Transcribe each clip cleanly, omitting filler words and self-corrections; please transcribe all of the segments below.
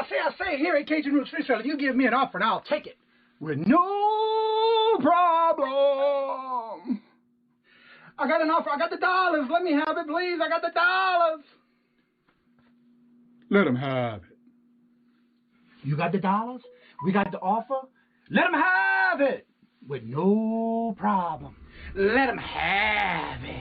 say, here at Kajun Reseller, you give me an offer and I'll take it with no problem. I got an offer. I got the dollars. Let me have it, please. I got the dollars. Let him have it. You got the dollars? We got the offer? Let him have it with no problem. Let him have it.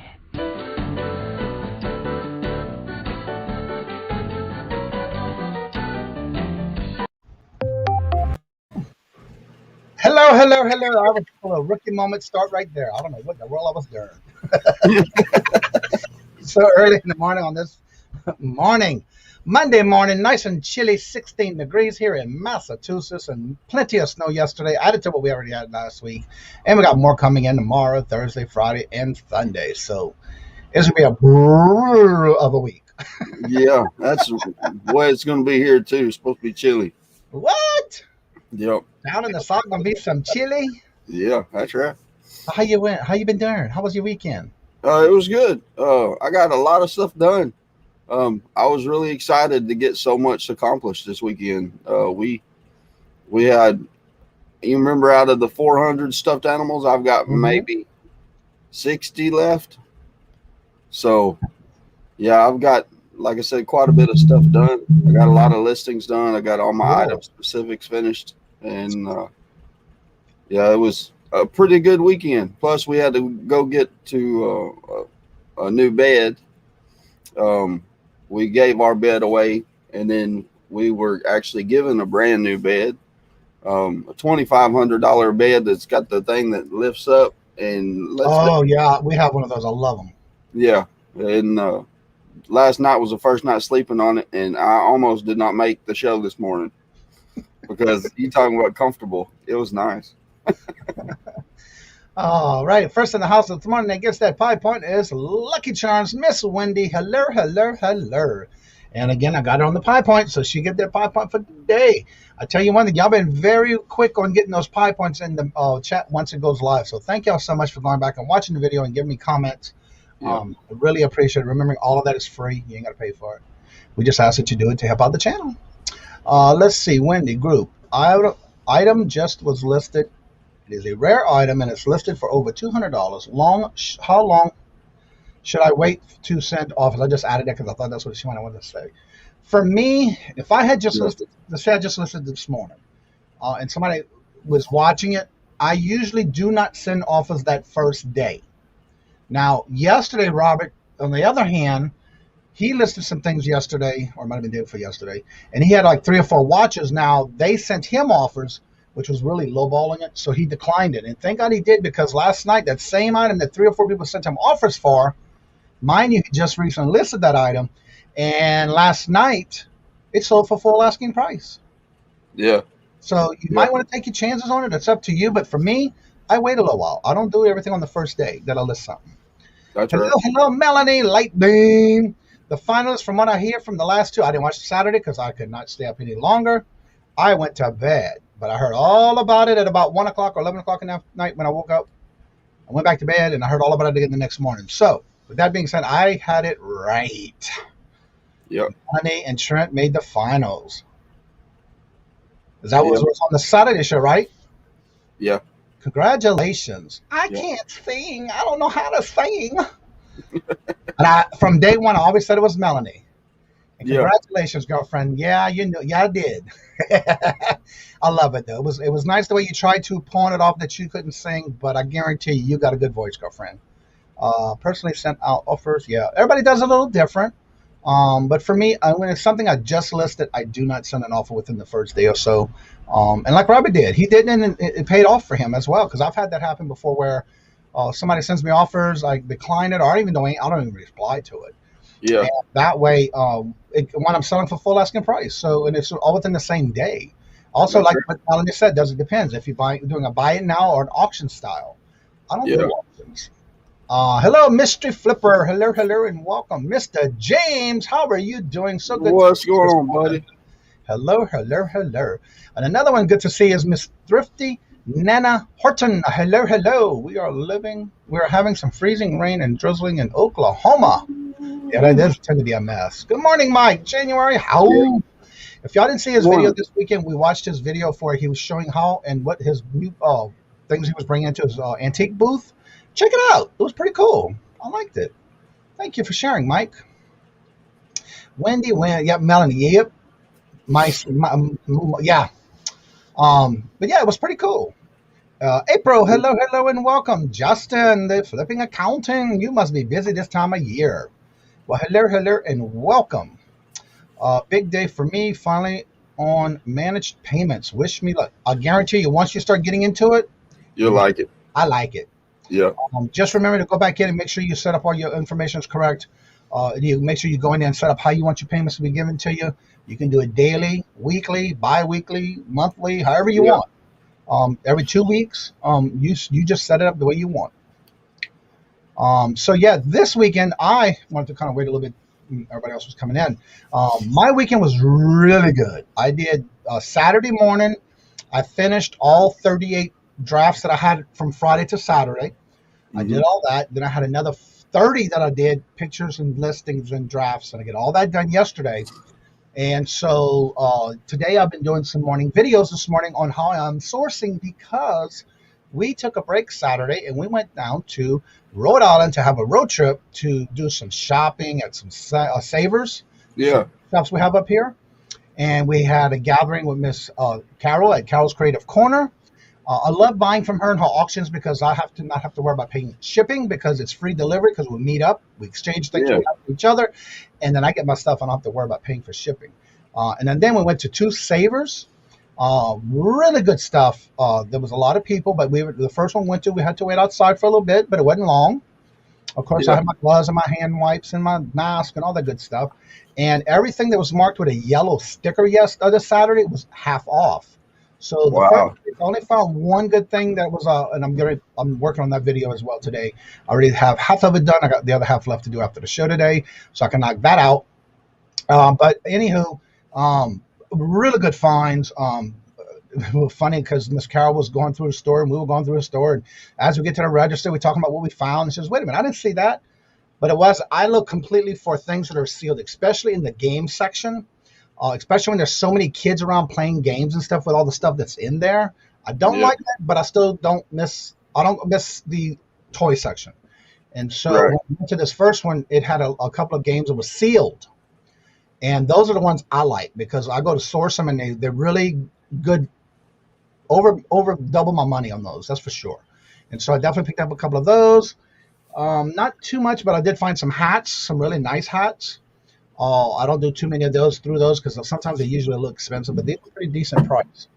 Hello. I was a rookie moment start right there. I don't know what in the world I was doing. So early in the morning on this Monday morning, nice and chilly, 16 degrees here in Massachusetts, and plenty of snow yesterday, added to what we already had last week. And we got more coming in tomorrow, Thursday, Friday, and Sunday. So it's going to be a brutal of a week. Yeah, that's what it's going to be here, too. It's supposed to be chilly. What? Yep. Down in the south, going to be some chilly? Yeah, that's right. How you been doing? How was your weekend? It was good. I got a lot of stuff done. I was really excited to get so much accomplished this weekend. We had, you remember, out of the 400 stuffed animals, I've got maybe 60 left. So, yeah, I've got, like I said, quite a bit of stuff done. I got a lot of listings done. I got all my item specifics finished. And, yeah, it was a pretty good weekend. Plus, we had to go get to a new bed. We gave our bed away, and then we were actually given a brand new bed, a $2,500 bed that's got the thing that lifts up and yeah, we have one of those. I love them. Yeah, and last night was the first night sleeping on it, and I almost did not make the show this morning because you talking about comfortable. It was nice. All right, first in the house this morning that gets that pie point is Lucky Charms, Miss Wendy. Hello. And again, I got her on the pie point, so she get that pie point for today. I tell you one thing, y'all been very quick on getting those pie points in the chat once it goes live. So thank y'all so much for going back and watching the video and giving me comments. Yeah. I really appreciate it. Remembering all of that is free. You ain't got to pay for it. We just ask that you do it to help out the channel. Let's see, Wendy group. Item just was listed. It is a rare item, and it's listed for over $200. How long should I wait to send offers? I just added that because I thought that's what she wanted to say. For me, if I had just listed, let's say I just listed this morning, and somebody was watching it, I usually do not send offers that first day. Now, yesterday, Robert, on the other hand, he listed some things yesterday, or it might have been the day before yesterday, and he had like 3 or 4 watches. Now, they sent him offers, which was really lowballing it, so he declined it. And thank God he did, because last night, that same item that 3 or 4 people sent him offers for, mind you, he just recently listed that item, and last night, it sold for full asking price. Yeah. So you might want to take your chances on it. It's up to you, but for me, I wait a little while. I don't do everything on the first day that I list something. That's right. Hello, Melanie, Lightbeam. The finalists, from what I hear from the last 2, I didn't watch Saturday because I could not stay up any longer. I went to bed. But I heard all about it at about 1 o'clock or 11 o'clock in the night when I woke up. I went back to bed, and I heard all about it again the next morning. So, with that being said, I had it right. Yep. Johnny and Trent made the finals. Is that what was on the Saturday show, right? Yeah. Congratulations. I can't sing. I don't know how to sing. And from day one, I always said it was Melanie. And congratulations, girlfriend. Yeah, you know, yeah, I did. I love it though. It was nice the way you tried to pawn it off that you couldn't sing, but I guarantee you got a good voice, girlfriend. Personally sent out offers. Yeah, everybody does a little different. But for me, when it's something I just listed, I do not send an offer within the first day or so. And like Robert did, he didn't, and it paid off for him as well, because I've had that happen before where somebody sends me offers, I decline it, or I don't even reply to it. Yeah. And that way, when I'm selling for full asking price, so, and it's all within the same day. Also, that's like what Melanie said, it depends if you're doing a buy it now or an auction style. I don't do auctions. Hello, Mystery Flipper. Hello, and welcome, Mr. James. How are you doing? So good. What's going on, buddy? Hello. And another one good to see is Miss Thrifty Nana Horton. Hello. We're having some freezing rain and drizzling in Oklahoma. Yeah, that does tend to be a mess. Good morning, Mike. January. How? If y'all didn't see his video Morning. this weekend, we watched his video for it. He was showing how and what his new things he was bringing into his antique booth. Check it out. It was pretty cool. I liked it. Thank you for sharing, Mike. Wendy, yep, Melanie, yep. Yeah. But yeah, it was pretty cool. April, hello, and welcome. Justin, the flipping accounting. You must be busy this time of year. Well, hello, and welcome. Big day for me, finally on managed payments. Wish me luck. I guarantee you, once you start getting into it, You'll like it. I like it. Yeah. Just remember to go back in and make sure you set up all your information is correct. You make sure you go in there and set up how you want your payments to be given to you. You can do it daily, weekly, bi-weekly, monthly, however you want. Every 2 weeks, you just set it up the way you want. So yeah, this weekend I wanted to kind of wait a little bit. Everybody else was coming in. My weekend was really good. I did Saturday morning. I finished all 38 drafts that I had from Friday to Saturday. Mm-hmm. I did all that. Then I had another 30 that I did, pictures and listings and drafts, and I get all that done yesterday. And so today I've been doing some morning videos this morning on how I'm sourcing, because we took a break Saturday and we went down to Rhode Island to have a road trip to do some shopping at some Savers. Yeah. Shops we have up here. And we had a gathering with Miss Carol at Carol's Creative Corner. I love buying from her in her auctions because I have to not have to worry about paying shipping, because it's free delivery, because we meet up, we exchange things with each other, and then I get my stuff. I don't have to worry about paying for shipping. And then we went to 2 Savers. Really good stuff. There was a lot of people, but the first one we had to wait outside for a little bit, but it wasn't long. Of course, I had my gloves and my hand wipes and my mask and all that good stuff. And everything that was marked with a yellow sticker other Saturday was half off. So I only found one good thing that was, and I'm working on that video as well today. I already have half of it done. I got the other half left to do after the show today, so I can knock that out. But anywho, really good finds. It was funny because Miss Carol was going through the store and we were going through the store, and as we get to the register, we're talking about what we found. And she says, "Wait a minute, I didn't see that." But I look completely for things that are sealed, especially in the game section. Especially when there's so many kids around playing games and stuff with all the stuff that's in there. I don't like that, but I don't miss the toy section. And so when we went to this first one, it had a couple of games that were sealed. And those are the ones I like, because I go to source them and they're really good, over double my money on those, that's for sure. And so I definitely picked up a couple of those. Not too much, but I did find some hats, some really nice hats. I don't do too many of those because sometimes they usually look expensive, but these are pretty decent price.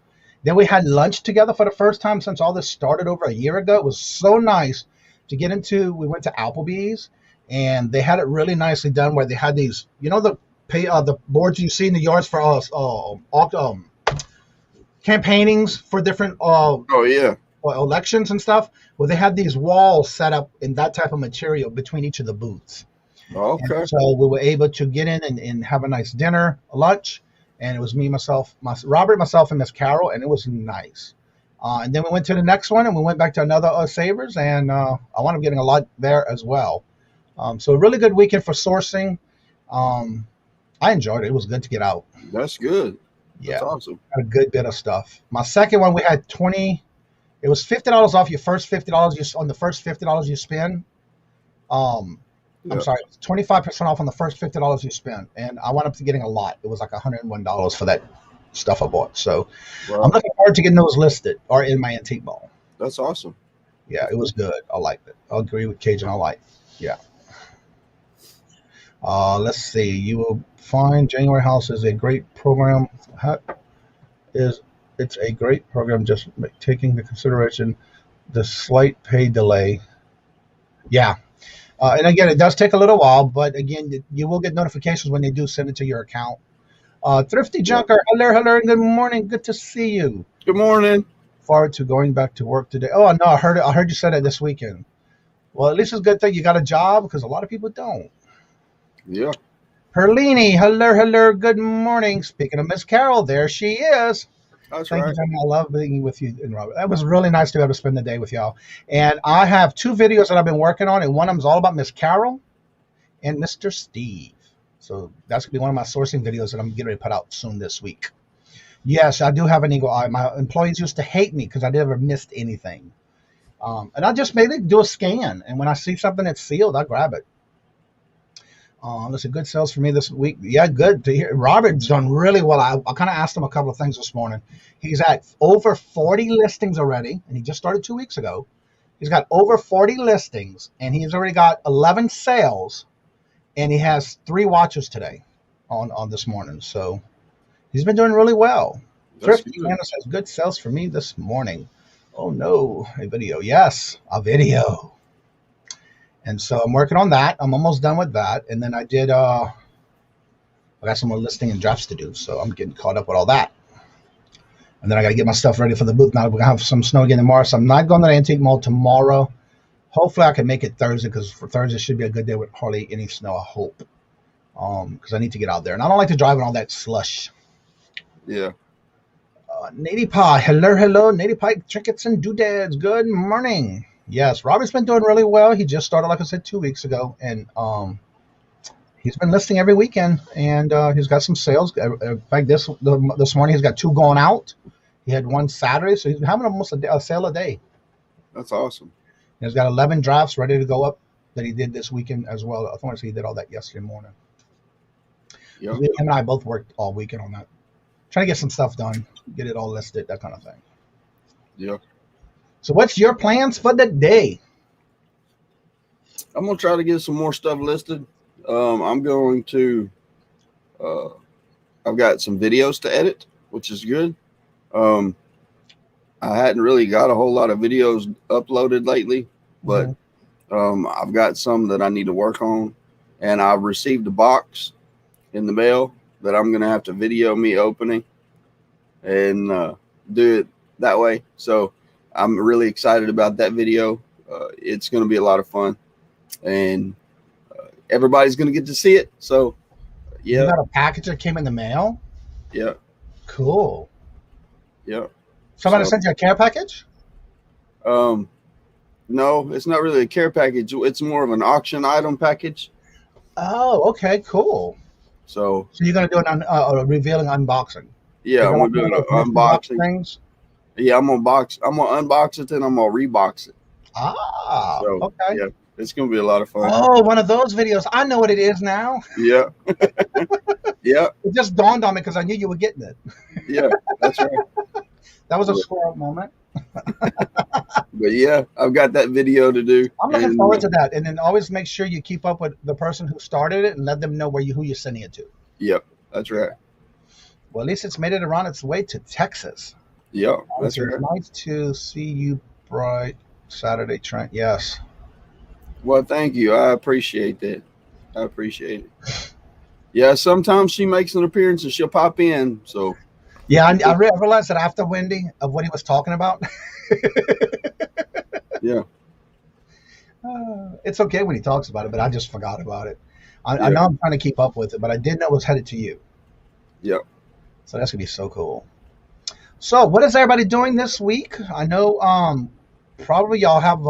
Then we had lunch together for the first time since all this started over a year ago. It was so nice to get into. We went to Applebee's, and they had it really nicely done, where they had these, the boards you see in the yards for campaignings for different elections and stuff. Well, they had these walls set up in that type of material between each of the booths. Okay. And so we were able to get in and have a nice dinner, lunch, and it was me, Robert, myself, and Miss Carol, and it was nice. And then we went to the next one, and we went back to another Savers, and I wound up getting a lot there as well. So a really good weekend for sourcing. I enjoyed it. It was good to get out. That's good. Yeah, that's awesome. Had a good bit of stuff. My second one, we had 20. It was $50 off your first $50 on the first $50 you spend. I'm sorry, 25% off on the first $50 you spend, and I wound up getting a lot. It was like $101 for that stuff I bought. So I'm looking forward to getting those listed or in my antique ball. That's awesome. Yeah, it was good. I liked it. I agree with Kajun. I like. Yeah. Let's see. You will find January House is a great program. It's a great program, just taking into consideration the slight pay delay. Yeah. And again, it does take a little while, but again, you will get notifications when they do send it to your account. Thrifty Junker, hello, good morning. Good to see you. Good morning. Forward to going back to work today. Oh, no, I heard you said that this weekend. Well, at least it's a good thing you got a job, because a lot of people don't. Yeah. Perlini, hello, good morning. Speaking of Miss Carol, there she is. That's Thank right. you, I love being with you and Robert. That was really nice to be able to spend the day with y'all. And I have 2 videos that I've been working on, and one of them is all about Miss Carol and Mr. Steve. So that's gonna be one of my sourcing videos that I'm getting ready to put out soon this week. Yes, I do have an eagle eye. My employees used to hate me because I never missed anything. And I just mainly do a scan, and when I see something that's sealed, I grab it. That's a good sales for me this week. Yeah, good to hear. Robert's done really well. I kind of asked him a couple of things this morning. He's at over 40 listings already, and he just started 2 weeks ago. He's got over 40 listings, and he's already got 11 sales, and he has 3 watches today on this morning. So he's been doing really well. Thrifty Pickerz says, good sales for me this morning. Oh, no, a video. Yes, a video. And so I'm working on that. I'm almost done with that. And then I got some more listing and drafts to do. So I'm getting caught up with all that. And then I got to get my stuff ready for the booth. Now we're going to have some snow again tomorrow. So I'm not going to the antique mall tomorrow. Hopefully I can make it Thursday, because for Thursday should be a good day with hardly any snow, I hope. Because I need to get out there. And I don't like to drive in all that slush. Yeah. Nady Pie. Hello. Nady Pie trinkets and doodads. Good morning. Yes, Robert's been doing really well. He just started, like I said, 2 weeks ago. And he's been listing every weekend. And he's got some sales. In fact, this morning he's got 2 going out. He had 1 Saturday. So he's having almost a sale a day. That's awesome. He's got 11 drafts ready to go up that he did this weekend as well. I think he did all that yesterday morning. Yep. Him and I both worked all weekend on that. Trying to get some stuff done, get it all listed, that kind of thing. Yeah. So what's your plans for the day? I'm going to try to get some more stuff listed. I'm going to, I've got some videos to edit, which is good. I hadn't really got a whole lot of videos uploaded lately, but I've got some that I need to work on. And I've received a box in the mail that I'm going to have to video me opening and do it that way. So I'm really excited about that video. It's going to be a lot of fun, and everybody's going to get to see it. So, yeah. You got a package that came in the mail? Yeah. Cool. Yeah. Somebody sent you a care package? No, it's not really a care package. It's more of an auction item package. Oh, okay, cool. So you're going to do a revealing unboxing? Yeah, I'm going to do an unboxing. Things? Yeah, I'm going to unbox it, then I'm going to rebox it. Ah, so, okay. Yeah, it's going to be a lot of fun. Oh, one of those videos. I know what it is now. Yeah. Yeah. It just dawned on me because I knew you were getting it. Yeah, that's right. That was a squirrel moment. But yeah, I've got that video to do. I'm looking forward to that. And then always make sure you keep up with the person who started it and let them know who you're sending it to. Yep, that's right. Well, at least it's made it around its way to Texas. Yeah, that's right. Nice to see you bright Saturday, Trent. Yes. Well, thank you. I appreciate that. I appreciate it. Yeah, sometimes she makes an appearance and she'll pop in. So. Yeah, I realized that after Wendy of what he was talking about. Yeah. It's okay when he talks about it, but I just forgot about it. I know I'm trying to keep up with it, but I did know it was headed to you. Yeah. So that's going to be so cool. So what is everybody doing this week? I know probably y'all have,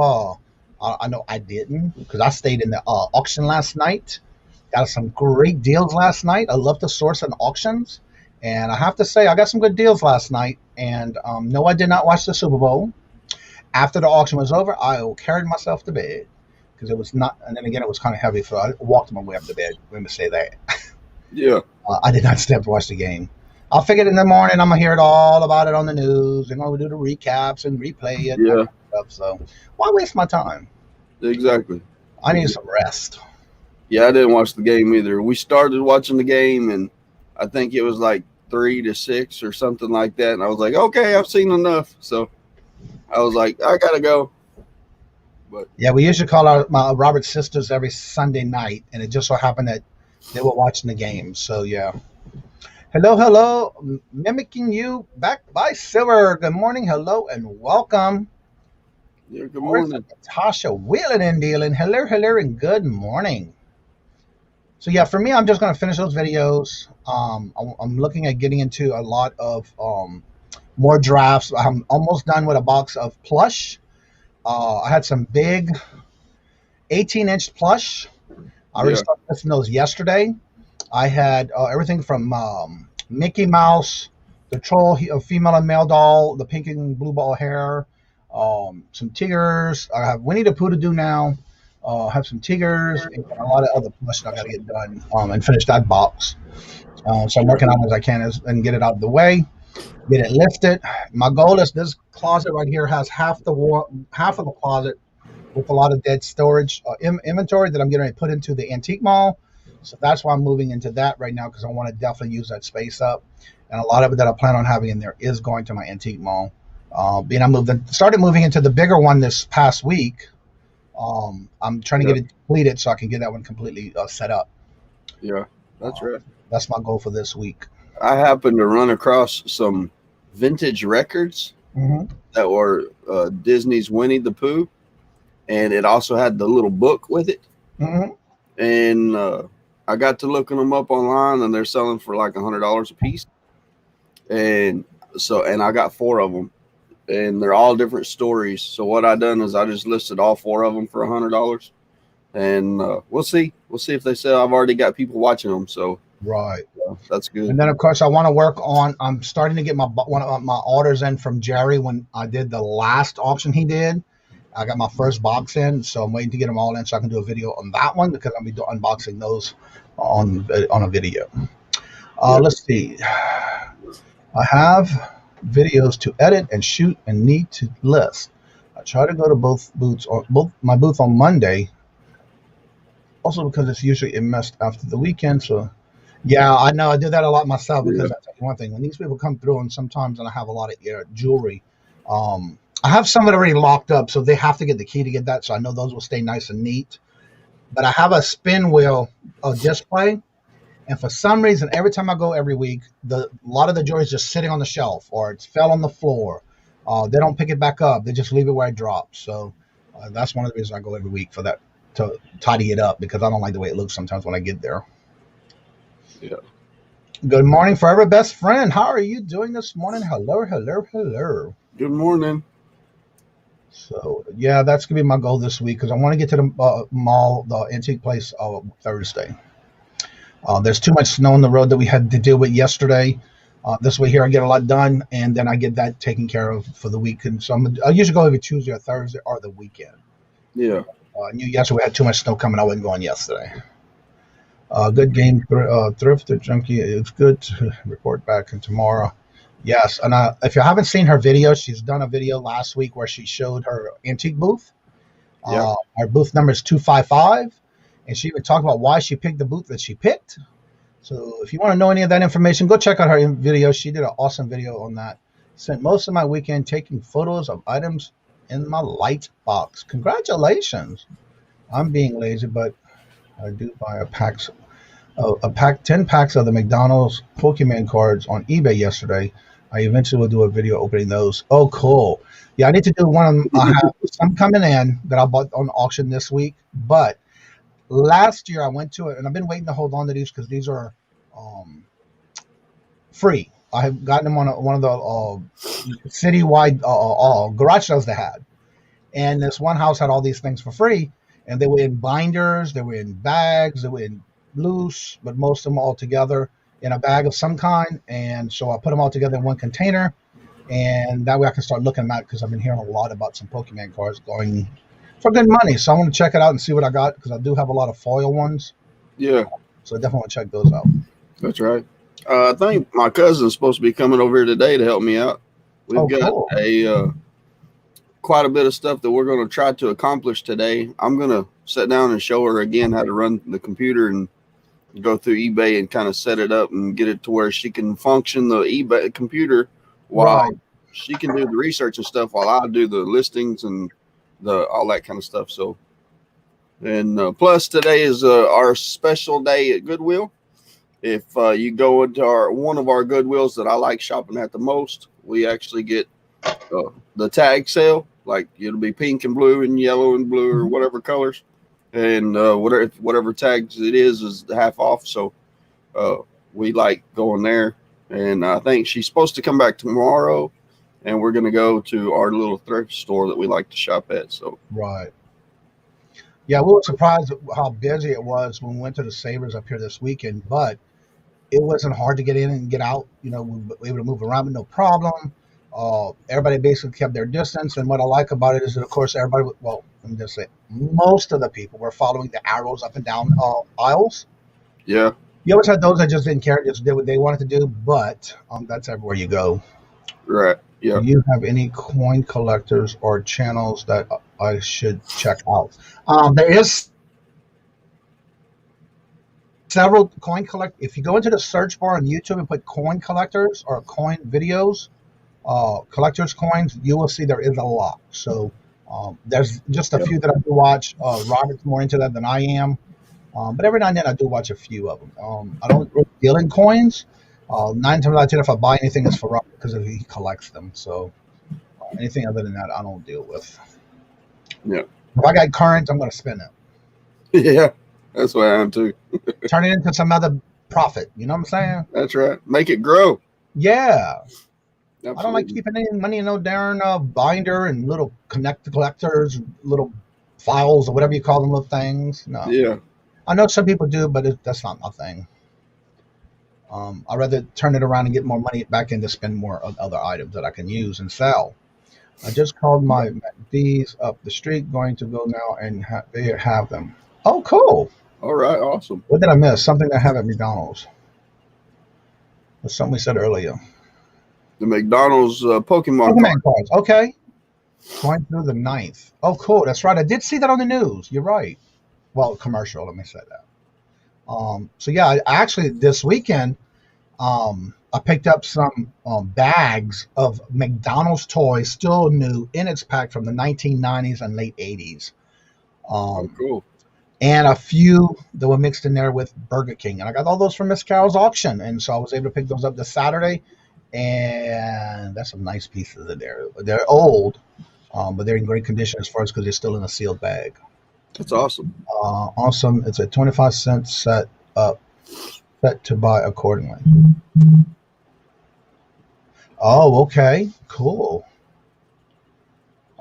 I know I didn't, because I stayed in the auction last night. Got some great deals last night. I love to source in auctions. And I have to say, I got some good deals last night. And no, I did not watch the Super Bowl. After the auction was over, I carried myself to bed because it was not. And then again, it was kind of heavy, so I walked my way up to bed. Let me say that. Yeah. I did not stay up to watch the game. I figured in the morning I'm gonna hear it all about it on the news. They're gonna do the recaps and replay it. Yeah. And stuff, so why waste my time? Exactly. I need some rest. Yeah, I didn't watch the game either. We started watching the game, and I think it was like 3-6 or something like that. And I was like, okay, I've seen enough. So I was like, I gotta go. But yeah, we usually call my Robert's sisters every Sunday night, and it just so happened that they were watching the game. So yeah. Hello, mimicking you back by Silver. Good morning, hello, and welcome. Yeah, good morning. Natasha wheeling and dealing. Hello, and good morning. So yeah, for me, I'm just gonna finish those videos. I'm looking at getting into a lot of more drafts. I'm almost done with a box of plush. I had some big 18-inch plush. I already started listing those yesterday. I had everything from Mickey Mouse, the troll, a female and male doll, the pink and blue ball hair, some Tigers. I have Winnie the Pooh to do now. Have some Tigers and a lot of other plush that I got to get done and finish that box. So I'm working on it as I can and get it out of the way, get it listed. My goal is this closet right here has half the wall, half of the closet with a lot of dead storage inventory that I'm going to put into the antique mall. So that's why I'm moving into that right now because I want to definitely use that space up. And a lot of it that I plan on having in there is going to my antique mall. Being I started moving into the bigger one this past week. I'm trying to get it completed so I can get that one completely set up. Yeah, that's right. That's my goal for this week. I happened to run across some vintage records that were Disney's Winnie the Pooh, and it also had the little book with it. And I got to looking them up online, and they're selling for like $100 a piece. And I got 4 of them, and they're all different stories. So what I done is I just listed all 4 of them for $100, and we'll see if they sell. I've already got people watching them, so right, that's good. And then of course I want to work on. I'm starting to get one of my orders in from Jerry when I did the last auction he did. I got my first box in, so I'm waiting to get them all in so I can do a video on that one because I'll be unboxing those on a video. Let's see. I have videos to edit and shoot and need to list. I try to go to both my booth on Monday. Also because it's usually messed after the weekend. So yeah, I know I do that a lot myself because I tell you one thing, when these people come through and sometimes I have a lot of jewelry, I have some that are already locked up, so they have to get the key to get that. So I know those will stay nice and neat. But I have a spin wheel display, and for some reason, every time I go every week, a lot of the jewelry is just sitting on the shelf or it's fell on the floor. They don't pick it back up; they just leave it where it drops. So that's one of the reasons I go every week for that, to tidy it up, because I don't like the way it looks sometimes when I get there. Yeah. Good morning, forever best friend. How are you doing this morning? Hello. Good morning. So yeah, that's gonna be my goal this week because I want to get to the mall, the antique place, Thursday. There's too much snow on the road that we had to deal with yesterday. This way here, I get a lot done, and then I get that taken care of for the week. And so I usually go every Tuesday or Thursday or the weekend. Yeah. I knew yesterday we had too much snow coming. I wasn't going yesterday. Good game, Thrift or Junkie. It's good to report back in tomorrow. Yes, and if you haven't seen her video, she's done a video last week where she showed her antique booth. Our booth number is 255, and she would talk about why she picked the booth that she picked. So if you want to know any of that information, go check out her video. She did an awesome video on that. Spent most of my weekend taking photos of items in my light box. Congratulations. I'm being lazy, but I do buy a pack 10 packs of the McDonald's Pokemon cards on eBay yesterday. I eventually will do a video opening those. Oh, cool. Yeah, I need to do one. I have some coming in that I bought on auction this week. But last year I went to it, and I've been waiting to hold on to these because these are free. I have gotten them on one of the citywide garage sales they had. And this one house had all these things for free. And they were in binders, they were in bags, they were in loose, but most of them all together in a bag of some kind. And so I put them all together in one container, and that way I can start looking at it because I've been hearing a lot about some Pokemon cards going for good money. So I want to check it out and see what I got because I do have a lot of foil ones. Yeah. So I definitely want to check those out. That's right. I think my cousin's supposed to be coming over here today to help me out. We've got cool. Quite a bit of stuff that we're going to try to accomplish today. I'm going to sit down and show her again how to run the computer and go through eBay and kind of set it up and get it to where she can function the eBay computer while she can do the research and stuff while I do the listings and all that kind of stuff. So, and plus today is our special day at Goodwill. If you go into one of our Goodwills that I like shopping at the most, we actually get the tag sale. Like it'll be pink and blue and yellow and blue or whatever colors, and whatever tags it is half off. So we like going there, and I think she's supposed to come back tomorrow, and we're gonna go to our little thrift store that we like to shop at. So Yeah, we were surprised at how busy it was when we went to the Savers up here this weekend, but it wasn't hard to get in and get out. We were able to move around with no problem. Everybody basically kept their distance, and what I like about it is that, of course, well, let me just say, most of the people were following the arrows up and down aisles. Yeah. You always had those that just didn't care, just did what they wanted to do, but that's everywhere you go. Right. Do Yeah. you have any coin collectors or channels that I should check out? There is several coin collect. If you go into the search bar on YouTube and put coin collectors or coin videos, collectors coins, you will see there is a lot. So there's just a few that I do watch. Robert's more into that than I am, but every now and then I do watch a few of them. I don't really deal in coins. 9 times out of 10, if I buy anything, it's for Robert because he collects them. So anything other than that, I don't deal with. Yeah. If I got current, I'm going to spend it. Yeah. That's what I am too. Turn it into some other profit. You know what I'm saying? That's right. Make it grow. Yeah. Absolutely. I don't like keeping any money in no darn binder and little collectors, little files or whatever you call them, little things. No. Yeah. I know some people do, but that's not my thing. I'd rather turn it around and get more money back in to spend more on other items that I can use and sell. I just called my D's up the street, going to go now, and they have them. Oh, cool. All right. Awesome. What did I miss? Something I have at McDonald's. That's something we said earlier. The McDonald's Pokemon cards. Okay. Going through the 9th. Oh, cool. That's right. I did see that on the news. You're right. Well, commercial. Let me say that. So yeah, I actually this weekend, I picked up some bags of McDonald's toys, still new in its pack from the 1990s and late 80s. Cool. And a few that were mixed in there with Burger King. And I got all those from Miss Carol's auction. And so I was able to pick those up this Saturday. And that's some nice pieces in there. They're old, but they're in great condition as far as because they're still in a sealed bag. That's awesome. Awesome. It's a 25-cent set to buy accordingly. Oh, okay. Cool.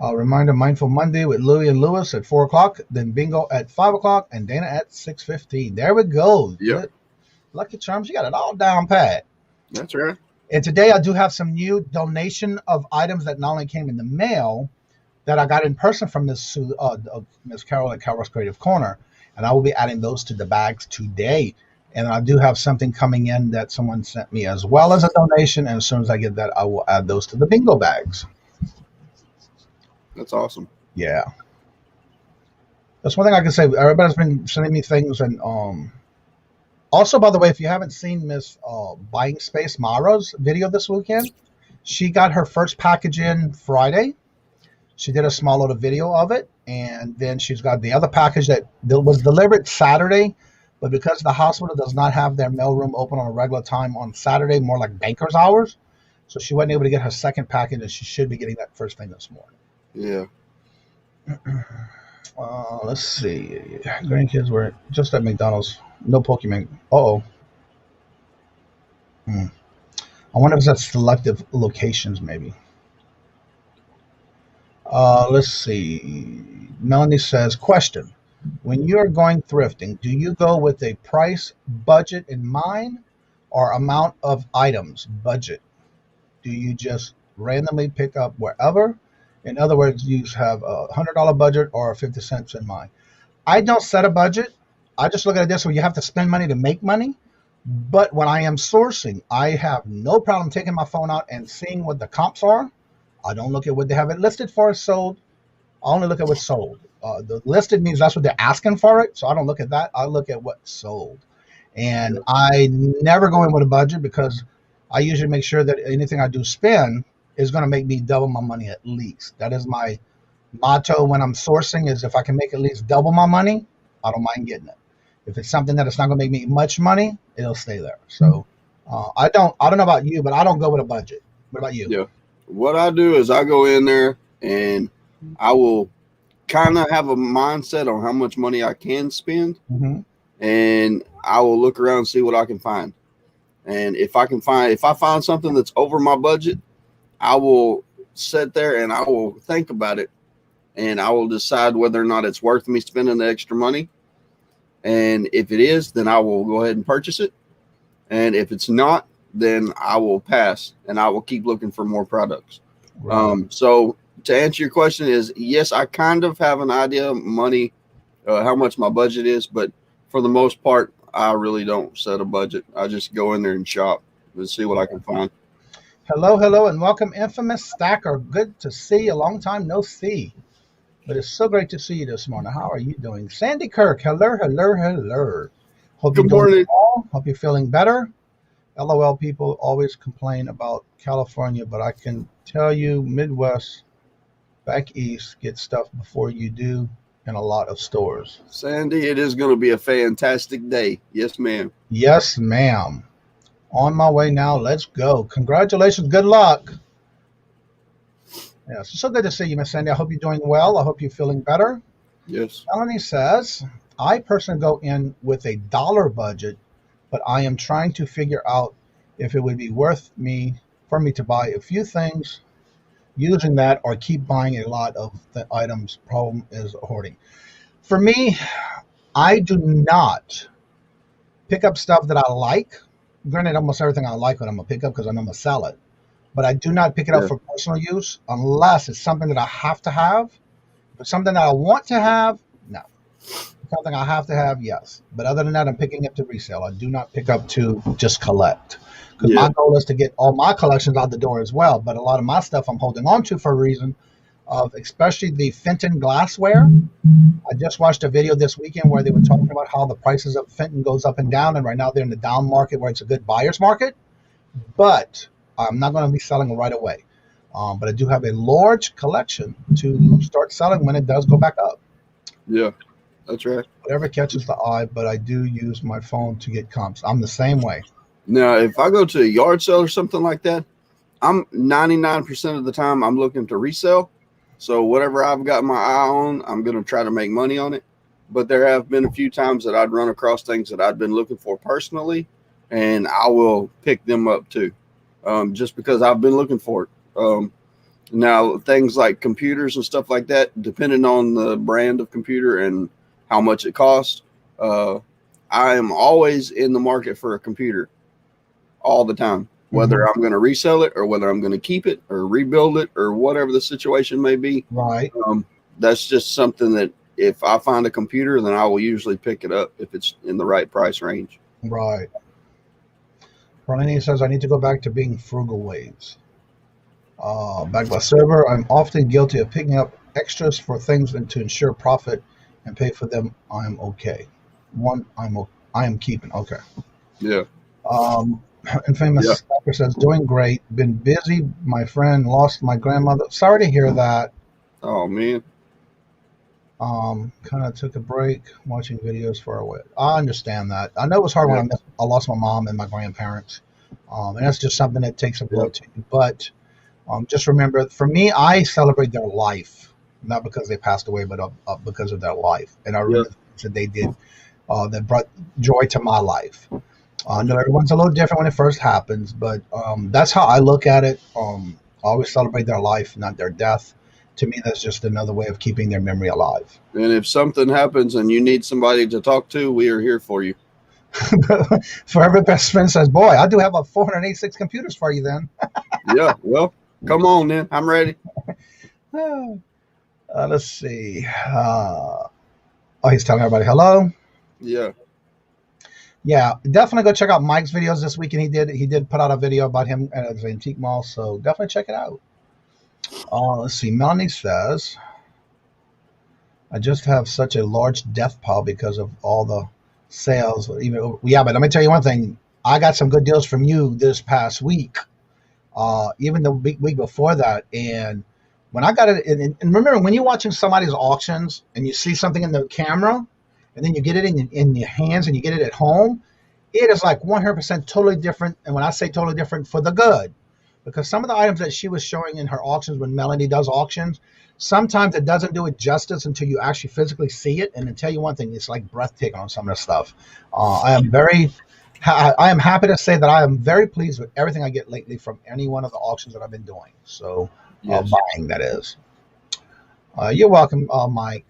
Reminder, Mindful Monday with Louie and Lewis at 4 o'clock, then bingo at 5 o'clock, and Dana at 6:15. There we go. Yeah. Lucky Charms, you got it all down pat. That's right. And today I do have some new donation of items that not only came in the mail, that I got in person from Miss Carol at Carol's Creative Corner, and I will be adding those to the bags today. And I do have something coming in that someone sent me as well as a donation, and as soon as I get that, I will add those to the bingo bags. That's awesome. Yeah. That's one thing I can say. Everybody's been sending me things, and also, by the way, if you haven't seen Miss Buying Space Mara's video this weekend, she got her first package in Friday. She did a small little video of it, and then she's got the other package that was delivered Saturday, but because the hospital does not have their mailroom open on a regular time on Saturday, more like banker's hours, so she wasn't able to get her second package, and she should be getting that first thing this morning. Yeah. Let's see. Grandkids were just at McDonald's. No Pokemon. Uh-oh. I wonder if it's at selective locations, maybe. Let's see. Melanie says, question. When you're going thrifting, do you go with a price budget in mind or amount of items budget? Do you just randomly pick up wherever? In other words, you have a $100 budget or 50 cents in mind. I don't set a budget. I just look at it this way. You have to spend money to make money. But when I am sourcing, I have no problem taking my phone out and seeing what the comps are. I don't look at what they have it listed for as sold. I only look at what's sold. The listed means that's what they're asking for it. So I don't look at that. I look at what's sold. And I never go in with a budget because I usually make sure that anything I do spend is going to make me double my money at least. That is my motto when I'm sourcing, is if I can make at least double my money, I don't mind getting it. If it's something that it's not going to make me much money, it'll stay there. So I don't know about you, but I don't go with a budget. What about you? Yeah. What I do is I go in there and I will kind of have a mindset on how much money I can spend, and I will look around and see what I can find. And if I find something that's over my budget, I will sit there and I will think about it and I will decide whether or not it's worth me spending the extra money. And if it is, then I will go ahead and purchase it. And if it's not, then I will pass, and I will keep looking for more products. Right. So to answer your question is, yes, I kind of have an idea of money, how much my budget is, but for the most part, I really don't set a budget. I just go in there and shop and see what I can find. Hello, and welcome, Infamous Stacker. Good to see you. Long time no see. But it's so great to see you this morning. How are you doing? Sandy Kirk, hello. Hope you're Good doing morning. well. Hope you're feeling better. LOL, people always complain about California, but I can tell you Midwest, back east, get stuff before you do in a lot of stores. Sandy, it is going to be a fantastic day. Yes, ma'am. Yes, ma'am. On my way now. Let's go. Congratulations. Good luck. Yes, it's so good to see you, Miss Sandy. I hope you're doing well. I hope you're feeling better. Yes. Melanie says, I personally go in with a dollar budget, but I am trying to figure out if it would be worth for me to buy a few things using that or keep buying a lot of the items. Problem is hoarding. For me, I do not pick up stuff that I like. Granted, almost everything I like what I'm going to pick up because I know I'm going to sell it. But I do not pick it up for personal use unless it's something that I have to have. If it's something that I want to have, no. Something I have to have, yes. But other than that, I'm picking up to resale. I do not pick up to just collect. Because my goal is to get all my collections out the door as well. But a lot of my stuff I'm holding on to for a reason of especially the Fenton glassware. I just watched a video this weekend where they were talking about how the prices of Fenton goes up and down. And right now they're in the down market where it's a good buyer's market. But I'm not going to be selling right away. But I do have a large collection to start selling when it does go back up. Yeah, that's right. Whatever catches the eye, but I do use my phone to get comps. I'm the same way. Now, if I go to a yard sale or something like that, I'm 99% of the time I'm looking to resell. So whatever I've got my eye on, I'm going to try to make money on it. But there have been a few times that I'd run across things that I'd been looking for personally, and I will pick them up too. Just because I've been looking for it. Now, things like computers and stuff like that, depending on the brand of computer and how much it costs, I am always in the market for a computer all the time, whether I'm going to resell it or whether I'm going to keep it or rebuild it or whatever the situation may be. Right. That's just something that if I find a computer, then I will usually pick it up if it's in the right price range. Right. Ronnie says, I need to go back to being frugal ways. Back by server, I'm often guilty of picking up extras for things and to ensure profit and pay for them. I'm okay. I am keeping. Okay. Yeah. Infamous Stacker says, doing great. Been busy. My friend lost my grandmother. Sorry to hear that. Oh, man. Kind of took a break watching videos for a while. I understand that. I know it was hard when I lost my mom and my grandparents. And that's just something that takes a blow to you. But just remember, for me, I celebrate their life, not because they passed away, but because of their life. And I remember things that they did that brought joy to my life. I know everyone's a little different when it first happens, but that's how I look at it. I always celebrate their life, not their death. To me, that's just another way of keeping their memory alive. And if something happens and you need somebody to talk to, we are here for you. Forever best friend says, boy, I do have 486 computers for you then. Yeah, well, come on then. I'm ready. Let's see. He's telling everybody hello. Yeah. Yeah, definitely go check out Mike's videos this weekend. He did put out a video about him at the antique mall, so definitely check it out. Let's see. Melanie says, I just have such a large death pile because of all the sales. But let me tell you one thing. I got some good deals from you this past week, even the week before that. And when I got it, and remember, when you're watching somebody's auctions and you see something in the camera, and then you get it in your hands and you get it at home, it is like 100% totally different. And when I say totally different, for the good. Because some of the items that she was showing in her auctions when Melanie does auctions, sometimes it doesn't do it justice until you actually physically see it. And to tell you one thing, it's like breathtaking on some of the stuff. I am happy to say that I am very pleased with everything I get lately from any one of the auctions that I've been doing. So buying, that is. You're welcome, Mike.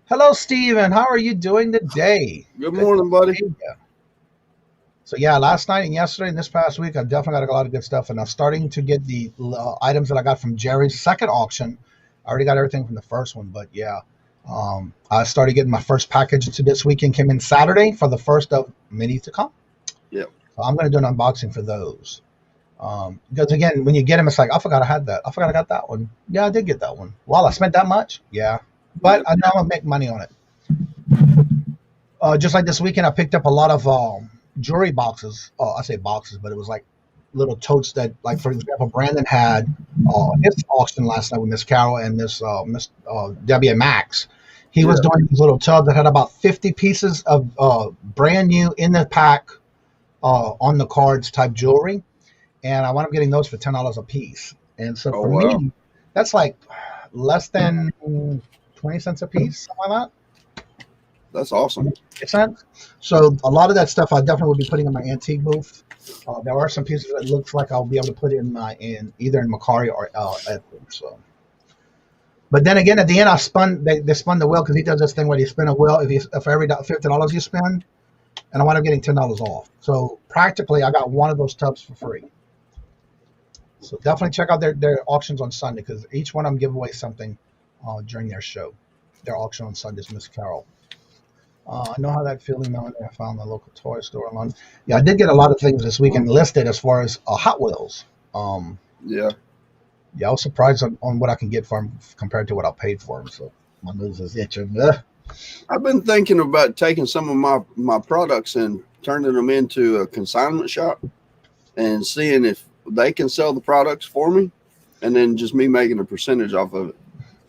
Hello, Steven. How are you doing today? Good Good to morning, buddy. see you. So yeah, last night and yesterday and this past week, I definitely got a lot of good stuff, and I'm starting to get the items that I got from Jerry's second auction. I already got everything from the first one, but yeah, I started getting my first package to this weekend. Came in Saturday for the first of many to come. Yep. So I'm going to do an unboxing for those. Because again, when you get them, it's like I forgot I had that. I forgot I got that one. Yeah, I did get that one. Well, I spent that much. Yeah, but Yep. I know I'm gonna make money on it. Just like this weekend, I picked up a lot of jewelry boxes. Oh, I say boxes, but it was like little totes that, like for example, Brandon had his auction last night with Miss Carol and Miss Debbie and Max. He was Yeah. doing these little tubs that had about 50 pieces of brand new in the pack on the cards type jewelry, and I wound up getting those for $10 a piece. And so Oh for wow. me, that's like less than 20 cents a piece, something like that. That's awesome. Makes sense. So a lot of that stuff I definitely will be putting in my antique booth. There are some pieces that looks like I'll be able to put in either in Mercari or Etsy. So, but then again, at the end, they spun the wheel because he does this thing where you spin a wheel if for every $50 you spend, and I wind up getting $10 off. So practically, I got one of those tubs for free. So definitely check out their auctions on Sunday because each one of them give away something during their show. Their auction on Sundays, Miss Carol. I know how that feeling now. I found the local toy store online. Yeah, I did get a lot of things this weekend listed as far as Hot Wheels. Yeah. Yeah, I was surprised on what I can get for them compared to what I paid for them. So my nose is itching. Ugh. I've been thinking about taking some of my products and turning them into a consignment shop and seeing if they can sell the products for me, and then just me making a percentage off of it.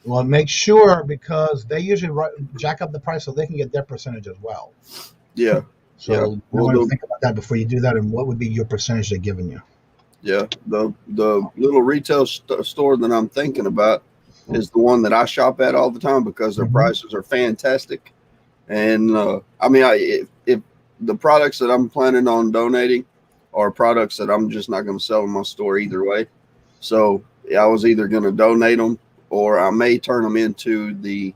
Well, make sure because they usually jack up the price so they can get their percentage as well. Yeah. So Yeah. you We'll want to do. think about that before you do that, and what would be your percentage they're giving you. Yeah. The little retail store that I'm thinking about is the one that I shop at all the time because their prices are fantastic. And I mean, if the products that I'm planning on donating are products that I'm just not going to sell in my store either way. So yeah, I was either going to donate them or I may turn them into the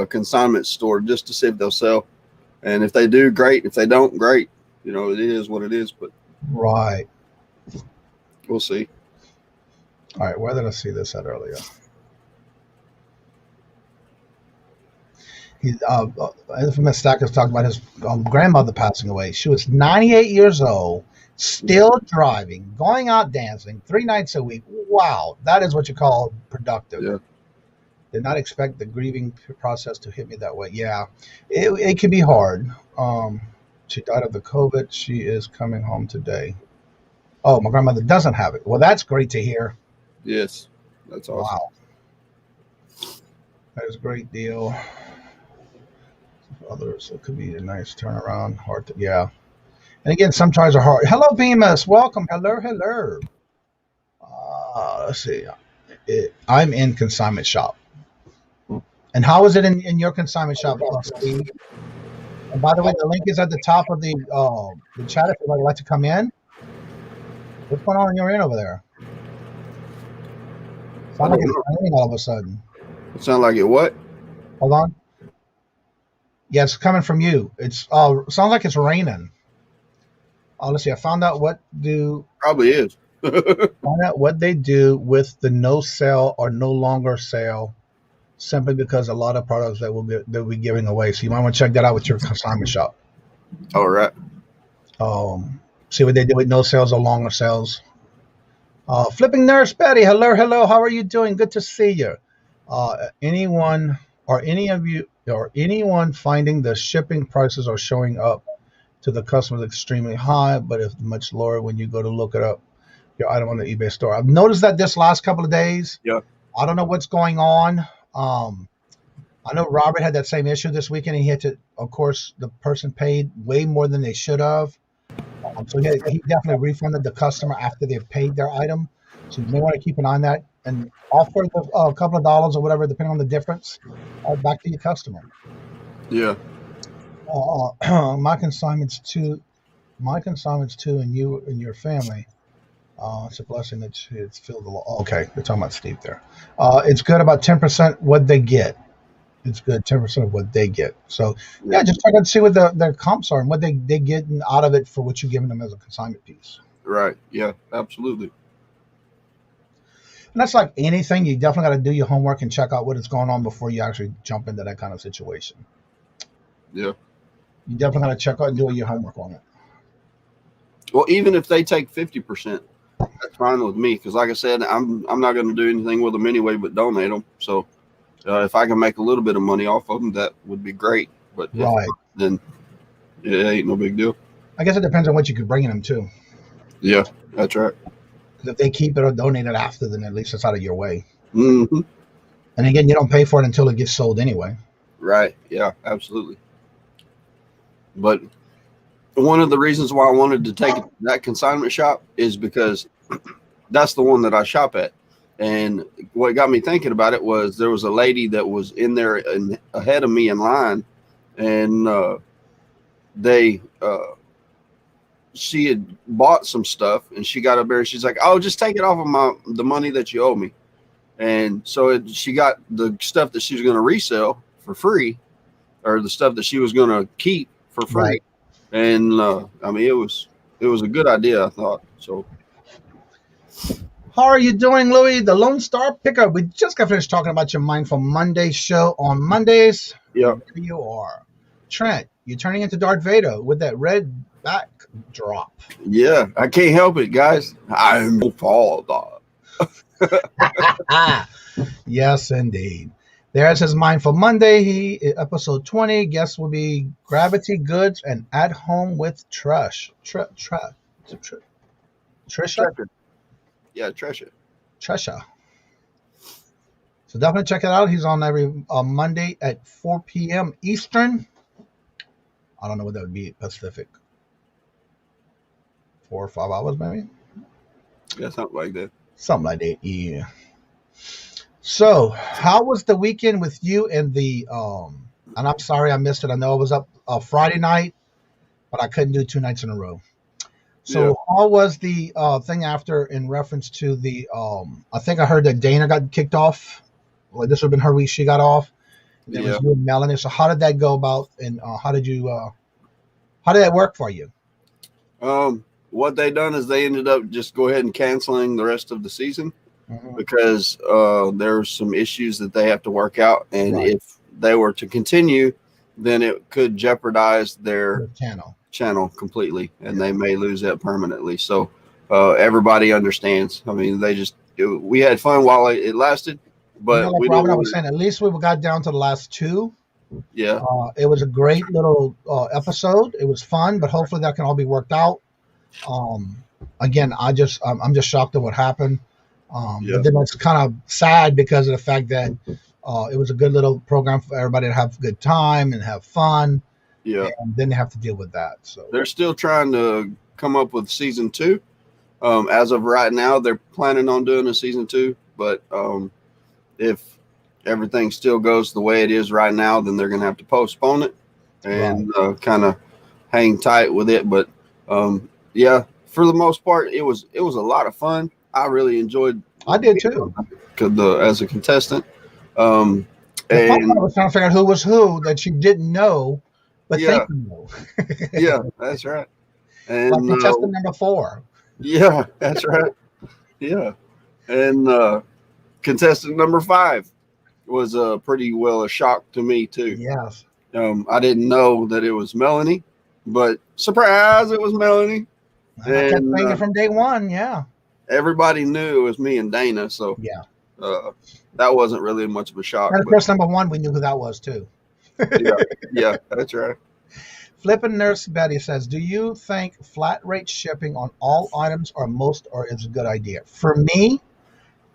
consignment store just to see if they'll sell. And if they do, great. If they don't, great. You know, it is what it is, but Right. we'll see. All right. Where did I see this at earlier? He, Infamous Stackers talked about his grandmother passing away. She was 98 years old, still driving, going out dancing 3 nights a week. Wow, that is what you call productive. Yeah. Did not expect the grieving process to hit me that way. Yeah, it can be hard. She died of the COVID. She is coming home today. Oh, my grandmother doesn't have it. Well, that's great to hear. Yes. That's awesome. Wow, that is a great deal. Others, it could be a nice turnaround. Hard to, yeah. And again, some tries are hard. Hello, Bemis. Welcome. Hello, hello. Let's see. I'm in consignment shop. And how is it in your consignment shop, Steve? And by the way, the link is at the top of the chat if you'd like to come in. What's going on in your end over there? Sound like it's raining all of a sudden. It sounds like it what? Hold on. Yeah, it's coming from you. It's sounds like it's raining. Let's see. I found out Probably is. what they do with the no sale or no longer sale, simply because a lot of products they'll be giving away. So you might want to check that out with your consignment shop. All right. See what they do with no sales or longer sales. Flipping Nurse Betty, hello, hello. How are you doing? Good to see you. Anyone or any of you or anyone finding the shipping prices are showing up to the customers extremely high, but it's much lower when you go to look it up your item on the eBay store. I've noticed that this last couple of days. Yeah. I don't know what's going on. I know Robert had that same issue this weekend, and he had to, of course, the person paid way more than they should have. So he definitely refunded the customer after they've paid their item. So you may want to keep an eye on that and offer a couple of dollars or whatever, depending on the difference, back to your customer. Yeah. My consignments too, and you and your family. It's a blessing that it's filled the law. Okay, they're talking about Steve there. It's good about 10% what they get. It's good 10% of what they get. So yeah, just try to see what their comps are and what they get out of it for what you're giving them as a consignment piece. Right. Yeah, absolutely. And that's like anything. You definitely got to do your homework and check out what is going on before you actually jump into that kind of situation. Yeah. You definitely got to check out and do your homework on it. Well, even if they take 50%, that's fine with me because, like I said, I'm not going to do anything with them anyway but donate them. So if I can make a little bit of money off of them, that would be great. But right, then it ain't no big deal. I guess it depends on what you could bring them to. Yeah, that's right. If they keep it or donate it after, then at least it's out of your way. Mm-hmm. And again, you don't pay for it until it gets sold anyway. Right. Yeah, absolutely. But one of the reasons why I wanted to take that consignment shop is because that's the one that I shop at. And what got me thinking about it was there was a lady that was in there ahead of me in line, and she had bought some stuff, and she got up there and she's like, "Oh, just take it off of the money that you owe me." And so she got the stuff that she was going to resell for free, or the stuff that she was going to keep for free. Right. And I mean, it was a good idea, I thought. So, how are you doing, Louis, the Lone Star Picker? We just got finished talking about your Mindful Monday show on Mondays. Yeah, here you are, Trent. You're turning into Darth Vader with that red backdrop. Yeah, I can't help it, guys. I'm a father. Yes, indeed. There's his Mindful Monday. Episode 20. Guests will be Gravity Goods and At Home with Trisha. Yeah, Trisha. So definitely check it out. He's on every Monday at 4 p.m. Eastern. I don't know what that would be Pacific. 4 or 5 hours, maybe. Yeah, something like that. Something like that. Yeah. So, how was the weekend with you and the and I'm sorry I missed it. I know I was up Friday night, but I couldn't do 2 nights in a row. So, yeah. How was the thing after in reference to the I think I heard that Dana got kicked off. Well, this would have been her week she got off. And there was you and Melanie. So, how did that go about, and how did that work for you? What they done is they ended up just go ahead and canceling the rest of the season. Mm-hmm. Because there's some issues that they have to work out, and if they were to continue, then it could jeopardize their channel completely, and they may lose that permanently. So everybody understands. I mean, we had fun while it lasted, but like Robert, I was saying, at least we got down to the last 2. Yeah, it was a great little episode. It was fun, but hopefully that can all be worked out. Again, I'm just shocked at what happened. But then it's kind of sad because of the fact that it was a good little program for everybody to have a good time and have fun. Yeah. And then they have to deal with that. So they're still trying to come up with season 2. As of right now, they're planning on doing a season 2. But if everything still goes the way it is right now, then they're going to have to postpone it and kind of hang tight with it. But yeah, for the most part, it was a lot of fun. I really enjoyed. I did too. As a contestant. And I was trying to figure out who was who that you didn't know, but think you know. Yeah, that's right. And like contestant number 4. Yeah, that's right. Yeah, and contestant number 5 was pretty well a shock to me too. Yes. I didn't know that it was Melanie, but surprise, it was Melanie. I kept saying it from day one. Yeah. Everybody knew it was me and Dana, so that wasn't really much of a shock. And of course, number 1, we knew who that was too. yeah, that's right. Flippin' Nurse Betty says, "Do you think flat rate shipping on all items or most, or is a good idea?" For me,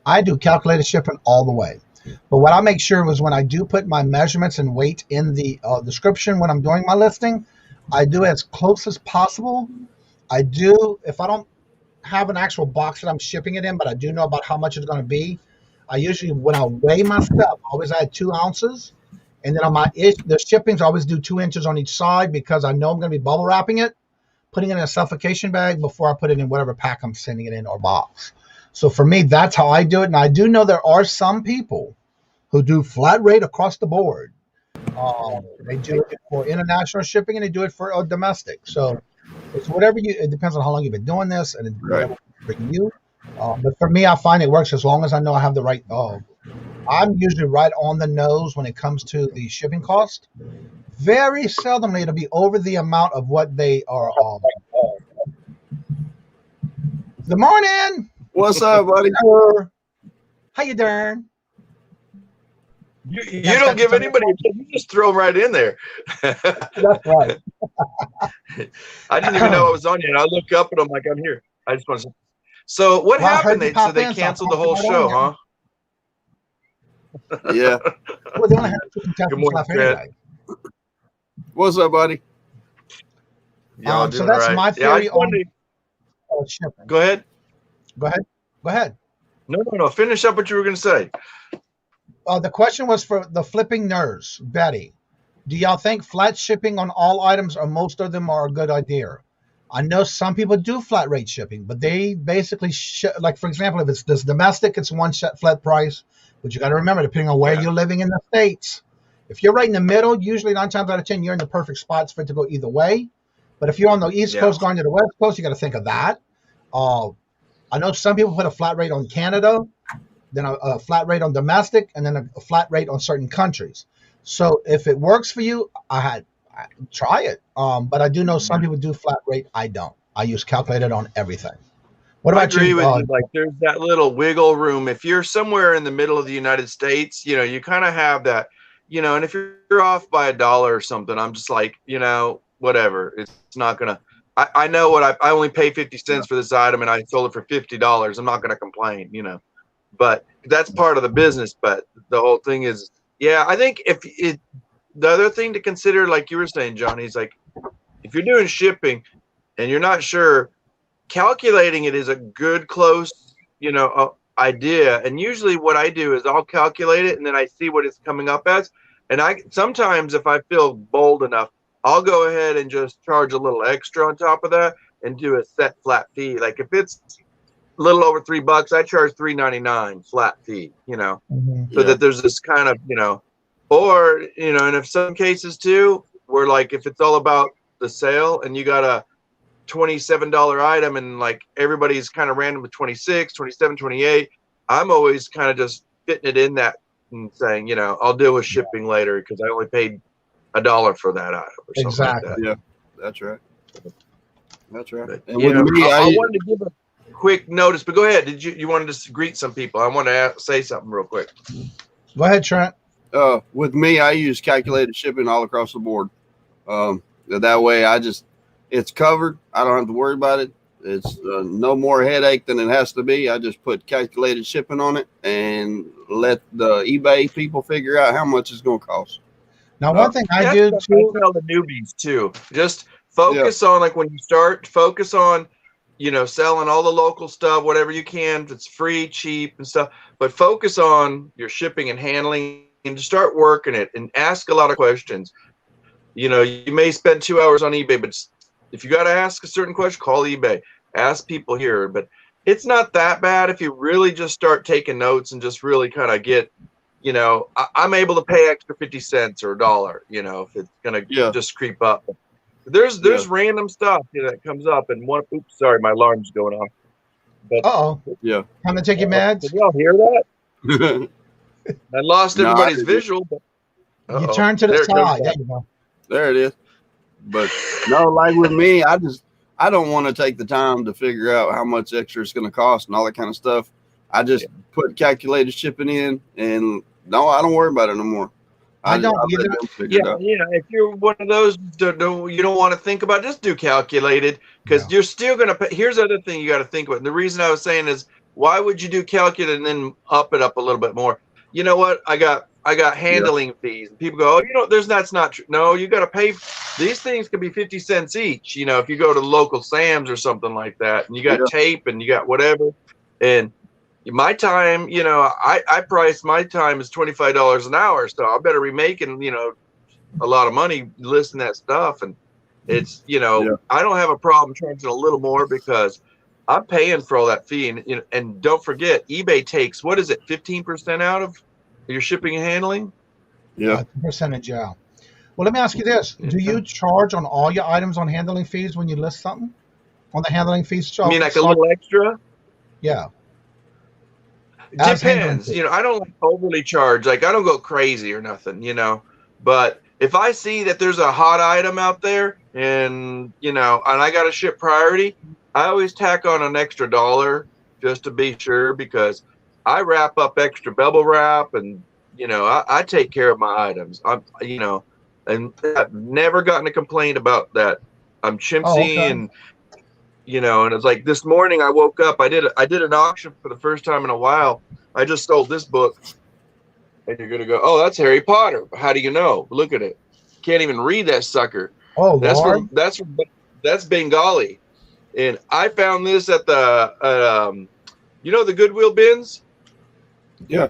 I do calculated shipping all the way. But what I make sure is when I do put my measurements and weight in the description when I'm doing my listing, I do as close as possible. I do, if I don't have an actual box that I'm shipping it in, but I do know about how much it's going to be. I usually, when I weigh my stuff, I always add 2 ounces. And then on the shippings, I always do 2 inches on each side because I know I'm going to be bubble wrapping it. putting it in a suffocation bag before I put it in whatever pack I'm sending it in or box. So for me, that's how I do it. And I do know there are some people who do flat rate across the board. They do it for international shipping and they do it for domestic. So it's whatever you. It depends on how long you've been doing this and Right. whatever for you. But for me, I find it works as long as I know I have the right. I'm usually right on the nose when it comes to the shipping cost. Very seldomly it'll be over the amount of what they are. Good morning. What's up, buddy? How you doing? You don't give anybody a chance. You just throw them right in there. That's right. I didn't even know I was on yet. I look up and I'm like, I'm here. I just want to. So what Well, I happened? heard you So pop they in, so I canceled the popped whole right show, on huh? Yeah. Well, they only had 2 Good contestants morning, left Trent. anyway. What's up, buddy? Y'all So doing that's all right? my Yeah, I theory just on wanted shipping. Go ahead. Go ahead. No. Finish up what you were going to say. The question was for the flipping nerds, Betty. Do y'all think flat shipping on all items or most of them are a good idea? I know some people do flat rate shipping, but they basically like, for example, if it's this domestic, it's one flat price. But you got to remember, depending on where you're living in the States, if you're right in the middle, usually 9 times out of 10, you're in the perfect spots for it to go either way. But if you're on the East Coast going to the West Coast, you got to think of that. I know some people put a flat rate on Canada, then a flat rate on domestic, and then a flat rate on certain countries. So if it works for you, I try it. But I do know some people do flat rate. I don't. I use calculated on everything. What I about agree you? with you. Like, there's that little wiggle room. If you're somewhere in the middle of the United States, you kind of have that, and if you're off by $1 or something, I'm just like, whatever. It's not going to. I know what I only pay 50 cents for this item and I sold it for $50. I'm not going to complain, but that's part of the business. But the whole thing is, I think the other thing to consider, like you were saying, Johnny, is like, if you're doing shipping and you're not sure, calculating it is a good, close, idea. And usually what I do is I'll calculate it and then I see what it's coming up as. And sometimes if I feel bold enough, I'll go ahead and just charge a little extra on top of that and do a set flat fee. Like if it's a little over $3, I charge $3.99 flat fee, so that there's this kind of, or, and if some cases too, where like if it's all about the sale and you got a $27 item and like everybody's kind of random with 26, 27, 28, I'm always kind of just fitting it in that and saying, I'll deal with shipping later because I only paid $1 for that item or something Exactly. like that. Yeah, that's right. That's right. But, And with me, I wanted to give a quick notice, but go ahead. You wanted to greet some people? I want to say something real quick. Go ahead, Trent. With me, I use calculated shipping all across the board. That way, it's covered. I don't have to worry about it. It's no more headache than it has to be. I just put calculated shipping on it and let the eBay people figure out how much it's going to cost. Now, one thing I do too. I tell the newbies too. Just focus on, like, when you start, focus on, selling all the local stuff, whatever you can. If it's free, cheap, and stuff. But focus on your shipping and handling, and just start working it and ask a lot of questions. You may spend 2 hours on eBay, but if you got to ask a certain question, call eBay. Ask people here. But it's not that bad if you really just start taking notes and just really kind of get. I'm able to pay extra 50 cents or $1, if it's going to just creep up. There's random stuff that comes up, and oops, sorry, my alarm's going off. But, yeah. Time to take your meds. Did y'all hear that? I lost everybody's visual. But, you turn to the side. There you go. There it is. But no, like with me, I don't want to take the time to figure out how much extra it's going to cost and all that kind of stuff. I just put calculated shipping in, and no, I don't worry about it no more. I don't either. If you're one of those you don't want to think about, just do calculated, because you're still going to pay. Here's the other thing you got to think about. And the reason I was saying is, why would you do calculated and then up it up a little bit more? You know what? I got handling fees. And people go, that's not true. No, you got to pay. These things could be 50 cents each. If you go to local Sam's or something like that, and you got tape and you got whatever, and my time, I price my time as $25 an hour, so I better be making, a lot of money listing that stuff. And It's, I don't have a problem charging a little more because I'm paying for all that fee. And don't forget, eBay takes, what is it, 15% out of your shipping and handling? Yeah. Percentage, yeah. Well, let me ask you this. Do you charge on all your items on handling fees when you list something? On the handling fees? You mean like a little extra? Yeah. Depends. I don't like overly charge. Like, I don't go crazy or nothing, But if I see that there's a hot item out there and, and I got to ship priority, I always tack on an extra $1 just to be sure, because I wrap up extra bubble wrap and, I take care of my items. And I've never gotten a complaint about that. I'm chintzy and, and it's like this morning I woke up, I did an auction for the first time in a while. I just sold this book. And you're going to go, oh, that's Harry Potter. How do you know? Look at it. Can't even read that sucker. Oh, that's Bengali. And I found this at the Goodwill bins? Yeah.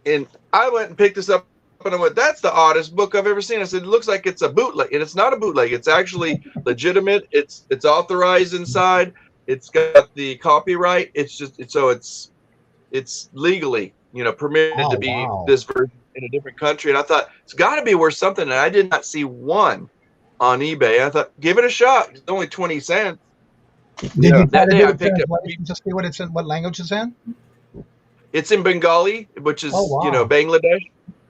And I went and picked this up and I went, that's the oddest book I've ever seen. I said, it looks like it's a bootleg. And it's not a bootleg. It's actually legitimate. It's authorized inside. It's got the copyright. It's just, it's legally, permitted to be this version in a different country. And I thought, it's got to be worth something. And I did not see one on eBay. I thought, give it a shot. It's only 20 cents. That day I picked it up. Just see what it's in, what language it's in? It's in Bengali, which is, Bangladesh.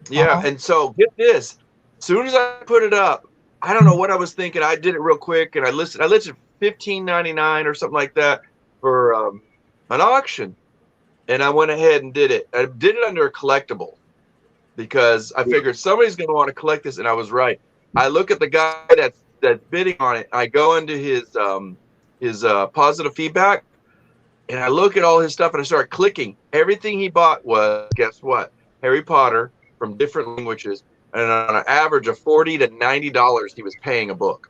Yeah. And so get this. As soon as I put it up, I don't know what I was thinking. I did it real quick and I listed $15.99 or something like that for an auction. And I went ahead and did it. I did it under a collectible because I figured somebody's going to want to collect this. And I was right. I look at the guy that's bidding on it. I go into his positive feedback and I look at all his stuff and I start clicking. Everything he bought was, guess what? Harry Potter from different languages. And on an average of $40 to $90, he was paying a book.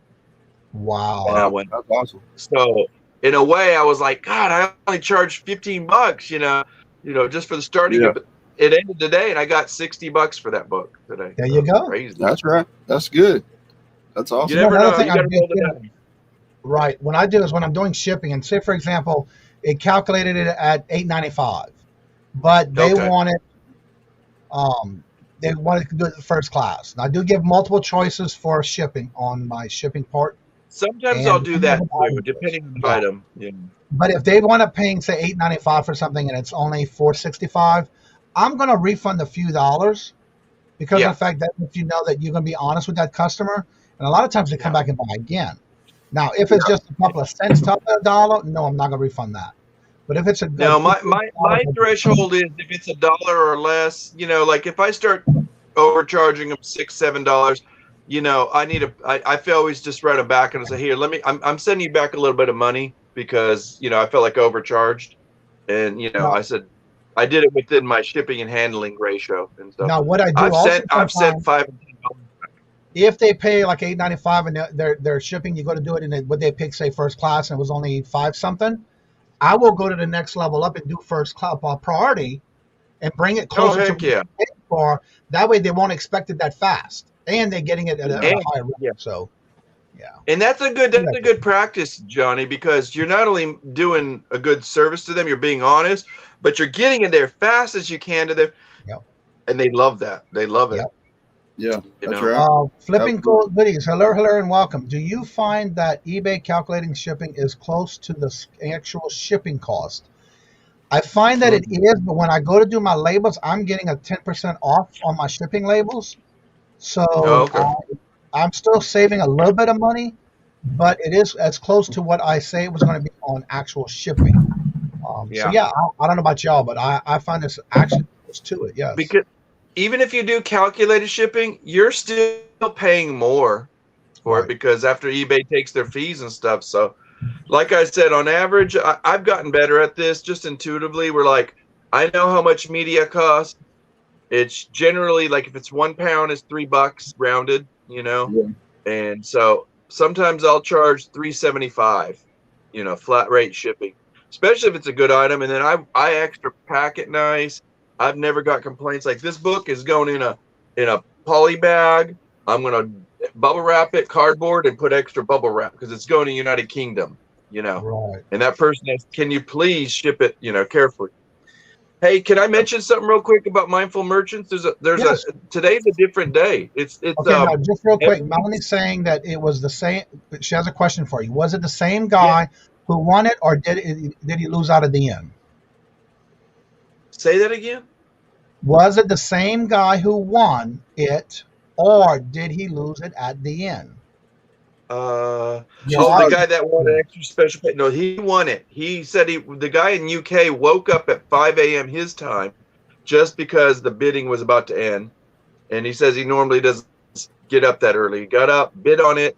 Wow. And I went, that's awesome. So in a way, I was like, God, I only charged $15, just for the starting. Yeah. But it ended today, and I got $60 for that book today. There you go. Crazy. That's right. That's good. That's awesome. You never know. You got to roll the dice. Right. What I do is when I'm doing shipping, and say for example, it calculated it at $8.95, but they wanted to do it first class. And I do give multiple choices for shipping on my shipping part. Sometimes I'll do that too, depending on the item. Yeah. But if they want to pay, say, $8.95 for something and it's only $4.65, I'm going to refund a few dollars because of the fact that if you know that you're going to be honest with that customer, and a lot of times they come back and buy again. Now, if it's just a couple of cents, top of a dollar, no, I'm not going to refund that. But if it's a no, my threshold is if it's $1 or less. Like if I start overcharging them $6-7. I feel always just write them back and say, here, I'm sending you back a little bit of money because, I felt like overcharged. And, I said, I did it within my shipping and handling ratio. And so now what I do I've sent $5 and $10. If they pay like $8.95 and they're shipping, you go to do it and would they pick, say, first class and it was only $5 something, I will go to the next level up and do first class priority and bring it closer to what they paid for. That way they won't expect it that fast. And they're getting it at a higher rate. Yeah. So, yeah. And that's a good practice, Johnny, because you're not only doing a good service to them, you're being honest, but you're getting it there fast as you can to them. Yep. And they love that. They love it. Yep. Yeah, that's right. Flipping cool goodies. Hello, and welcome. Do you find that eBay calculating shipping is close to the actual shipping cost? I find that it is, but when I go to do my labels, I'm getting a 10% off on my shipping labels. So I'm still saving a little bit of money, but it is as close to what I say it was going to be on actual shipping. So yeah, I don't know about y'all, but I find this actually close to it. Yes. Because even if you do calculated shipping, you're still paying more for it because after eBay takes their fees and stuff. So like I said, on average, I've gotten better at this just intuitively. We're like, I know how much media costs. It's generally like if it's 1 pound, it's $3 rounded, Yeah. And so sometimes I'll charge $3.75, flat rate shipping, especially if it's a good item. And then I extra pack it nice. I've never got complaints. Like this book is going in a poly bag. I'm gonna bubble wrap it, cardboard, and put extra bubble wrap because it's going to United Kingdom, Right. And that person asks, can you please ship it, carefully? Hey, can I mention something real quick about mindful merchants? Yes. Today's a different day. It's Okay, now just real quick, Melanie's saying that it was the same. She has a question for you. Was it the same guy who won it, or did he lose out at the end? Say that again. Was it the same guy who won it, or did he lose it at the end? The guy that won an extra special pay. No, he won it. He said the guy in UK woke up at 5 a.m. his time just because the bidding was about to end. And he says he normally doesn't get up that early. He got up, bid on it,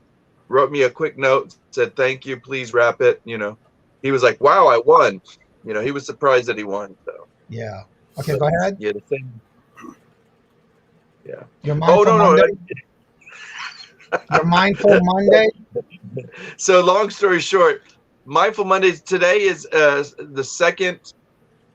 wrote me a quick note, said, thank you, please wrap it. He was like, wow, I won. He was surprised that he won. So yeah. Okay, go ahead. Yeah, the same. Yeah. Your mindful Monday? Your mindful Monday? So long story short, Mindful Mondays today is the second,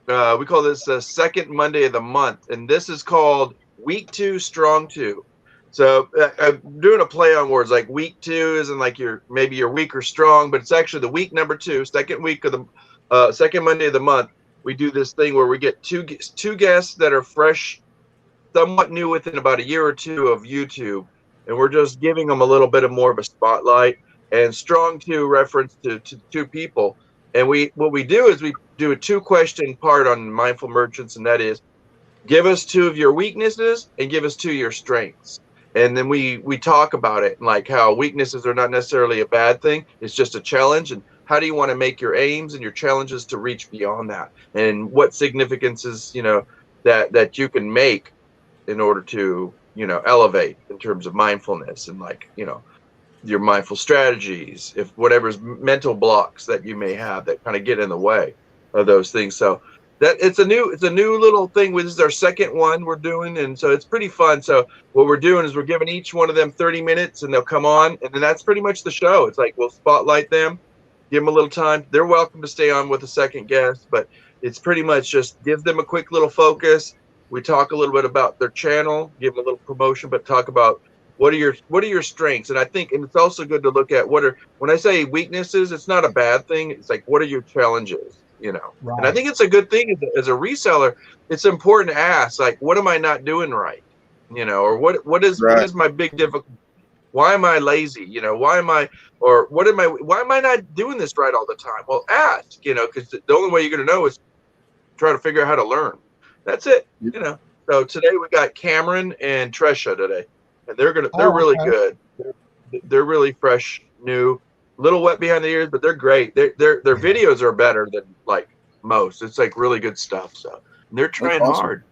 we call this second Monday of the month. And this is called Week 2, Strong 2. So I'm doing a play on words, like week 2 isn't like maybe you're weak or strong, but it's actually the week number 2, second week of the second Monday of the month. We do this thing where we get two guests that are fresh, somewhat new within about a year or two of YouTube, and we're just giving them a little bit of more of a spotlight. And strong 2 reference to 2 people. And what we do is we do a 2-question part on mindful merchants, and that is, give us 2 of your weaknesses and give us 2 of your strengths. And then we talk about it, like how weaknesses are not necessarily a bad thing. It's just a challenge. And how do you want to make your aims and your challenges to reach beyond that? And what significances, that you can make in order to, elevate in terms of mindfulness and your mindful strategies, if whatever's mental blocks that you may have that kind of get in the way of those things. So that it's a new little thing. This is our second one we're doing, and so it's pretty fun. So what we're doing is we're giving each one of them 30 minutes, and they'll come on, and then that's pretty much the show. It's like we'll spotlight them, give them a little time. They're welcome to stay on with a second guest, but it's pretty much just give them a quick little focus. We talk a little bit about their channel, give them a little promotion, but talk about what are your strengths. And I think, and it's also good to look at when I say weaknesses, it's not a bad thing. It's like, what are your challenges? Right. And I think it's a good thing as a reseller. It's important to ask, like, what am I not doing right? Or what is my big difficulty? Why am I lazy? Why am I not doing this right all the time? Well, ask, because the only way you're going to know is try to figure out how to learn. That's it. So today we got Cameron and Tresha today, and they're really good. They're really fresh, new, little wet behind the ears, but they're great. Their videos are better than like most. It's like really good stuff. So they're trying hard.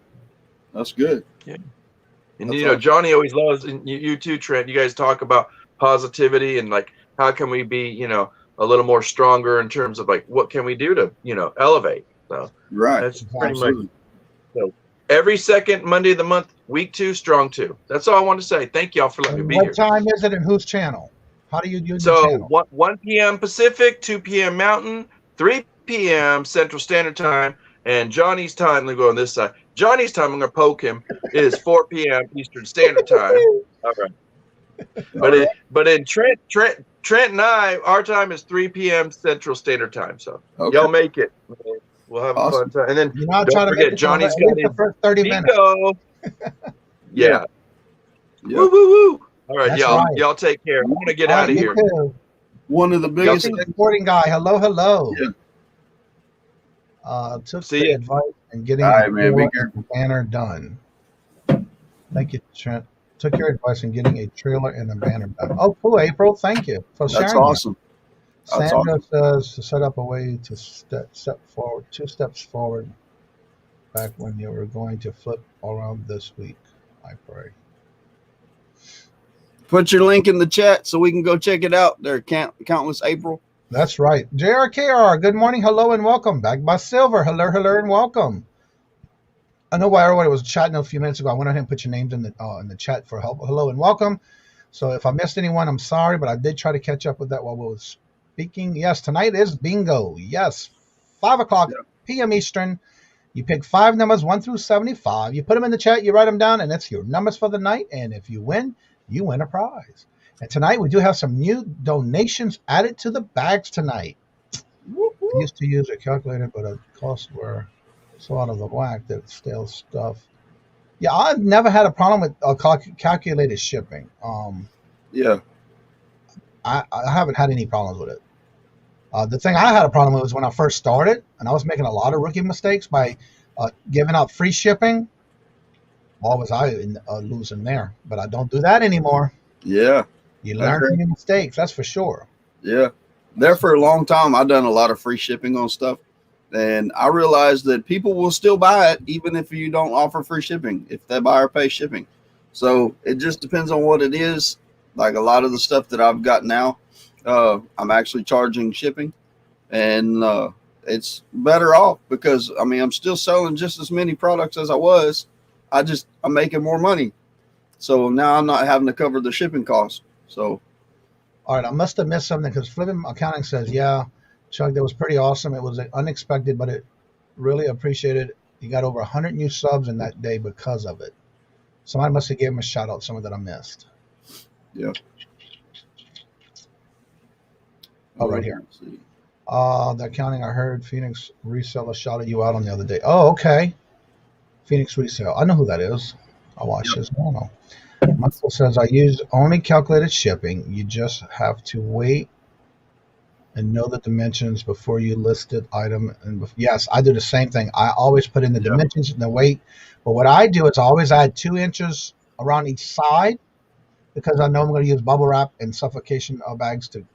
That's good. Yeah. And awesome. Johnny always loves, and you too, Trent. You guys talk about positivity and like how can we be, a little more stronger in terms of like what can we do to, elevate. So that's pretty much. So every second Monday of the month, week 2, strong 2. That's all I want to say. Thank y'all for letting me be here. What time is it and whose channel? How do you use the channel? 1 p.m. Pacific, 2 p.m. Mountain, 3 p.m. Central Standard Time, and Johnny's time, let me go on this side. Johnny's time, I'm going to poke him, is 4 p.m. Eastern Standard Time. All right. But in Trent and I, our time is 3 p.m. Central Standard Time. So y'all make it. We'll have a fun time. And then don't forget, Johnny's got his first 30 minutes. Yeah. Woo, woo, woo. All right, that's y'all. Right. Y'all take care. I'm going to get out of here. Too. One of the biggest recording guy. Hello. Yeah. Took the advice and getting a banner done. Thank you, Trent. Took your advice in getting a trailer and a banner done. Oh, cool, April. Thank you for sharing. That's awesome. Sandra says to set up a way to step forward, 2 steps forward back when you were going to flip around this week. I pray. Put your link in the chat so we can go check it out there, Countless April. That's right. JRKR, good morning, hello, and welcome. Back by Silver, hello, and welcome. I know why everybody was chatting a few minutes ago. I went ahead and put your names in the chat for help. Hello and welcome. So if I missed anyone, I'm sorry, but I did try to catch up with that while we was speaking. Yes, tonight is bingo. Yes, 5 o'clock p.m. Eastern. You pick 5 numbers, 1 through 75. You put them in the chat, you write them down, and that's your numbers for the night. And if you win, you win a prize. And tonight we do have some new donations added to the bags tonight. Whoop, I whoop. used to use a calculator, but the costs were so out of the whack that stale stuff. Yeah, I've never had a problem with calculated shipping. Yeah. I haven't had any problems with it. The thing I had a problem with was when I first started, and I was making a lot of rookie mistakes by giving out free shipping. What was I losing there? But I don't do that anymore. Yeah. You That's learn right. from your mistakes, that's for sure. Yeah. There for a long time, I've done a lot of free shipping on stuff. And I realized that people will still buy it even if you don't offer free shipping, if that buyer pays shipping. So it just depends on what it is. Like a lot of the stuff that I've got now, I'm actually charging shipping, and it's better off because I mean I'm still selling just as many products as I was. I'm making more money, so now I'm not having to cover the shipping cost. So All right, I must have missed something because Flipping Accounting says, yeah, Chuck, that was pretty awesome. It was unexpected, but it really appreciated. You got over 100 new subs in that day because of it. Somebody must have gave him a shout out, someone that I missed. yeah. Oh, right here. Let's see. The accounting, I heard Phoenix Reseller shouted you out on the other day. Oh, okay. Phoenix Resale. I know who that is. I watched this. I don't know. Michael says, I use only calculated shipping. You just have to wait and know the dimensions before you listed item. And yes, I do the same thing. I always put in the Yeah. dimensions and the weight. But what I do is I always add 2 inches around each side because I know I'm going to use bubble wrap and suffocation bags to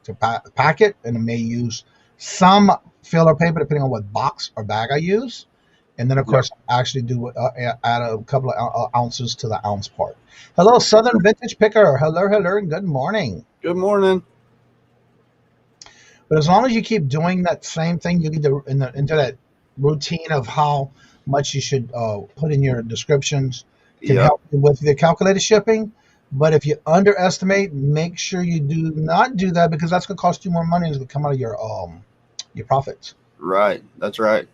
pack it. And I may use some filler paper depending on what box or bag I use. And then, of course, I actually do add a couple of ounces to the ounce part. Hello, Southern Vintage Picker. Hello, hello, and good morning. Good morning. But as long as you keep doing that same thing, you get into that routine of how much you should put in your descriptions can Yeah. help you with the calculated shipping. But if you underestimate, make sure you do not do that because that's going to cost you more money and it's going to come out of your profits. Right. That's right.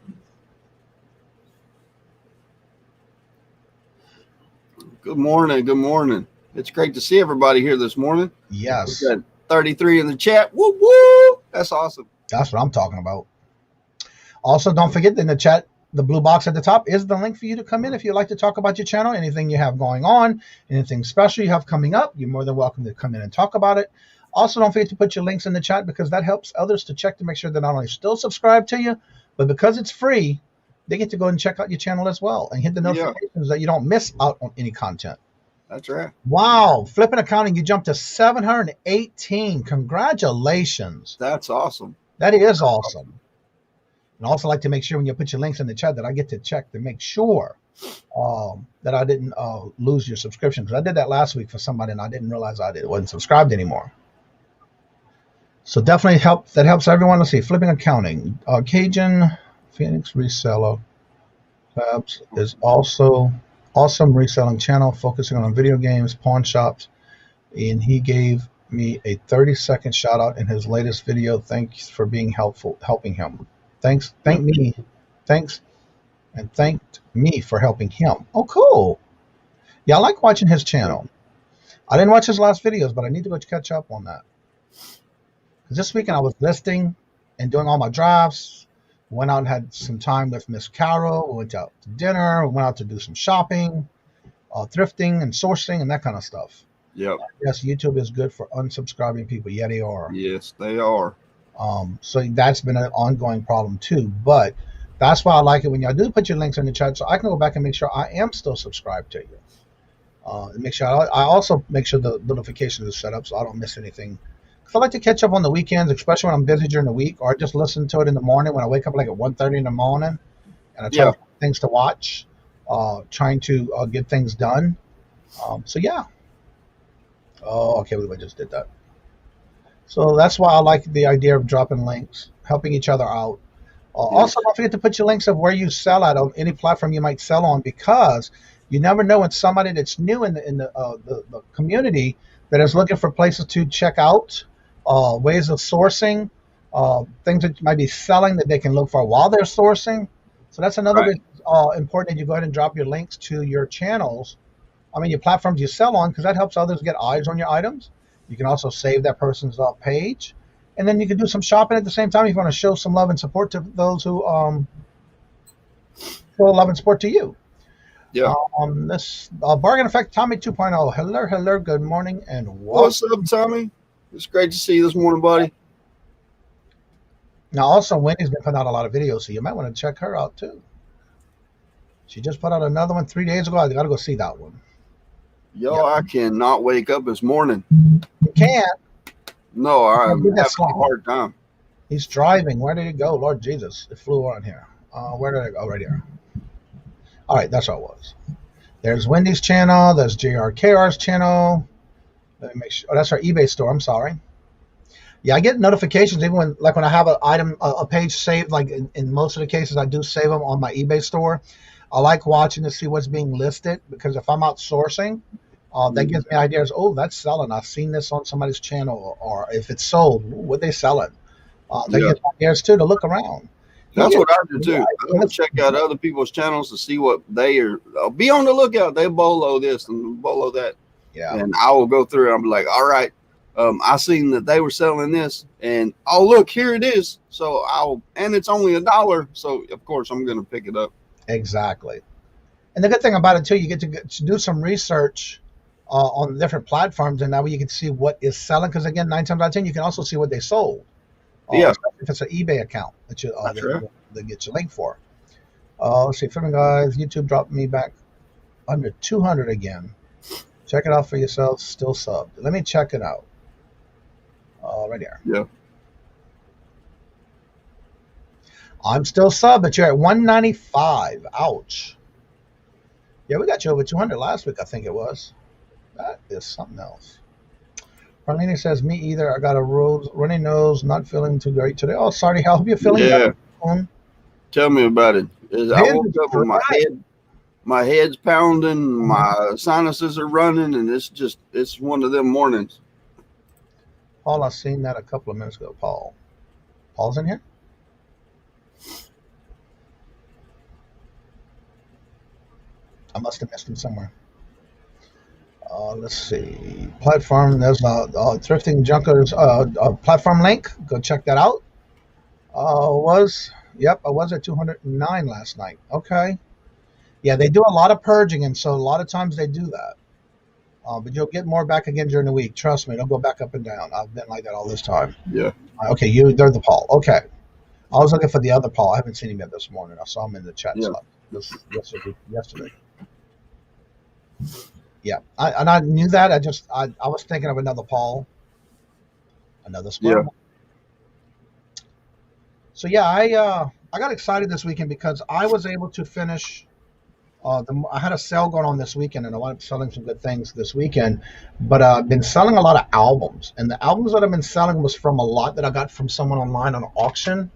Good morning. Good morning. It's great to see everybody here this morning. Yes, We got 33 in the chat. Woo woo! That's awesome. that's what I'm talking about. Also, don't forget in the chat, the blue box at the top is the link for you to come in if you'd like to talk about your channel, anything you have going on, anything special you have coming up. You're more than welcome to come in and talk about it. Also, don't forget to put your links in the chat because that helps others to check to make sure they're not only still subscribed to you, but because it's free, they get to go and check out your channel as well and hit the notifications that you don't miss out on any content. That's right. Wow, Flipping Accounting, you jumped to 718. Congratulations. That's awesome. That is awesome. And I also like to make sure when you put your links in the chat that I get to check to make sure that I didn't lose your subscription. Because I did that last week for somebody and I didn't realize I wasn't subscribed anymore. So definitely that helps everyone. Let's see, Flipping Accounting. Kajun, Phoenix Reseller Labs is also awesome reselling channel focusing on video games, pawn shops. And he gave me a 30-second shout out in his latest video. Thanks for being helping him. Thanks, and thanked me for helping him. Oh, cool. Yeah, I like watching his channel. I didn't watch his last videos, but I need to go catch up on that. Because this weekend I was listing and doing all my drafts. Went out and had some time with Miss Carol. We went out to dinner. We went out to do some shopping, thrifting and sourcing and that kind of stuff. Yep. Yes, YouTube is good for unsubscribing people. Yeah, they are. Yes, they are. So that's been an ongoing problem too. But that's why I like it when y'all do put your links in the chat so I can go back and make sure I am still subscribed to you. Make sure I also make sure the notifications are set up so I don't miss anything. I like to catch up on the weekends, especially when I'm busy during the week, or just listen to it in the morning when I wake up like at 1:30 in the morning, and I try to find things to watch, trying to get things done. So yeah. Oh, I can't believe I just did that. So that's why I like the idea of dropping links, helping each other out. Also, don't forget to put your links of where you sell at on any platform you might sell on, because you never know when somebody that's new in the community that is looking for places to check out, ways of sourcing, things that you might be selling that they can look for while they're sourcing. So that's another bit important that you go ahead and drop your links to your channels I mean, your platforms you sell on, because that helps others get eyes on your items. You can also save that person's page, and then you can do some shopping at the same time if you want to show some love and support to those who show love and support to you. Yeah. This Bargain Effect Tommy 2.0. Hello, good morning, and welcome. What's up, Tommy? It's great to see you this morning, buddy. Now, also, Wendy's been putting out a lot of videos, so you might want to check her out too. She just put out another one 3 days ago. I got to go see that one. Yo, yep. I cannot wake up this morning. You can't? No, I'm having a hard time. He's driving. Where did he go? Lord Jesus, it flew on here. Where did it go? Right here. All right, that's what it was. There's Wendy's channel. There's JRKR's channel. Let me make sure. Oh, that's our eBay store. I'm sorry. Yeah, I get notifications even when I have an item, a page saved. Like in most of the cases, I do save them on my eBay store. I like watching to see what's being listed, because if I'm outsourcing, that gives me ideas. Oh, that's selling. I've seen this on somebody's channel, or if it's sold, what they selling. That gives me ideas too to look around. That's what I do too. I want to check out other people's channels to see what they are. I'll be on the lookout. They bolo this and bolo that. Yeah. And I will go through and I'll be like, all right, I seen that they were selling this, and oh look, here it is. So and it's only $1. So of course I'm gonna pick it up. Exactly. And the good thing about it too, you get to do some research on different platforms, and that way you can see what is selling. Because again, 9 times out of 10, you can also see what they sold. Yeah. If it's an eBay account that you they get your link for. Let's see, filming guys, YouTube dropped me back under 200 again. Check it out for yourself. Still subbed. Let me check it out. Right here. Yeah. I'm still subbed, but you're at 195. Ouch. Yeah, we got you over 200 last week, I think it was. That is something else. Marlene says, me either. I got a runny nose, not feeling too great today. Oh, sorry. I hope you're feeling better. Tell me about it. I woke up with my head's pounding, my sinuses are running, and it's one of them mornings. Paul, I seen that a couple of minutes ago. Paul's in here? I must have missed him somewhere. Let's see. Platform. There's a Thrifting Junkers platform link. Go check that out. I was at 209 last night. Okay. Yeah, they do a lot of purging, and so a lot of times they do that. But you'll get more back again during the week. Trust me, it'll go back up and down. I've been like that all this time. Yeah. Okay, they're the Paul. Okay. I was looking for the other Paul. I haven't seen him yet this morning. I saw him in the chat slot yesterday. Yeah, I knew that. I was thinking of another Paul, another smart one. So yeah, I got excited this weekend because I was able to finish. I had a sale going on this weekend, and I wound up selling some good things this weekend. But I've been selling a lot of albums, and the albums that I've been selling was from a lot that I got from someone online on auction.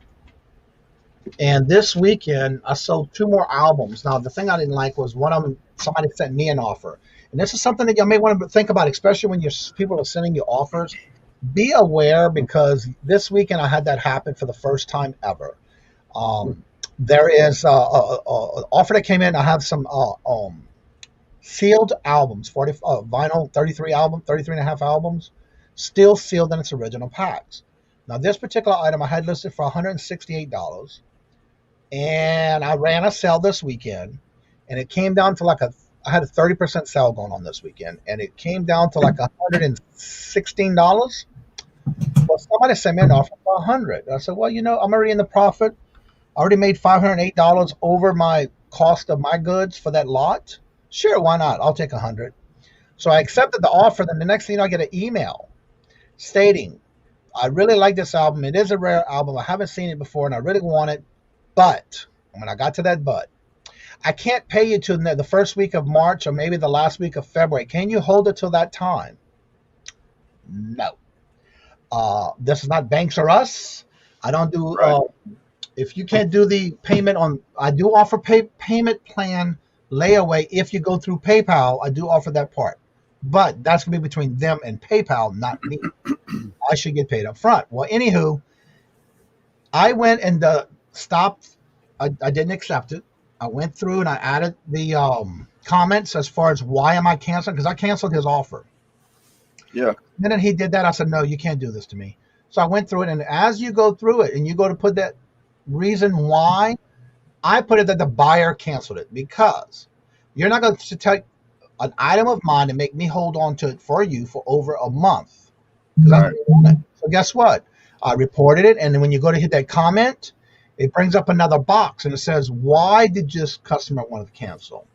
And this weekend, I sold 2 more albums. Now, the thing I didn't like was one of them, somebody sent me an offer. And this is something that you may want to think about, especially when people are sending you offers. Be aware, because this weekend I had that happen for the first time ever. There is an offer that came in. I have some sealed albums, 40 vinyl, 33 and a half albums, still sealed in its original packs. Now, this particular item I had listed for $168. And I ran a sale this weekend, and it came down to I had a 30% sale going on this weekend, and it came down to like $116. Well, somebody sent me an offer for $100. I said, well, I'm already in the profit. I already made $508 over my cost of my goods for that lot. Sure, why not? I'll take $100. So I accepted the offer. Then the next thing I get an email stating, I really like this album. It is a rare album. I haven't seen it before, and I really want it. But when I got to that I can't pay you till the first week of March or maybe the last week of February. Can you hold it till that time? No. This is not Banks or Us. I don't do. Right. If you can't do the payment I do offer payment plan layaway. If you go through PayPal, I do offer that part. But that's going to be between them and PayPal, not me. I should get paid up front. Well, anywho, I went and stopped. I didn't accept it. I went through and I added the comments as far as why am I canceling, because I canceled his offer. Yeah. And then he did that. I said, no, you can't do this to me. So I went through it, and as you go through it and you go to put that reason why, I put it that the buyer canceled it, because you're not going to take an item of mine and make me hold on to it for you for over a month, because I don't want it. So guess what? I reported it, and then when you go to hit that comment, it brings up another box, and it says, why did this customer want to cancel?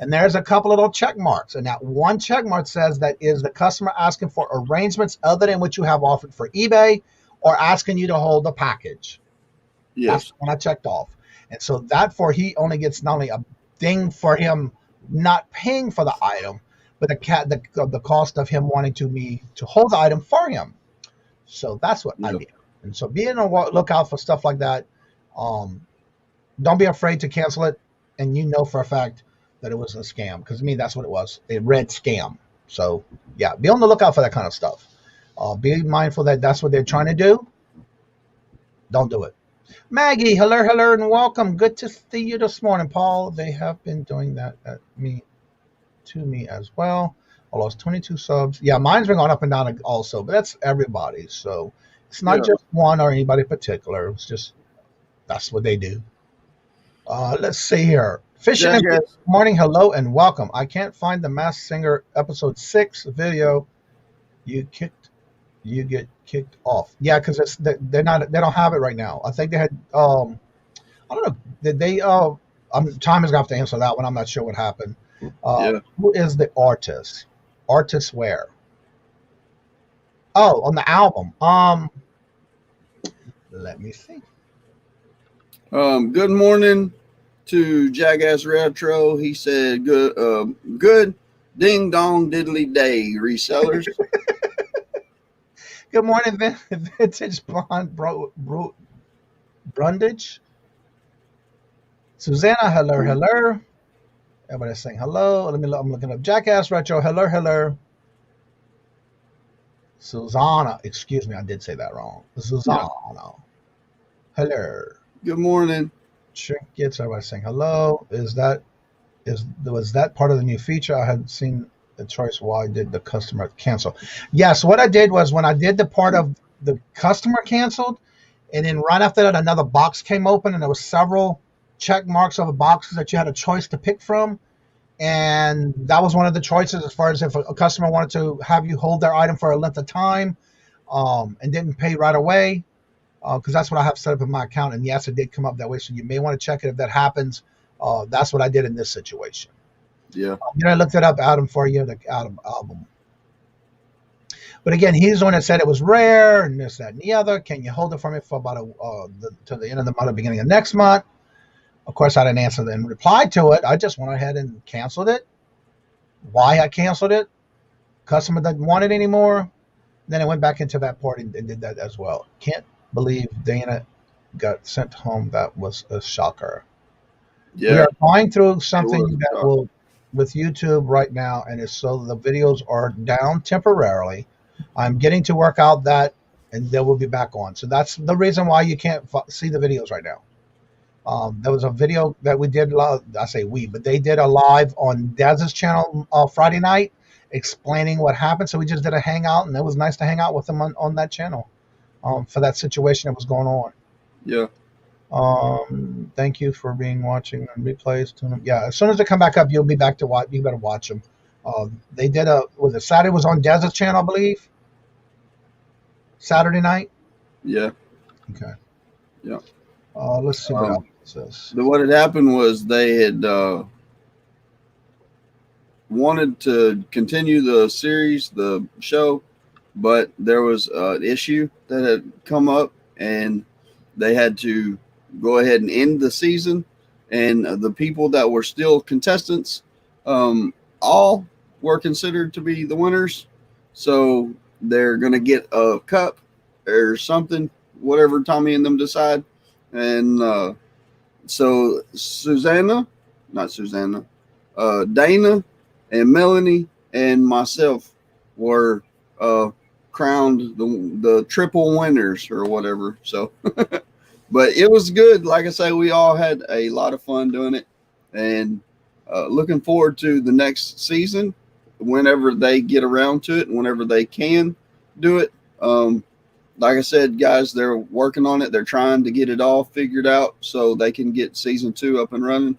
And there's a couple of little check marks, and that one check mark says that is the customer asking for arrangements other than what you have offered for eBay, or asking you to hold the package. Yes. That's the one I checked off. And so that he only gets not only a ding for him not paying for the item, but the cost of him wanting me to hold the item for him. So that's what I did. And so be on the lookout for stuff like that. Don't be afraid to cancel it, and you know for a fact that it was a scam, because to me that's what it was. It read scam. So yeah, be on the lookout for that kind of stuff. Be mindful that that's what they're trying to do. Don't do it. Maggie, hello, and welcome. Good to see you this morning, Paul. They have been doing that to me as well. I lost 22 subs. Yeah, mine's been going up and down also, but that's everybody. So it's not just one or anybody particular. It's just that's what they do. Let's see here. Fishing good morning, hello, and welcome. I can't find the Masked Singer episode 6 video. You get kicked off. Yeah, because they don't have it right now. I think they had I don't know. Did they time is gonna have to answer that one. I'm not sure what happened. Who is the artist? Artist where? Oh, on the album. Let me see. Good morning to Jackass Retro. He said good ding dong diddly day, resellers. Good morning, Vintage Brundage. Susanna, hello. Everybody's saying hello. I'm looking up Jackass Retro. Hello. Susanna, excuse me, I did say that wrong. Susanna. Hello. Good morning. Trinkets, everybody's saying hello. Was that part of the new feature? I had seen the choice. Why did the customer cancel? Yes, what I did was when I did the part of the customer canceled, and then right after that another box came open, and there was several check marks of boxes that you had a choice to pick from, and that was one of the choices as far as if a customer wanted to have you hold their item for a length of time and didn't pay right away, because that's what I have set up in my account, and yes, it did come up that way, so you may want to check it if that happens. That's what I did in this situation. Yeah. I looked it up, Adam, for you, the Adam album. But again, he's the one that said it was rare and this, that, and the other. Can you hold it for me for about to the end of the month or beginning of next month? Of course, I didn't answer and reply to it. I just went ahead and canceled it. Why I canceled it? Customer doesn't want it anymore. Then I went back into that part and did that as well. Can't believe Dana got sent home. That was a shocker. Yeah. We are going through something that will with YouTube right now, and so the videos are down temporarily. I'm getting to work out that, and they will be back on. So that's the reason why you can't see the videos right now. There was a video that we did. I say we, but they did a live on Daz's channel Friday night explaining what happened. So we just did a hangout, and it was nice to hang out with them on that channel for that situation that was going on. Yeah. Thank you for watching on replays. Yeah, as soon as they come back up, you'll be back to watch. You better watch them. They did Saturday was on Daz's channel, I believe. Saturday night. Yeah. Okay. Yeah. Let's see what else it says. What had happened was they had wanted to continue the series, the show, but there was an issue that had come up, and they had to go ahead and end the season. And the people that were still contestants, all were considered to be the winners. So they're going to get a cup or something, whatever Tommy and them decide. And so Dana and Melanie and myself were crowned the triple winners or whatever. So, but it was good. Like I say, we all had a lot of fun doing it. and looking forward to the next season whenever they get around to it and whenever they can do it. Like I said, guys, they're working on it. They're trying to get it all figured out so they can get season 2 up and running.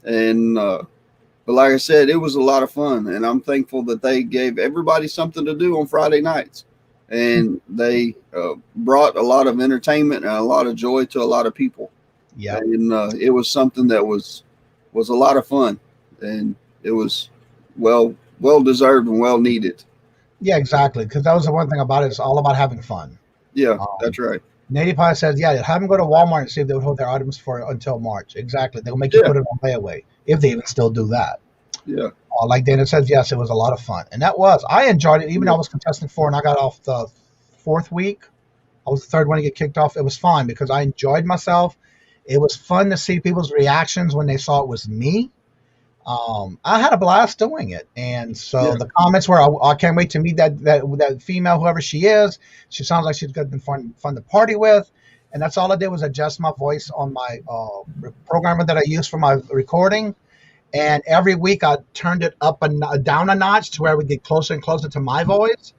And but like I said, it was a lot of fun, and I'm thankful that they gave everybody something to do on Friday nights, and they brought a lot of entertainment and a lot of joy to a lot of people. Yeah, and it was something that was a lot of fun, and it was well deserved and well needed. yeah, exactly. Because that was the one thing about it. It's all about having fun. Yeah, that's right. Native Pie says, yeah, have them go to Walmart and see if they would hold their items for until March. Exactly. They'll make you put it on layaway, if they even still do that. Yeah. Like Dana says, yes, it was a lot of fun. And that was. I enjoyed it, even though I was contestant 4 and I got off the 4th week. I was the 3rd one to get kicked off. It was fun because I enjoyed myself. It was fun to see people's reactions when they saw it was me. I had a blast doing it, and so the comments were, I can't wait to meet that female, whoever she is. She sounds like she's good and fun to party with. And that's all I did was adjust my voice on my programmer that I use for my recording. And every week I turned it up and down a notch to where we get closer and closer to my voice.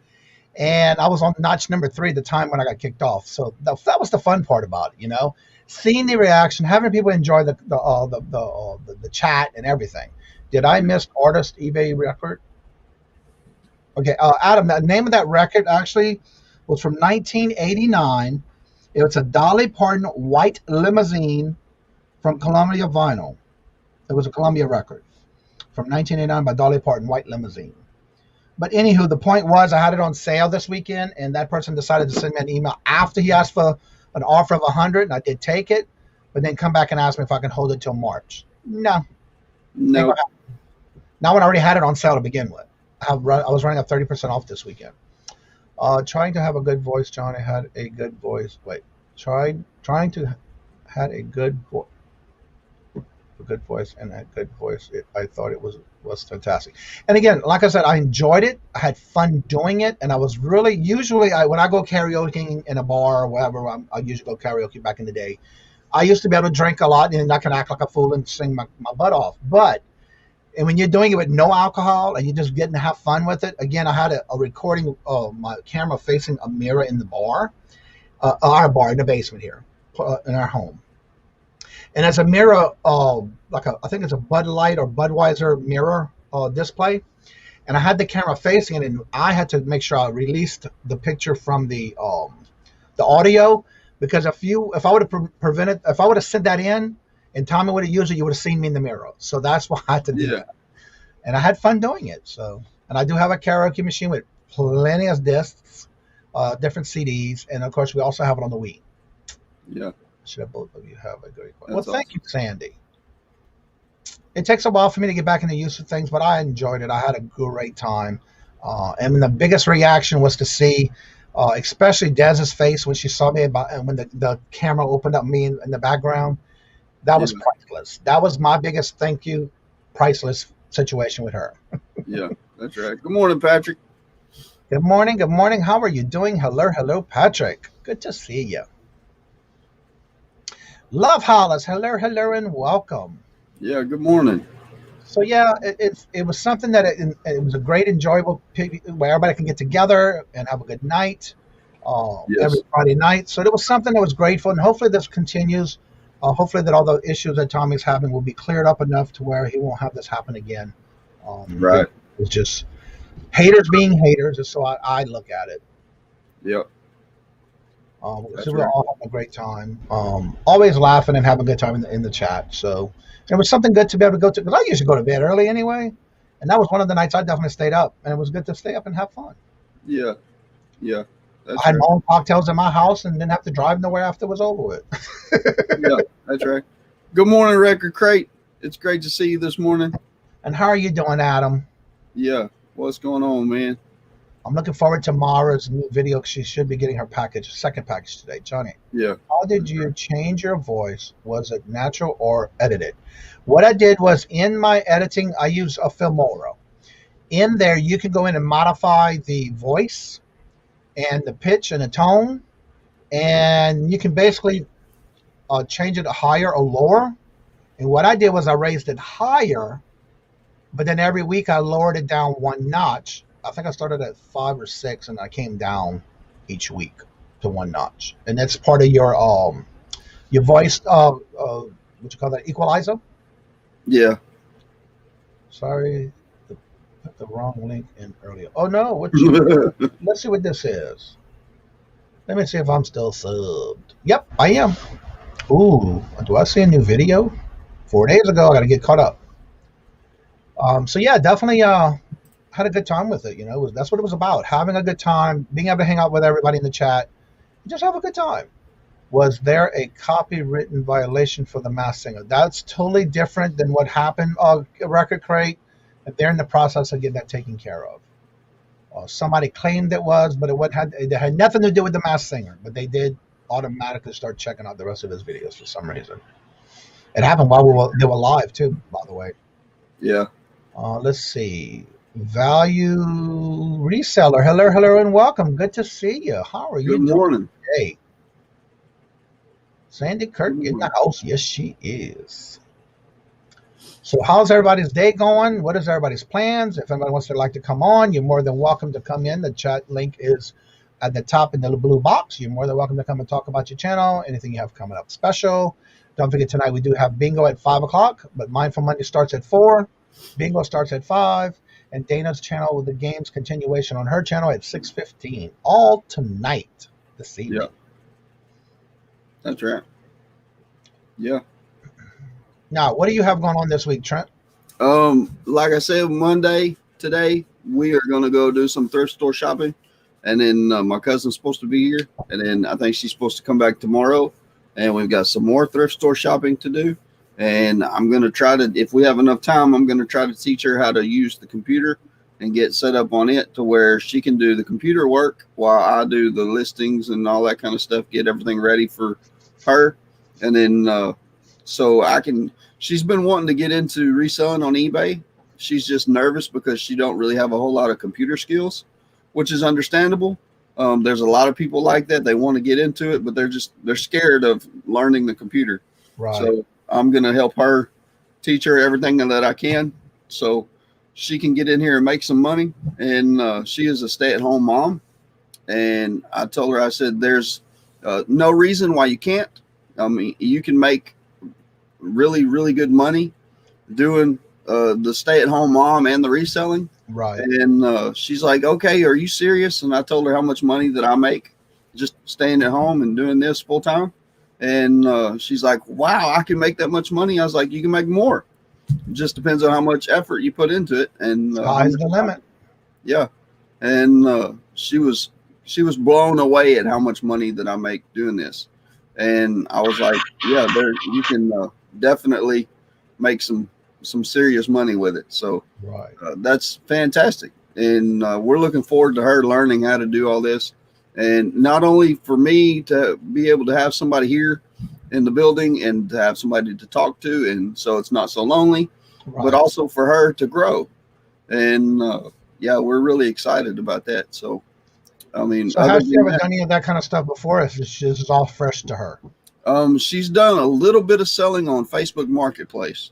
And I was on notch number 3 at the time when I got kicked off. So that was the fun part about it, seeing the reaction, having people enjoy the chat and everything. Did I miss artist eBay record? Okay, Adam, the name of that record actually was from 1989. It was a Dolly Parton white limousine from Columbia Vinyl. It was a Columbia record from 1989 by Dolly Parton, white limousine. But anywho, the point was I had it on sale this weekend, and that person decided to send me an email after he asked for an offer of 100, and I did take it, but then come back and ask me if I can hold it till March. No. No. Now when I already had it on sale to begin with. I was running up 30% off this weekend. Trying to have a good voice, Johnny had a good voice. Wait, trying to had a good voice. A good voice and a good voice. I thought it was fantastic. And again, like I said, I enjoyed it. I had fun doing it, and I was really when I go karaoke in a bar or wherever, I usually go karaoke back in the day. I used to be able to drink a lot and I can act like a fool and sing my butt off. And when you're doing it with no alcohol and you're just getting to have fun with it, again, I had a recording of my camera facing a mirror in the bar, our bar in the basement here, in our home. And as a mirror, I think it's a Bud Light or Budweiser mirror display. And I had the camera facing it, and I had to make sure I released the picture from the audio, because if I would have sent that in and Tommy would have used it, you would have seen me in the mirror. So that's why I had to do that. And I had fun doing it. So, and I do have a karaoke machine with plenty of discs, different CDs, and of course we also have it on the Wii. Yeah. Should both of you have a great question? Well, thank you, Sandy. It takes a while for me to get back into use of things, but I enjoyed it. I had a great time. And the biggest reaction was to see, especially Dez's face when she saw me, and when the camera opened up me in the background. That was priceless. That was my biggest thank you, priceless situation with her. Yeah, that's right. Good morning, Patrick. Good morning. Good morning. How are you doing? Hello, Patrick. Good to see you. Love Hollis, hello, and welcome. Yeah, good morning. So yeah, it was something that it was a great, enjoyable where everybody can get together and have a good night every Friday night. So it was something that was grateful, and hopefully this continues. Hopefully that all the issues that Tommy's having will be cleared up enough to where he won't have this happen again. Right. It's just haters being haters, is so I look at it. Yep. So we're all having a great time. Always laughing and having a good time in the chat. So it was something good to be able to go to, because I usually go to bed early anyway. And that was one of the nights I definitely stayed up. And it was good to stay up and have fun. Yeah. Yeah. I had my own cocktails in my house and didn't have to drive nowhere after it was over with. Yeah, that's right. Good morning, Record Crate. It's great to see you this morning. And how are you doing, Adam? Yeah. What's going on, man? I'm looking forward to Mara's new video. She should be getting her second package today. Johnny. Yeah. How did you change your voice? Was it natural or edited? What I did was, in my editing, I use a Fimora. In there, you can go in and modify the voice and the pitch and the tone, and you can basically change it higher or lower, And what I did was I raised it higher, but then every week I lowered it down one notch. I think I started at 5 or 6, and I came down each week to one notch. And that's part of your voice, what you call that, equalizer? Yeah. Sorry, put the wrong link in earlier. Oh no, let's see what this is. Let me see if I'm still subbed. Yep, I am. Ooh, do I see a new video? 4 days ago, I got to get caught up. So yeah, definitely had a good time with it. That's what it was about. Having a good time, being able to hang out with everybody in the chat, just have a good time. Was there a copywritten violation for the Masked Singer? That's totally different than what happened. Record Crate, and they're in the process of getting that taken care of. Somebody claimed it was, but it had nothing to do with the Masked Singer. But they did automatically start checking out the rest of his videos for some reason. It happened while they were live too, by the way. Yeah. Let's see. Value Reseller. Hello, and welcome. Good to see you. How are you Good morning. Hey. Sandy Kirk in the house. Yes, she is. So how's everybody's day going? What is everybody's plans? If anybody wants to come on, you're more than welcome to come in. The chat link is at the top in the blue box. You're more than welcome to come and talk about your channel, anything you have coming up special. Don't forget, tonight we do have bingo at 5 o'clock, but Mindful Monday starts at 4. Bingo starts at 5. And Dana's channel with the games continuation on her channel at 6:15. All tonight, this evening. Yeah. That's right. Yeah. Now, what do you have going on this week, Trent? Like I said, Monday today, we are going to go do some thrift store shopping. And then my cousin's supposed to be here. And then I think she's supposed to come back tomorrow. And we've got some more thrift store shopping to do. And I'm going to try to, if we have enough time, I'm going to try to teach her how to use the computer and get set up on it to where she can do the computer work while I do the listings and all that kind of stuff, get everything ready for her. And then she's been wanting to get into reselling on eBay. She's just nervous because she don't really have a whole lot of computer skills, which is understandable. There's a lot of people like that. They want to get into it, but they're scared of learning the computer. Right. So I'm going to help her, teach her everything that I can so she can get in here and make some money. And she is a stay-at-home mom. And I told her, I said, there's no reason why you can't. I mean, you can make really, really good money doing the stay-at-home mom and the reselling. Right. And she's like, okay, are you serious? And I told her how much money that I make just staying at home and doing this full time. And she's like, wow, I can make that much money. I was like, you can make more. It just depends on how much effort you put into it. And sky's the limit. Yeah. And she was blown away at how much money that I make doing this. And I was like, yeah, you can definitely make some serious money with it. So right. That's fantastic. And we're looking forward to her learning how to do all this. And not only for me to be able to have somebody here in the building and to have somebody to talk to, and so it's not so lonely, right, but also for her to grow. And yeah, we're really excited about that. So, I mean, so has she ever done any of that kind of stuff before? If this is all fresh to her? She's done a little bit of selling on Facebook Marketplace,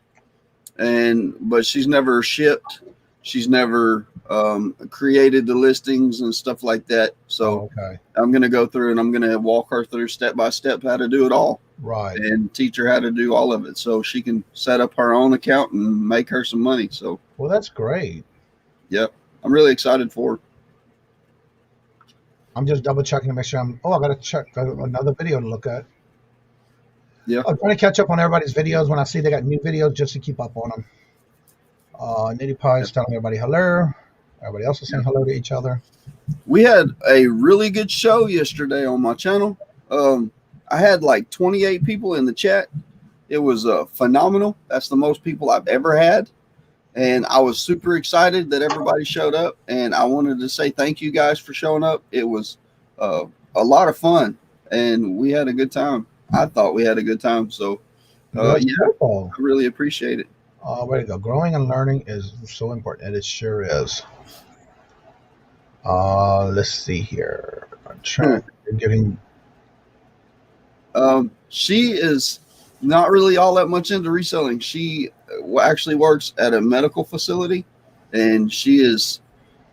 but she's never shipped. She's never created the listings and stuff like that. So okay. I'm going to go through and I'm going to walk her through step by step how to do it all. Right. And teach her how to do all of it so she can set up her own account and make her some money. So, well, that's great. Yep. I'm really excited for her. I'm just double checking to make sure I got to check another video to look at. Yeah. I'm trying to catch up on everybody's videos when I see they got new videos just to keep up on them. Nitty Pie is telling everybody hello. Everybody else is saying hello to each other. We had a really good show yesterday on my channel. I had like 28 people in the chat. It was phenomenal. That's the most people I've ever had. And I was super excited that everybody showed up. And I wanted to say thank you guys for showing up. It was a lot of fun. And we had a good time. I thought we had a good time. So, yeah, I really appreciate it. Way to go. Growing and learning is so important. And it sure is. Let's see here. I'm trying giving. She is not really all that much into reselling. She actually works at a medical facility, and she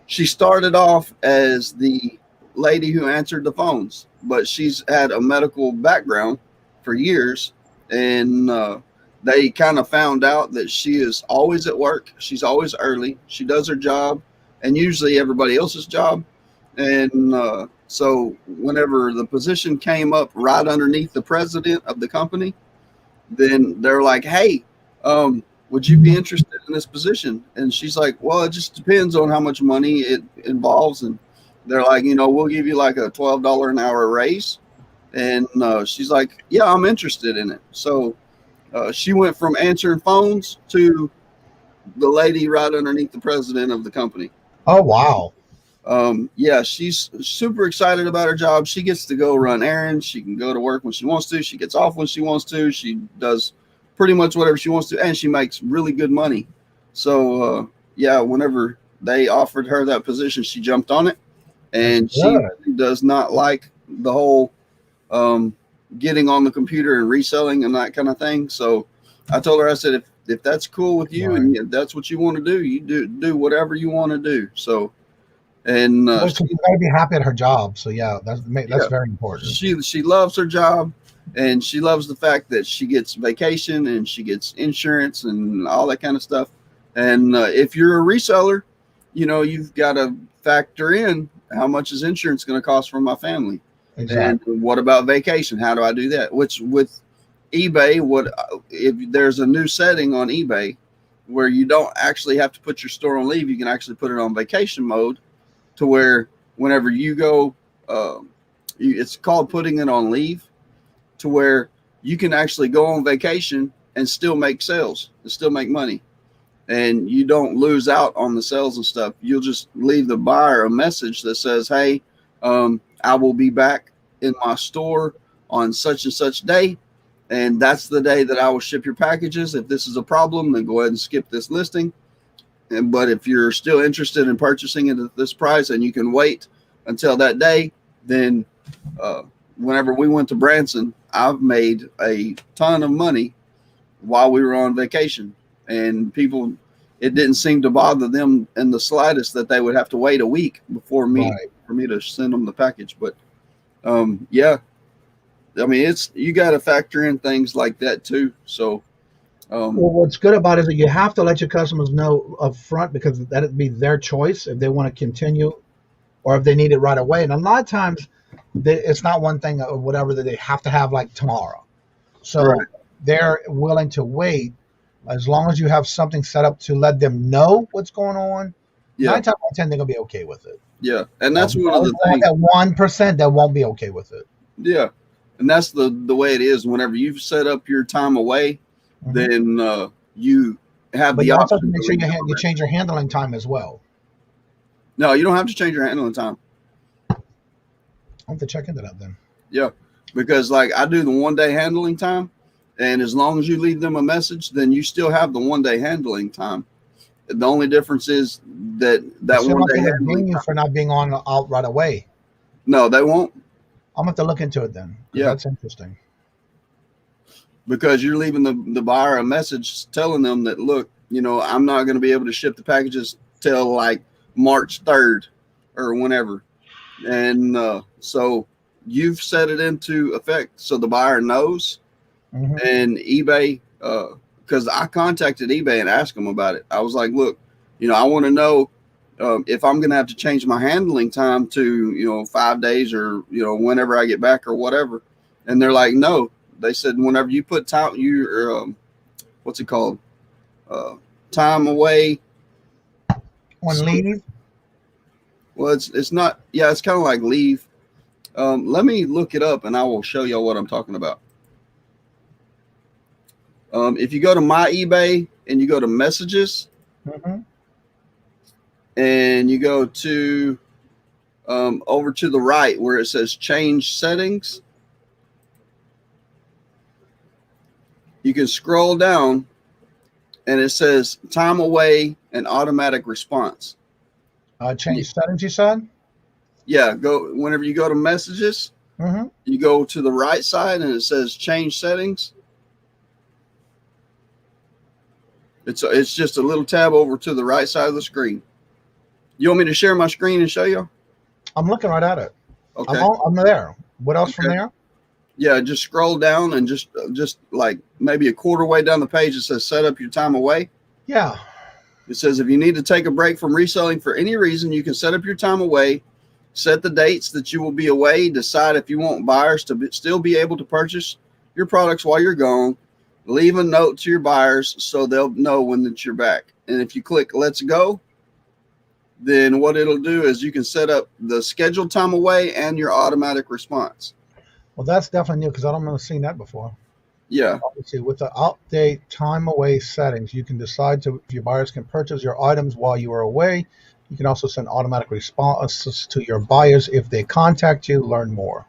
started off as the lady who answered the phones, but she's had a medical background for years, and they kind of found out that she is always at work. She's always early. She does her job, and usually everybody else's job. And so whenever the position came up right underneath the president of the company, then they're like, hey, would you be interested in this position? And she's like, well, it just depends on how much money it involves. And they're like, we'll give you like a $12 an hour raise. And she's like, yeah, I'm interested in it. So she went from answering phones to the lady right underneath the president of the company. Oh, wow. Yeah, she's super excited about her job. She gets to go run errands. She can go to work when she wants to. She gets off when she wants to. She does pretty much whatever she wants to, and she makes really good money. So, yeah, whenever they offered her that position, she jumped on it, and she really does not like the whole getting on the computer and reselling and that kind of thing. So I told her, I said, if that's cool with you, and if that's what you want to do, you do whatever you want to do. So. And she's got to be happy at her job. So yeah, that's very important. She loves her job, and she loves the fact that she gets vacation and she gets insurance and all that kind of stuff. And if you're a reseller, you've got to factor in how much is insurance going to cost for my family. Exactly. And what about vacation? How do I do that? Which with eBay, if there's a new setting on eBay where you don't actually have to put your store on leave, you can actually put it on vacation mode. To where whenever you go, it's called putting it on leave, to where you can actually go on vacation and still make sales and still make money. And you don't lose out on the sales and stuff. You'll just leave the buyer a message that says, hey, I will be back in my store on such and such day. And that's the day that I will ship your packages. If this is a problem, then go ahead and skip this listing. But if you're still interested in purchasing it at this price and you can wait until that day, then whenever we went to Branson, I've made a ton of money while we were on vacation. And people, it didn't seem to bother them in the slightest that they would have to wait a week for me to send them the package. But yeah, I mean, you got to factor in things like that too. So. Well, what's good about it is that you have to let your customers know up front, because that'd be their choice if they want to continue or if they need it right away. And a lot of times it's not one thing or whatever that they have to have like tomorrow. So they're willing to wait as long as you have something set up to let them know what's going on. 9 times out of 10, they're going to be okay with it. Yeah. And that's one of the things. That 1% that won't be okay with it. Yeah. And that's the way it is. Whenever you've set up your time away, then you have the option. But you make sure you change your handling time as well. No, you don't have to change your handling time. I'll have to check into that then. Yeah, because like I do the 1 day handling time, and as long as you leave them a message, then you still have the 1 day handling time. The only difference is that 1 day handling time for not being out right away. No, they won't. I'm gonna have to look into it then. Yeah, that's interesting. Because you're leaving the buyer a message telling them that, look, I'm not going to be able to ship the packages till like March 3rd or whenever. And so you've set it into effect so the buyer knows. And eBay, because I contacted eBay and asked them about it. I was like, look, I want to know if I'm going to have to change my handling time to, 5 days or, whenever I get back or whatever. And they're like, no. They said whenever you put time, what's it called? Time away. On leave? Well, it's not. Yeah, it's kind of like leave. Let me look it up, and I will show y'all what I'm talking about. If you go to my eBay and you go to messages, and you go to over to the right where it says change settings. You can scroll down and it says time away and automatic response. Change settings, you said? Yeah, whenever you go to messages, you go to the right side and it says change settings. It's just a little tab over to the right side of the screen. You want me to share my screen and show you? I'm looking right at it. Okay. I'm there. What else from there? Yeah, just scroll down and just like maybe a quarter way down the page, it says set up your time away. Yeah. It says if you need to take a break from reselling for any reason, you can set up your time away, set the dates that you will be away, decide if you want buyers to still be able to purchase your products while you're gone, leave a note to your buyers so they'll know when that you're back. And if you click let's go, then what it'll do is you can set up the scheduled time away and your automatic response. Well, that's definitely new because I don't remember seeing that before. Yeah. Let's see, with the update time away settings, you can decide if your buyers can purchase your items while you are away. You can also send automatic responses to your buyers if they contact you. Learn more.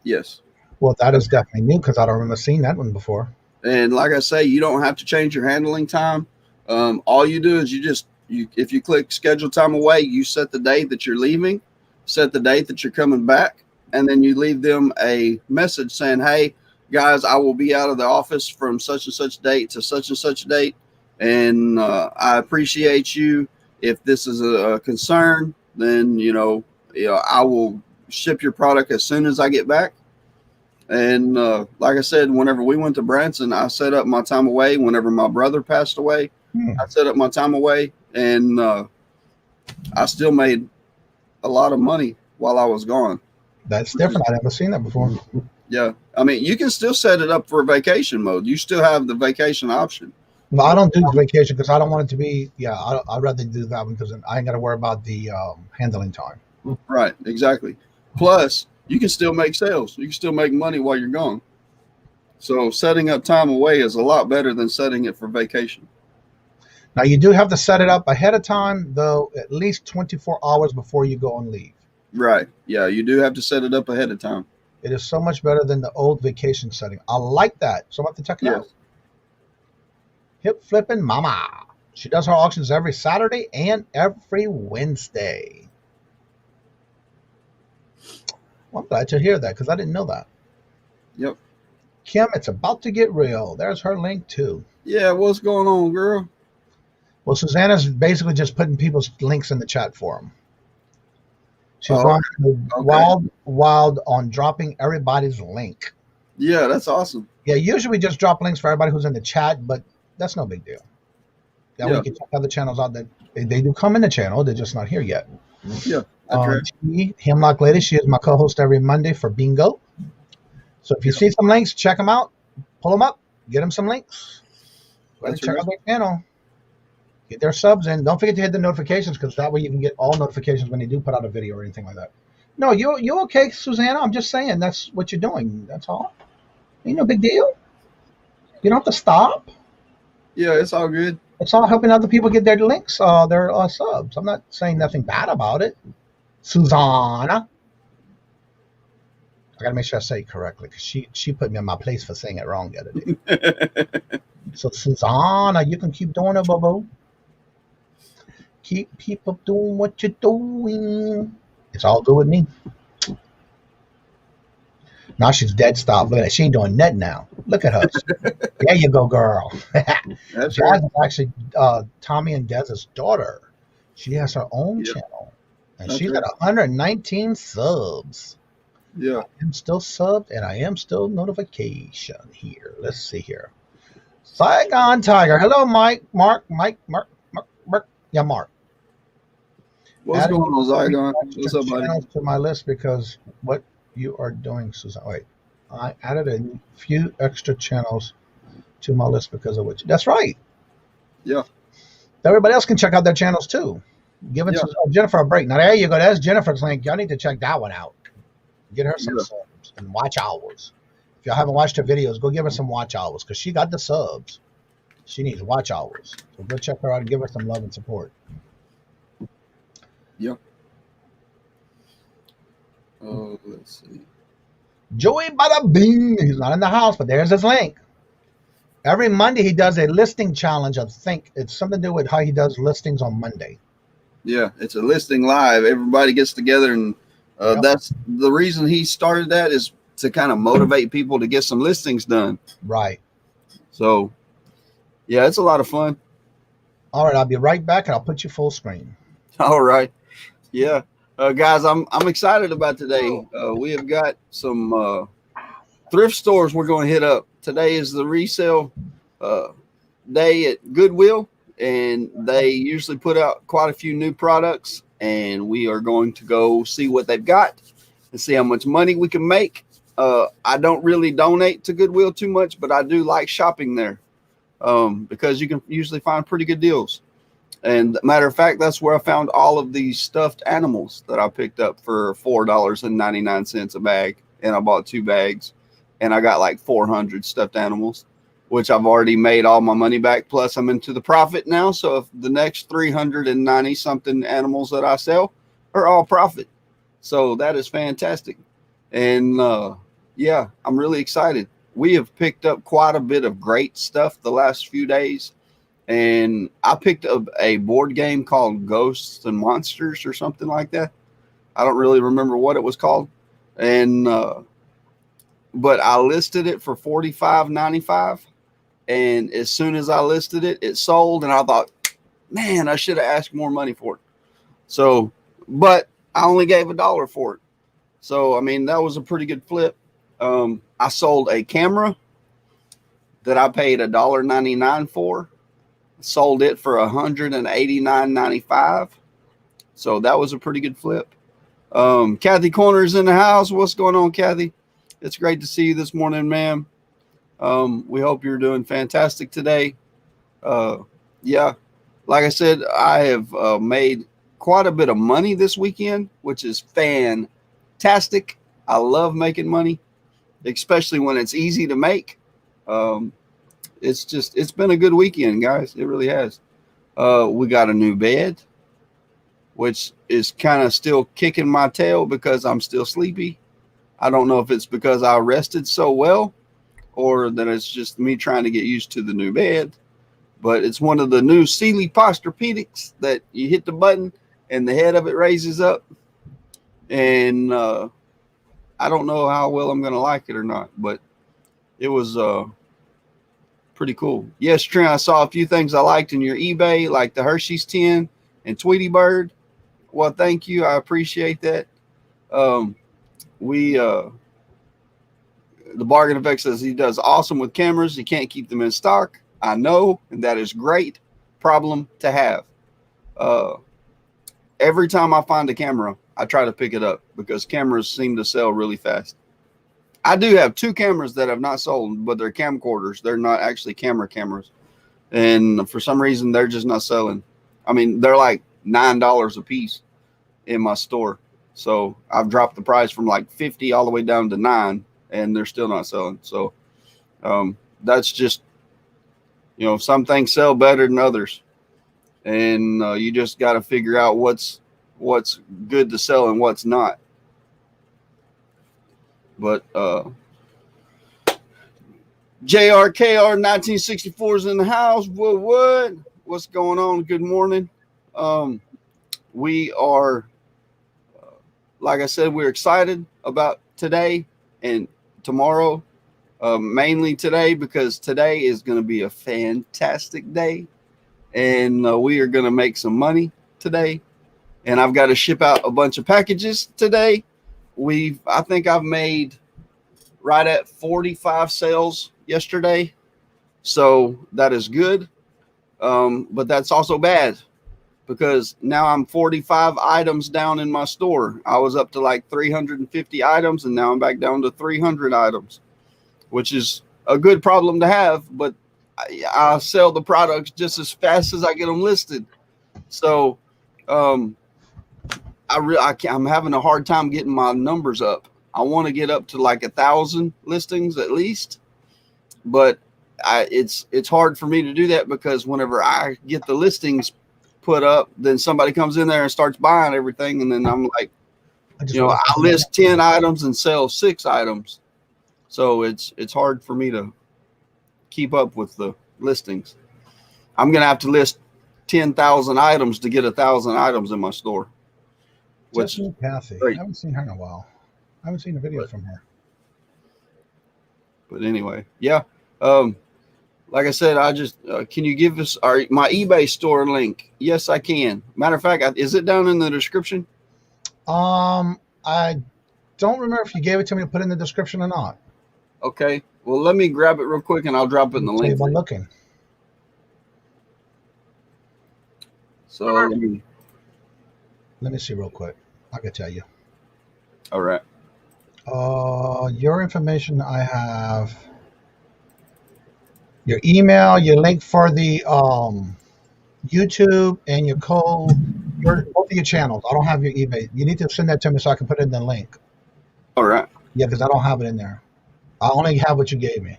Yes. Well, that is definitely new because I don't remember seeing that one before. And like I say, you don't have to change your handling time. All you do is if you click schedule time away, you set the date that you're leaving, set the date that you're coming back, and then you leave them a message saying, hey, guys, I will be out of the office from such and such date to such and such date. And I appreciate you. If this is a concern, then, I will ship your product as soon as I get back. And like I said, whenever we went to Branson, I set up my time away. Whenever my brother passed away, I set up my time away, and I still made a lot of money while I was gone. That's different. I've never seen that before. Yeah. I mean, you can still set it up for vacation mode. You still have the vacation option. Well, I don't do vacation because I don't want it to be, I'd rather do that one because I ain't got to worry about the handling time. Right. Exactly. Plus, you can still make sales. You can still make money while you're gone. So setting up time away is a lot better than setting it for vacation. Now, you do have to set it up ahead of time, though, at least 24 hours before you go and leave. Right. Yeah, you do have to set it up ahead of time. It is so much better than the old vacation setting. I like that. So I'm going to have to check it out. Hip flipping mama. She does her auctions every Saturday and every Wednesday. Well, I'm glad to hear that because I didn't know that. Yep. Kim, it's about to get real. There's her link too. Yeah, what's going on, girl? Well, Susanna's basically just putting people's links in the chat for them. She's gone wild on dropping everybody's link. Yeah, that's awesome. Yeah, usually we just drop links for everybody who's in the chat, but that's no big deal. That way you can check other channels out that they do come in the channel. They're just not here yet. Yeah. Hemlock Lady, she is my co-host every Monday for Bingo. So if you see some links, check them out, pull them up, get them some links. Go ahead and check out their channel. Get their subs in. Don't forget to hit the notifications because that way you can get all notifications when they do put out a video or anything like that. No, you okay, Susanna? I'm just saying that's what you're doing. That's all. Ain't no big deal. You don't have to stop. Yeah, it's all good. It's all helping other people get their links, their subs. I'm not saying nothing bad about it. Susanna. I got to make sure I say it correctly because she put me in my place for saying it wrong the other day. So, Susanna, you can keep doing it, boo-boo. Keep people doing what you're doing. It's all good with me. Now she's dead stop. Look at that. She ain't doing nothing now. Look at her. There you go, girl. That's Jazz is actually Tommy and Dez's daughter. She has her own channel. And she's got 119 subs. Yeah. I am still subbed and I am still notification here. Let's see here. Saigon Tiger. Hello, Mark. Yeah, Mark. What's going on, Saigon? What's up, buddy? To my list because what you are doing, Susan. Wait, I added a few extra channels to my list because of which. That's right. Yeah. Everybody else can check out their channels too. Giving Jennifer a break. Now there you go. That's Jennifer's link. Y'all need to check that one out. Get her some subs and watch hours. If y'all haven't watched her videos, go give her some watch hours because she got the subs. She needs watch hours. So go check her out and give her some love and support. Yep. Oh, let's see. Joey Bada Bing. He's not in the house, but there's his link. Every Monday he does a listing challenge. I think it's something to do with how he does listings on Monday. Yeah, it's a listing live. Everybody gets together, and that's the reason he started that is to kind of motivate people to get some listings done. Right. So, yeah, it's a lot of fun. All right, I'll be right back, and I'll put you full screen. All right. Yeah. Guys, I'm excited about today. We have got some thrift stores we're going to hit up. Today is the resale day at Goodwill, and they usually put out quite a few new products, and we are going to go see what they've got and see how much money we can make. I don't really donate to Goodwill too much, but I do like shopping there because you can usually find pretty good deals. And matter of fact, that's where I found all of these stuffed animals that I picked up for $4.99 a bag. And I bought 2 bags, and I got like 400 stuffed animals, which I've already made all my money back. Plus, I'm into the profit now. So if the next 390 something animals that I sell are all profit. So that is fantastic. And yeah, I'm really excited. We have picked up quite a bit of great stuff the last few days. And I picked up a board game called Ghosts and Monsters or something like that. I don't really remember what it was called. And but I listed it for $45.95. And as soon as I listed it, it sold. And I thought, man, I should have asked more money for it. So, but I only gave $1 for it. So, I mean, that was a pretty good flip. I sold a camera that I paid $1.99 for. Sold it for $189.95. So that was a pretty good flip. Kathy Corner's in the house. What's going on, Kathy? It's great to see you this morning, ma'am. We hope you're doing fantastic today. Yeah, like I said, I have made quite a bit of money this weekend, which is fantastic. I love making money, especially when it's easy to make. It's been a good weekend, guys. It really has. We got a new bed, which is kind of still kicking my tail because I'm still sleepy. I don't know if it's because I rested so well or that it's just me trying to get used to the new bed, but it's one of the new Sealy Posturepedics that you hit the button and the head of it raises up. And I don't know how well I'm going to like it or not, but it was pretty cool. Yes, Trent, I saw a few things I liked in your eBay, like the Hershey's tin and Tweety Bird. Well, thank you. I appreciate that. The Bargain Effect says he does awesome with cameras. He can't keep them in stock. I know, and that is great problem to have. Every time I find a camera, I try to pick it up because cameras seem to sell really fast. I do have 2 cameras that have not sold, but they're camcorders. They're not actually cameras. And for some reason, they're just not selling. I mean, they're like $9 a piece in my store. So I've dropped the price from like 50 all the way down to 9, and they're still not selling. So that's just, some things sell better than others. And you just got to figure out what's good to sell and what's not. But JRKR 1964 is in the house. What? What's going on? Good morning. We are, like I said, we're excited about today and tomorrow. Mainly today because today is going to be a fantastic day, and we are going to make some money today. And I've got to ship out a bunch of packages today. I think I've made right at 45 sales yesterday. So that is good. But that's also bad because now I'm 45 items down in my store. I was up to like 350 items and now I'm back down to 300 items, which is a good problem to have, but I sell the products just as fast as I get them listed. So, I'm having a hard time getting my numbers up. I want to get up to like 1,000 listings at least, but it's hard for me to do that because whenever I get the listings put up, then somebody comes in there and starts buying everything, and then I'm like, I list 10 items and sell 6 items, so it's hard for me to keep up with the listings. I'm gonna have to list 10,000 items to get 1,000 items in my store. Which Kathy, I haven't seen her in a while. I haven't seen a video from her. But anyway, yeah. like I said, I just can you give us my eBay store link? Yes, I can. Matter of fact, is it down in the description? I don't remember if you gave it to me to put in the description or not. Okay. Well, let me grab it real quick and I'll drop it in the link. I'm looking. So let me see real quick. I can tell you. All right. Your information I have. Your email, your link for the YouTube, and your code. Both of your channels. I don't have your eBay. You need to send that to me so I can put it in the link. All right. Yeah, because I don't have it in there. I only have what you gave me.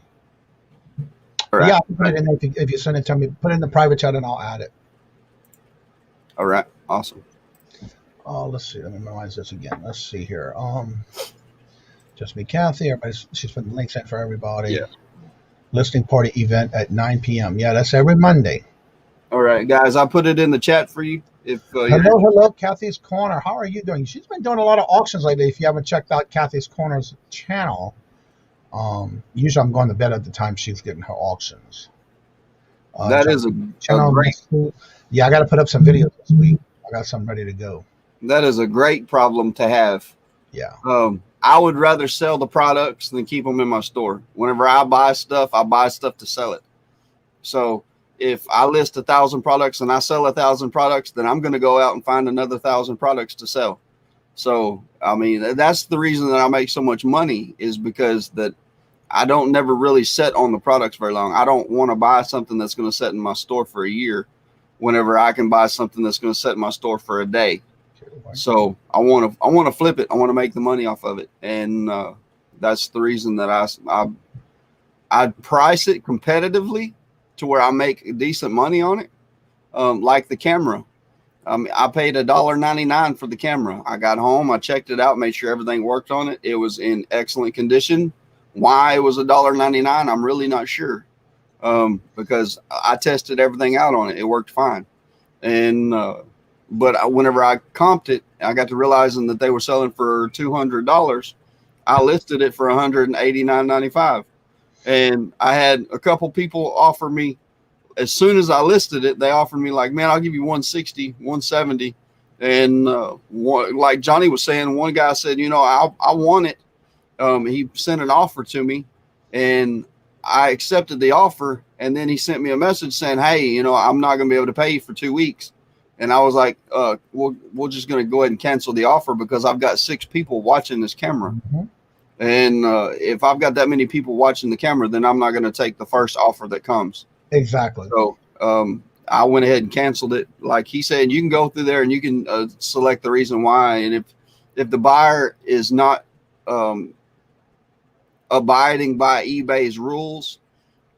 All right. Yeah, I can put it in there if you send it to me. Put it in the private chat and I'll add it. All right. Awesome. Let's see. Let me memorize this again. Let's see here. Just me, Kathy. She's putting links in for everybody. Yeah. Listing party event at 9 p.m. Yeah, that's every Monday. All right, guys. I put it in the chat for you. Hello, Kathy's Corner. How are you doing? She's been doing a lot of auctions lately. If you haven't checked out Kathy's Corner's channel, usually I'm going to bed at the time she's getting her auctions. That is a great. Yeah, I got to put up some videos this week. I got some ready to go. That is a great problem to have. Yeah. I would rather sell the products than keep them in my store. Whenever I buy stuff to sell it. So if I list 1,000 products and I sell 1,000 products, then I'm going to go out and find another 1,000 products to sell. So, I mean, that's the reason that I make so much money, is because that I don't never really sit on the products very long. I don't want to buy something that's going to sit in my store for a year whenever I can buy something that's going to sit in my store for a day. So I want to flip it. I want to make the money off of it. And that's the reason that I price it competitively to where I make decent money on it. Like the camera. I paid $1.99 for the camera. I got home, I checked it out, made sure everything worked on it. It was in excellent condition. Why it was $1.99, I'm really not sure. Because I tested everything out on it. It worked fine. And but whenever I comped it, I got to realizing that they were selling for $200. I listed it for $189.95. And I had a couple people offer me, as soon as I listed it, they offered me like, man, I'll give you 160, 170. And like Johnny was saying, one guy said, you know, I want it. He sent an offer to me and I accepted the offer. And then he sent me a message saying, hey, you know, I'm not going to be able to pay you for 2 weeks. And I was like, we're just going to go ahead and cancel the offer because I've got 6 people watching this camera. Mm-hmm. And if I've got that many people watching the camera, then I'm not going to take the first offer that comes. Exactly. So I went ahead and canceled it. Like he said, you can go through there and you can select the reason why. And if the buyer is not abiding by eBay's rules,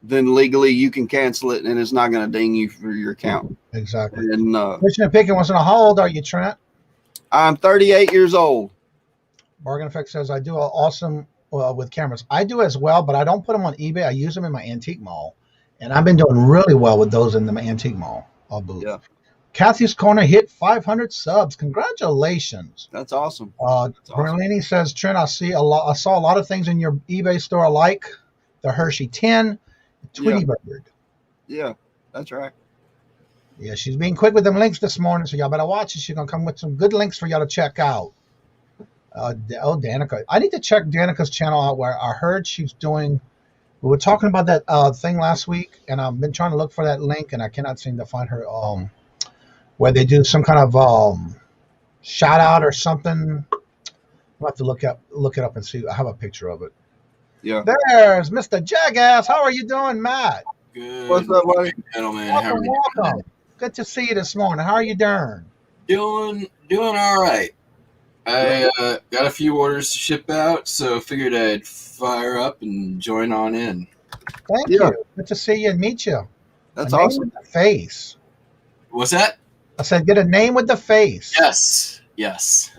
then legally you can cancel it and it's not going to ding you for your account. Exactly. And Commissioner Pickens wants to know, how old are you, Trent? I'm 38 years old. Bargain Effect says, I do awesome with cameras. I do as well, but I don't put them on eBay. I use them in my antique mall. And I've been doing really well with those in the antique mall. Yeah. Kathy's Corner hit 500 subs. Congratulations. That's awesome. Berlini says, Trent, I saw a lot of things in your eBay store like the Hershey 10, Tweety Bird. Yeah, that's right. Yeah, she's being quick with them links this morning, so y'all better watch it. She's going to come with some good links for y'all to check out. Danica. I need to check Danica's channel out, where I heard she's doing, we were talking about that thing last week, and I've been trying to look for that link, and I cannot seem to find her, where they do some kind of shout out or something. I'll have to look it up and see. I have a picture of it. Yeah. There's Mr. Jackass. How are you doing, Matt? Good. What's up, buddy? Gentlemen, welcome. Good to see you this morning. How are you doing? Doing all right. I got a few orders to ship out, so figured I'd fire up and join on in. Thank you. Good to see you and meet you. That's awesome. With the face. What's that? I said, get a name with the face. Yes.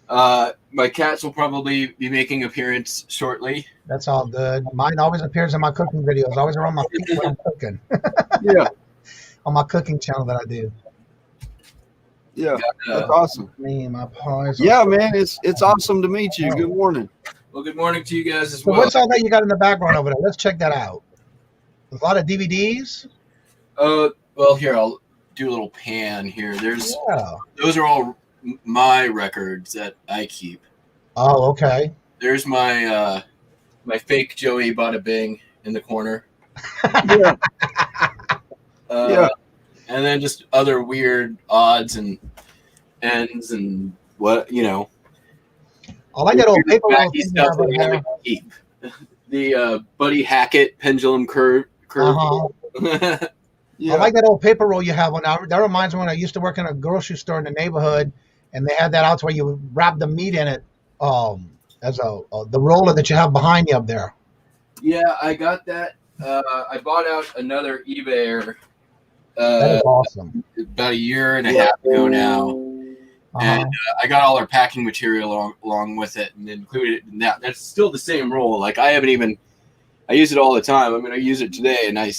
My cats will probably be making appearance shortly. That's all good. Mine always appears in my cooking videos. Always around my feet when I'm cooking. Yeah. On my cooking channel that I do. Yeah, that's awesome. Me and my pies. Yeah, man, it's awesome to meet you. Good morning. Well, good morning to you guys as so well. What's all that you got in the background over there? Let's check that out. A lot of DVDs. Well, here I'll do a little pan here. Yeah. Those are all my records that I keep. Oh, okay. There's my my fake Joey Bada Bing in the corner. Yeah. Yeah. And then just other weird odds and ends and what, you know. I like that old paper roll wacky thing you stuff have over that I there. would keep. The Buddy Hackett pendulum curve. Yeah. I like that old paper roll you have on. That reminds me when I used to work in a grocery store in the neighborhood, and they had that out where you wrap the meat in it, as the roller that you have behind you up there. Yeah, I got that. I bought out another eBayer That is awesome. about a year and a half ago now. And I got all our packing material along with it and included it in that. That's still the same roll. Like I use it all the time. I'm going to use it today, and I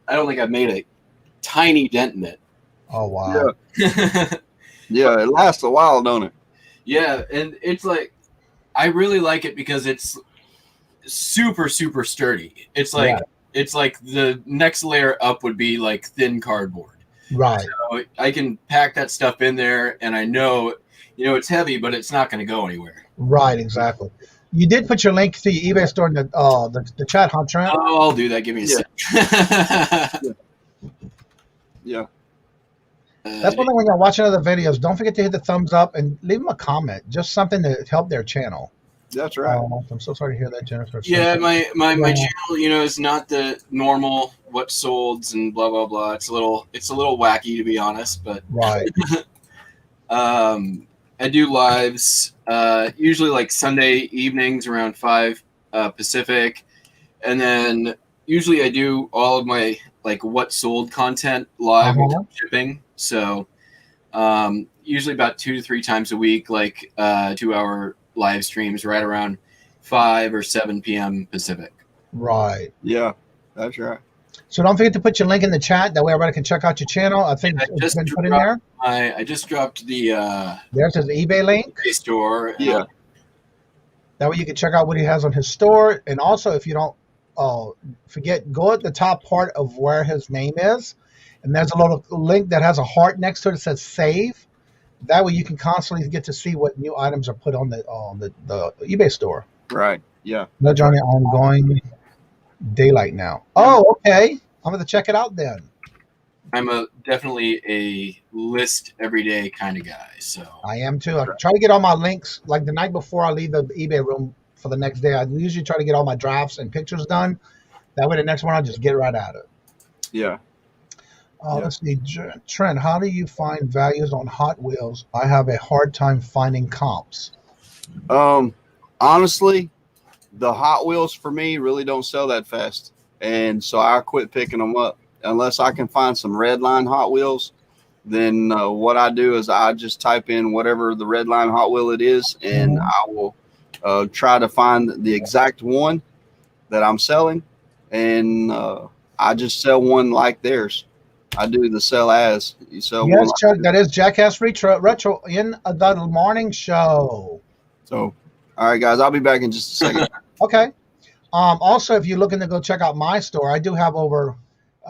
don't think I've made a tiny dent in it. Oh wow. Yeah. Yeah, it lasts a while, don't it? Yeah, and it's like I really like it because it's super, super sturdy. It's like the next layer up would be like thin cardboard. Right. So I can pack that stuff in there, and I know, it's heavy, but it's not going to go anywhere. Right. Exactly. You did put your link to your eBay store in the chat, huh, Trent? Oh, I'll do that. Give me a sec. Yeah. That's one thing when you're watching other videos. Don't forget to hit the thumbs up and leave them a comment. Just something to help their channel. That's right. I'm so sorry to hear that, Jennifer. Yeah, my channel, is not the normal what solds and blah blah blah. It's a little wacky, to be honest, but Right. I do lives usually like Sunday evenings around 5 Pacific, and then usually I do all of my like what sold content live shipping. So usually about 2 to 3 times a week, like 2-hour live streams right around 5 or 7 p.m. Pacific. Right. Yeah, that's right. So don't forget to put your link in the chat. That way everybody can check out your channel. I think it's been put in there. I just dropped the There's his eBay link. eBay store. Yeah. That way you can check out what he has on his store. And also, if you don't forget, go at the top part of where his name is. And there's a little link that has a heart next to it that says save. That way you can constantly get to see what new items are put on the eBay store. Right. Yeah. No, Johnny, I'm going daylight now. Oh, okay. I'm going to check it out then. I'm definitely a list every day kind of guy. So I am too. I try to get all my links like the night before I leave the eBay room for the next day. I usually try to get all my drafts and pictures done. That way the next one I'll just get right at it. Yeah. Let's see. Trent, how do you find values on Hot Wheels? I have a hard time finding comps. Honestly, the Hot Wheels for me really don't sell that fast. And so I quit picking them up. Unless I can find some red line Hot Wheels, then what I do is I just type in whatever the red line Hot Wheel it is, and I will try to find the exact one that I'm selling, and I just sell one like theirs. I do the sell as. You sell Yes, one Chuck, like that is Jackass Retro in the morning show. So, all right, guys, I'll be back in just a second. Okay. Also, if you're looking to go check out my store, I do have I'll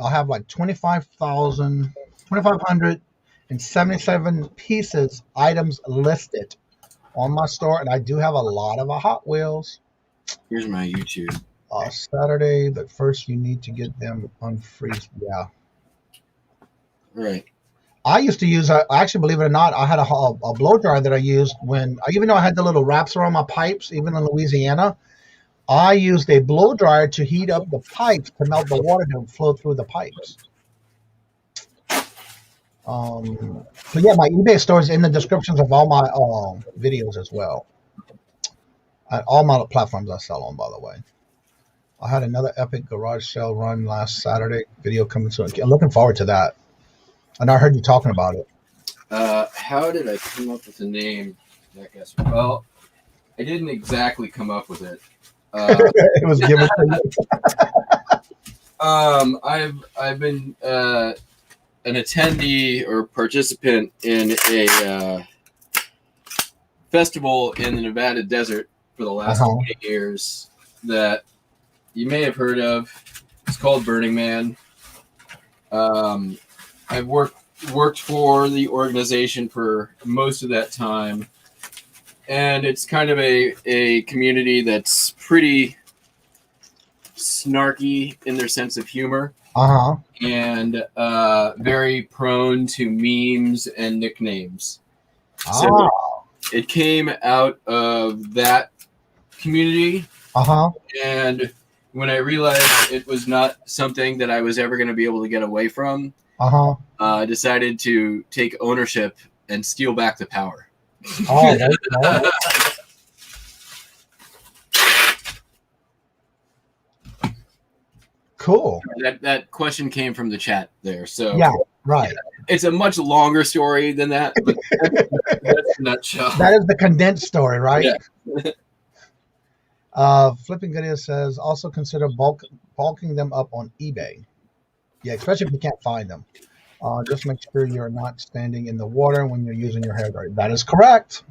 have like 2,577 pieces, items listed on my store, and I do have a lot of Hot Wheels. here's my YouTube. Saturday, but first you need to get them unfreeze. Yeah. Right. I used to use, actually, believe it or not, I had a blow dryer that I used even though I had the little wraps around my pipes, even in Louisiana, I used a blow dryer to heat up the pipes to melt the water to flow through the pipes. So yeah, my eBay store is in the descriptions of all my videos as well. All my platforms I sell on, by the way. I had another epic garage sale run last Saturday. Video coming soon. I'm looking forward to that. And I heard you talking about it. How did I come up with the name? Well, I didn't exactly come up with it. It was given to you. I've been an attendee or participant in a festival in the Nevada desert for the last 8 years that you may have heard of. It's called Burning Man. I've worked for the organization for most of that time, and it's kind of a community that's pretty snarky in their sense of humor, and very prone to memes and nicknames. So it came out of that community, and when I realized it was not something that I was ever going to be able to get away from, I decided to take ownership and steal back the power. Cool. That question came from the chat there. So yeah, right. It's a much longer story than that, but that's a nutshell. That is the condensed story, right? Yeah. Flipping Goodness says also consider bulking them up on eBay. Yeah, especially if you can't find them. Just make sure you're not standing in the water when you're using your hair dryer. That is correct.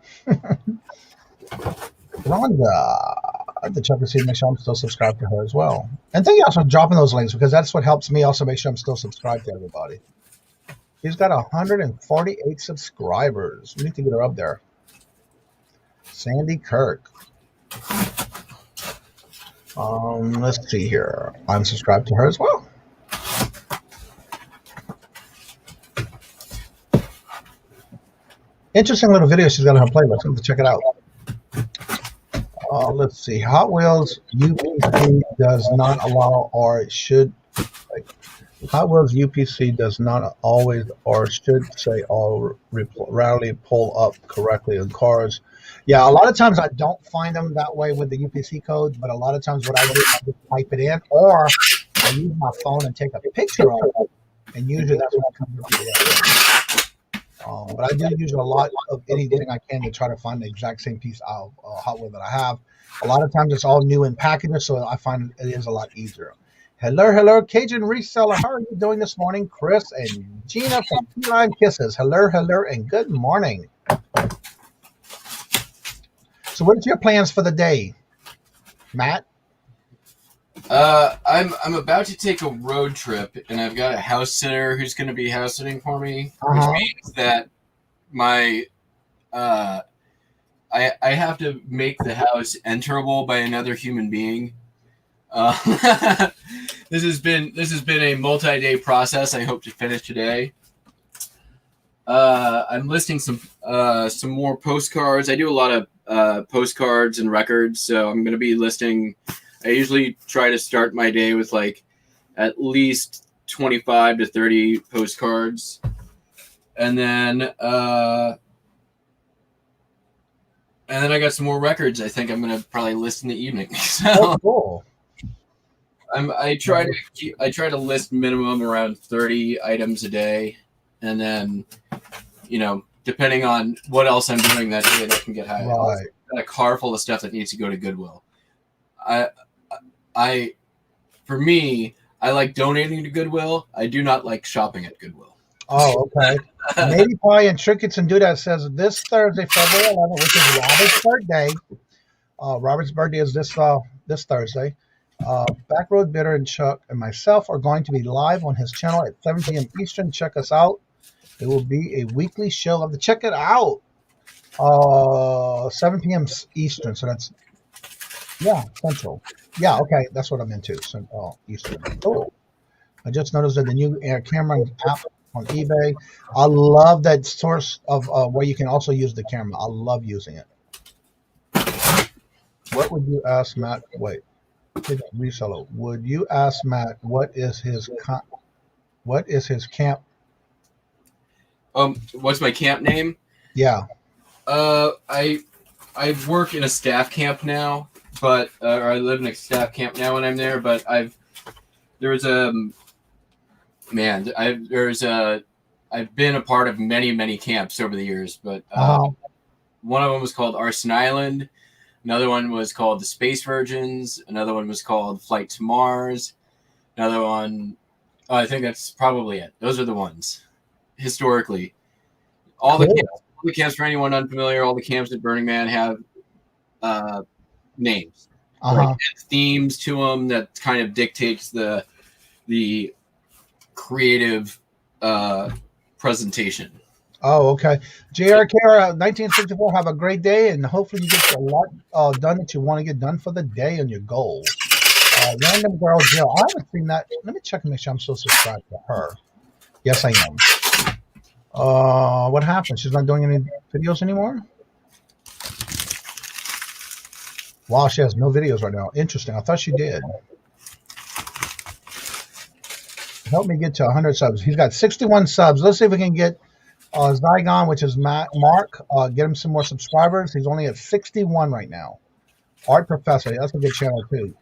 Rhonda, I have to check to see, make sure I'm still subscribed to her as well. And thank you also for dropping those links, because that's what helps me also make sure I'm still subscribed to everybody. She's got 148 subscribers. We need to get her up there. Sandy Kirk. Let's see here. I'm subscribed to her as well. Interesting little video she's got on her playlist. I'm going to check it out. Let's see. Hot Wheels UPC does not allow or should. Hot Wheels UPC does not always or should say all rarely pull up correctly in cars. Yeah, a lot of times I don't find them that way with the UPC codes, but a lot of times what I do, I just type it in, or I use my phone and take a picture of it, and usually that's what comes up. But I do use a lot of anything I can to try to find the exact same piece of Hot Wheel that I have. A lot of times it's all new in packages, so I find it is a lot easier. Hello, Kajun Reseller. How are you doing this morning? Chris and Gina from Feline Kisses. Hello, and good morning. So what are your plans for the day, Matt? I'm about to take a road trip, and I've got a house sitter who's going to be house sitting for me, which means that my I have to make the house enterable by another human being. This has been a multi-day process. I hope to finish today. I'm listing some more postcards. I do a lot of postcards and records, so I'm going to be listing. I usually try to start my day with like at least 25 to 30 postcards, and then I got some more records. I think I'm going to probably list in the evening. So cool. I try to list minimum around 30 items a day, and then, depending on what else I'm doing that day, that can get high. Right. Got a car full of stuff that needs to go to Goodwill. For me, I like donating to Goodwill. I do not like shopping at Goodwill. Oh, okay. Lady Pie and Trinkets and Doodad says this Thursday, February 11th, which is Robert's birthday. Robert's birthday is this Thursday. Backroad Bitter and Chuck and myself are going to be live on his channel at 7 p.m. Eastern. Check us out. It will be a weekly show. Check it out. 7 p.m. Eastern. So that's, Central. Yeah, okay. That's what I'm into. Eastern. Oh, I just noticed that the new camera app on eBay. I love that source of where you can also use the camera. I love using it. What would you ask Matt? Wait. Reseller. Would you ask Matt what is his camp? What's my camp name? Yeah. I work in a staff camp now, but or I live in a staff camp now when I'm there. But I've been a part of many camps over the years. But one of them was called Arson Island. Another one was called the Space Virgins. Another one was called Flight to Mars. Another one, I think that's probably it. Those are the ones. Historically, all the camps, for anyone unfamiliar, all the camps at Burning Man have names, like themes to them that kind of dictates the the creative presentation. Oh, okay. JRK 1964, have a great day, and hopefully you get a lot done that you want to get done for the day and your goals. Random Girl Jill, I haven't seen that. Let me check and make sure I'm still subscribed to her. Yes, I am. What happened? She's not doing any videos anymore? Wow, she has no videos right now. Interesting. I thought she did. Help me get to 100 subs. He's got 61 subs. Let's see if we can get Zygon, which is Mark, get him some more subscribers. He's only at 61 right now. Art Professor, that's a good channel too.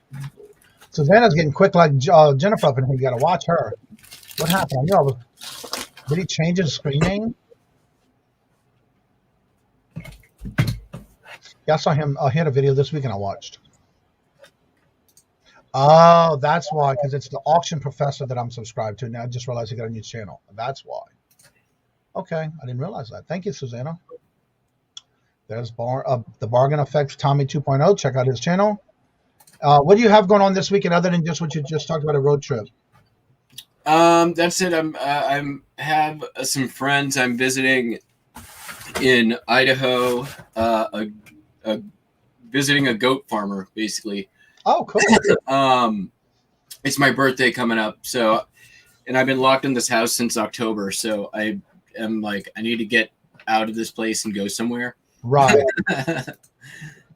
Susanna's getting quick like Jennifer up in here. You got to watch her. What happened? I knew I was. Did he change his screen name? Yeah, I saw him. He had a video this week and I watched. Oh, that's why, because it's the Auction Professor that I'm subscribed to. Now I just realized he got a new channel. That's why. Okay, I didn't realize that. Thank you, Susanna. There's the Bargain Effects Tommy 2.0. Check out his channel. What do you have going on this weekend other than just what you just talked about, a road trip? That's it. I'm have some friends I'm visiting in Idaho. Visiting a goat farmer, basically. Oh, cool. It's my birthday coming up, and I've been locked in this house since October, so I am like, I need to get out of this place and go somewhere. Right.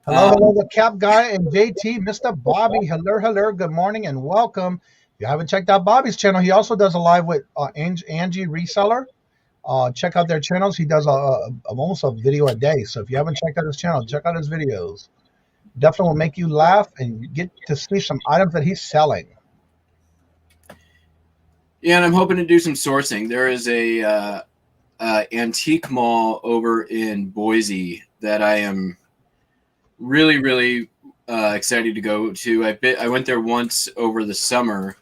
Hello, the Cap Guy and JT, Mr. Bobby. Hello, good morning and welcome. If you haven't checked out Bobby's channel, he also does a live with Angie Reseller. Check out their channels. He does almost a video a day. So if you haven't checked out his channel, check out his videos. Definitely will make you laugh and get to see some items that he's selling. Yeah, and I'm hoping to do some sourcing. There is a antique mall over in Boise that I am really, really excited to go to. I went there once over the summer,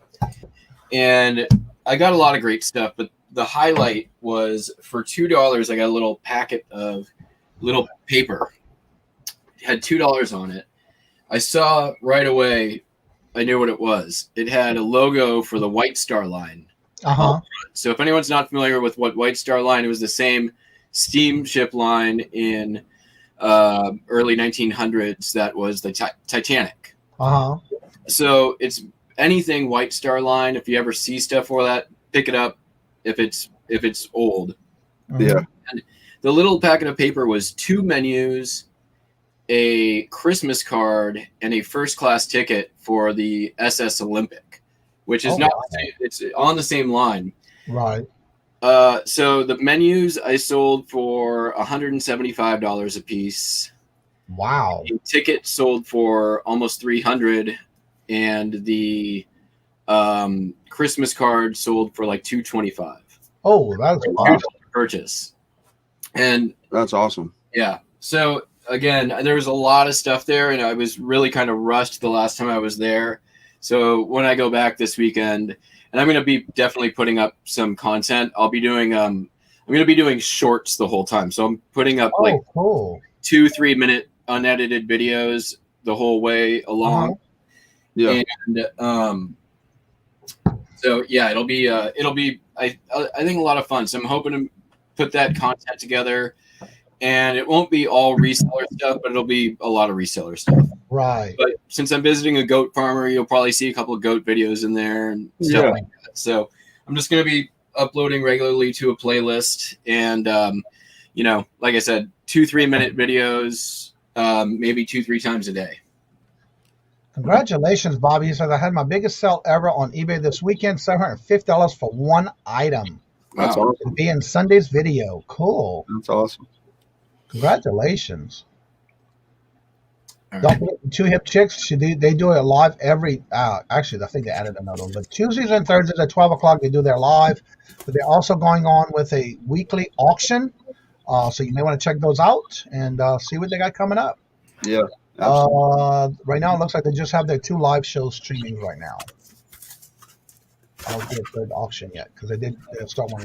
and I got a lot of great stuff. But the highlight was for $2, I got a little packet of little paper. It had $2 on it. I saw right away. I knew what it was. It had a logo for the White Star Line. Uh-huh. So if anyone's not familiar with what White Star Line, it was the same steamship line in early 1900s that was the Titanic. Uh-huh. So it's anything White Star Line. If you ever see stuff for that, pick it up if it's old. Yeah. And the little packet of paper was 2 menus, a Christmas card, and a first class ticket for the SS Olympic, which is it's on the same line. Right. So the menus I sold for $175 a piece. Wow. The ticket sold for almost $300, and the Christmas card sold for like $225. Oh, that's $2 purchase. And that's awesome. Yeah. So again, there was a lot of stuff there, and I was really kind of rushed the last time I was there. So when I go back this weekend, and I'm going to be definitely putting up some content. I'll be doing I'm going to be doing shorts the whole time. So I'm putting up cool. 2-3 minute unedited videos the whole way along. Uh-huh. Yeah. And so yeah, it'll be I think a lot of fun. So I'm hoping to put that content together, and it won't be all reseller stuff, but it'll be a lot of reseller stuff. Right. But since I'm visiting a goat farmer, you'll probably see a couple of goat videos in there and stuff like that. So I'm just going to be uploading regularly to a playlist, and like I said, 2-3 minute videos, maybe 2-3 times a day. Congratulations, Bobby. He says, I had my biggest sell ever on eBay this weekend, $750 for one item. That's Wow. awesome. It'll be in Sunday's video. Cool. That's awesome. Congratulations. All Don't right. forget the Two Hip Chicks. They do it live every, actually, I think they added another one, but Tuesdays and Thursdays at 12 o'clock, they do their live. But they're also going on with a weekly auction. So you may want to check those out and see what they got coming up. Yeah. Absolutely. Right now, it looks like they just have their 2 live shows streaming right now. I don't get a third auction yet because they did start one.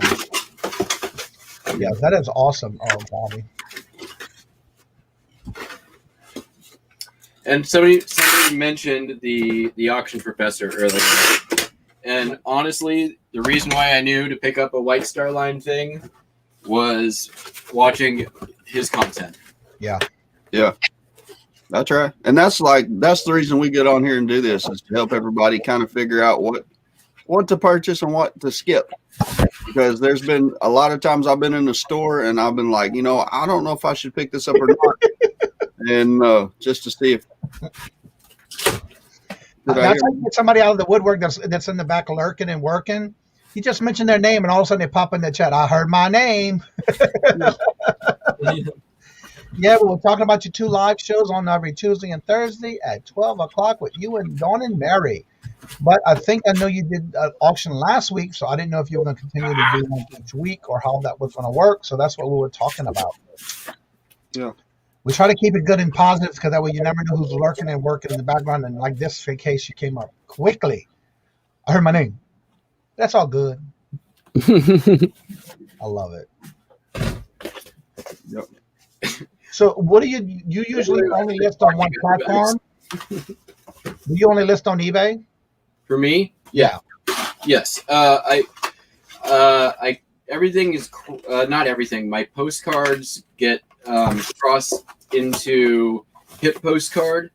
Yeah, that is awesome, Bobby. And somebody mentioned the auction professor earlier. And honestly, the reason why I knew to pick up a White Star Line thing was watching his content. Yeah. That's right. And that's the reason we get on here and do this, is to help everybody kind of figure out what to purchase and what to skip. Because there's been a lot of times I've been in the store and I've been like, I don't know if I should pick this up or not. And just to see if that's how you get somebody out of the woodwork that's in the back lurking and working. You just mention their name and all of a sudden they pop in the chat. I heard my name. Yeah, we were talking about your 2 live shows on every Tuesday and Thursday at 12 o'clock with you and Dawn and Mary. But I think I know you did an auction last week, so I didn't know if you were going to continue to do one each week or how that was going to work. So that's what we were talking about. Yeah. We try to keep it good and positive because that way you never know who's lurking and working in the background. And like this case, you came up quickly. I heard my name. That's all good. I love it. Yep. So what do you usually only list on one platform? Do you only list on eBay? For me, yeah. Yes. I everything is not everything. My postcards get crossed into Hip Postcard,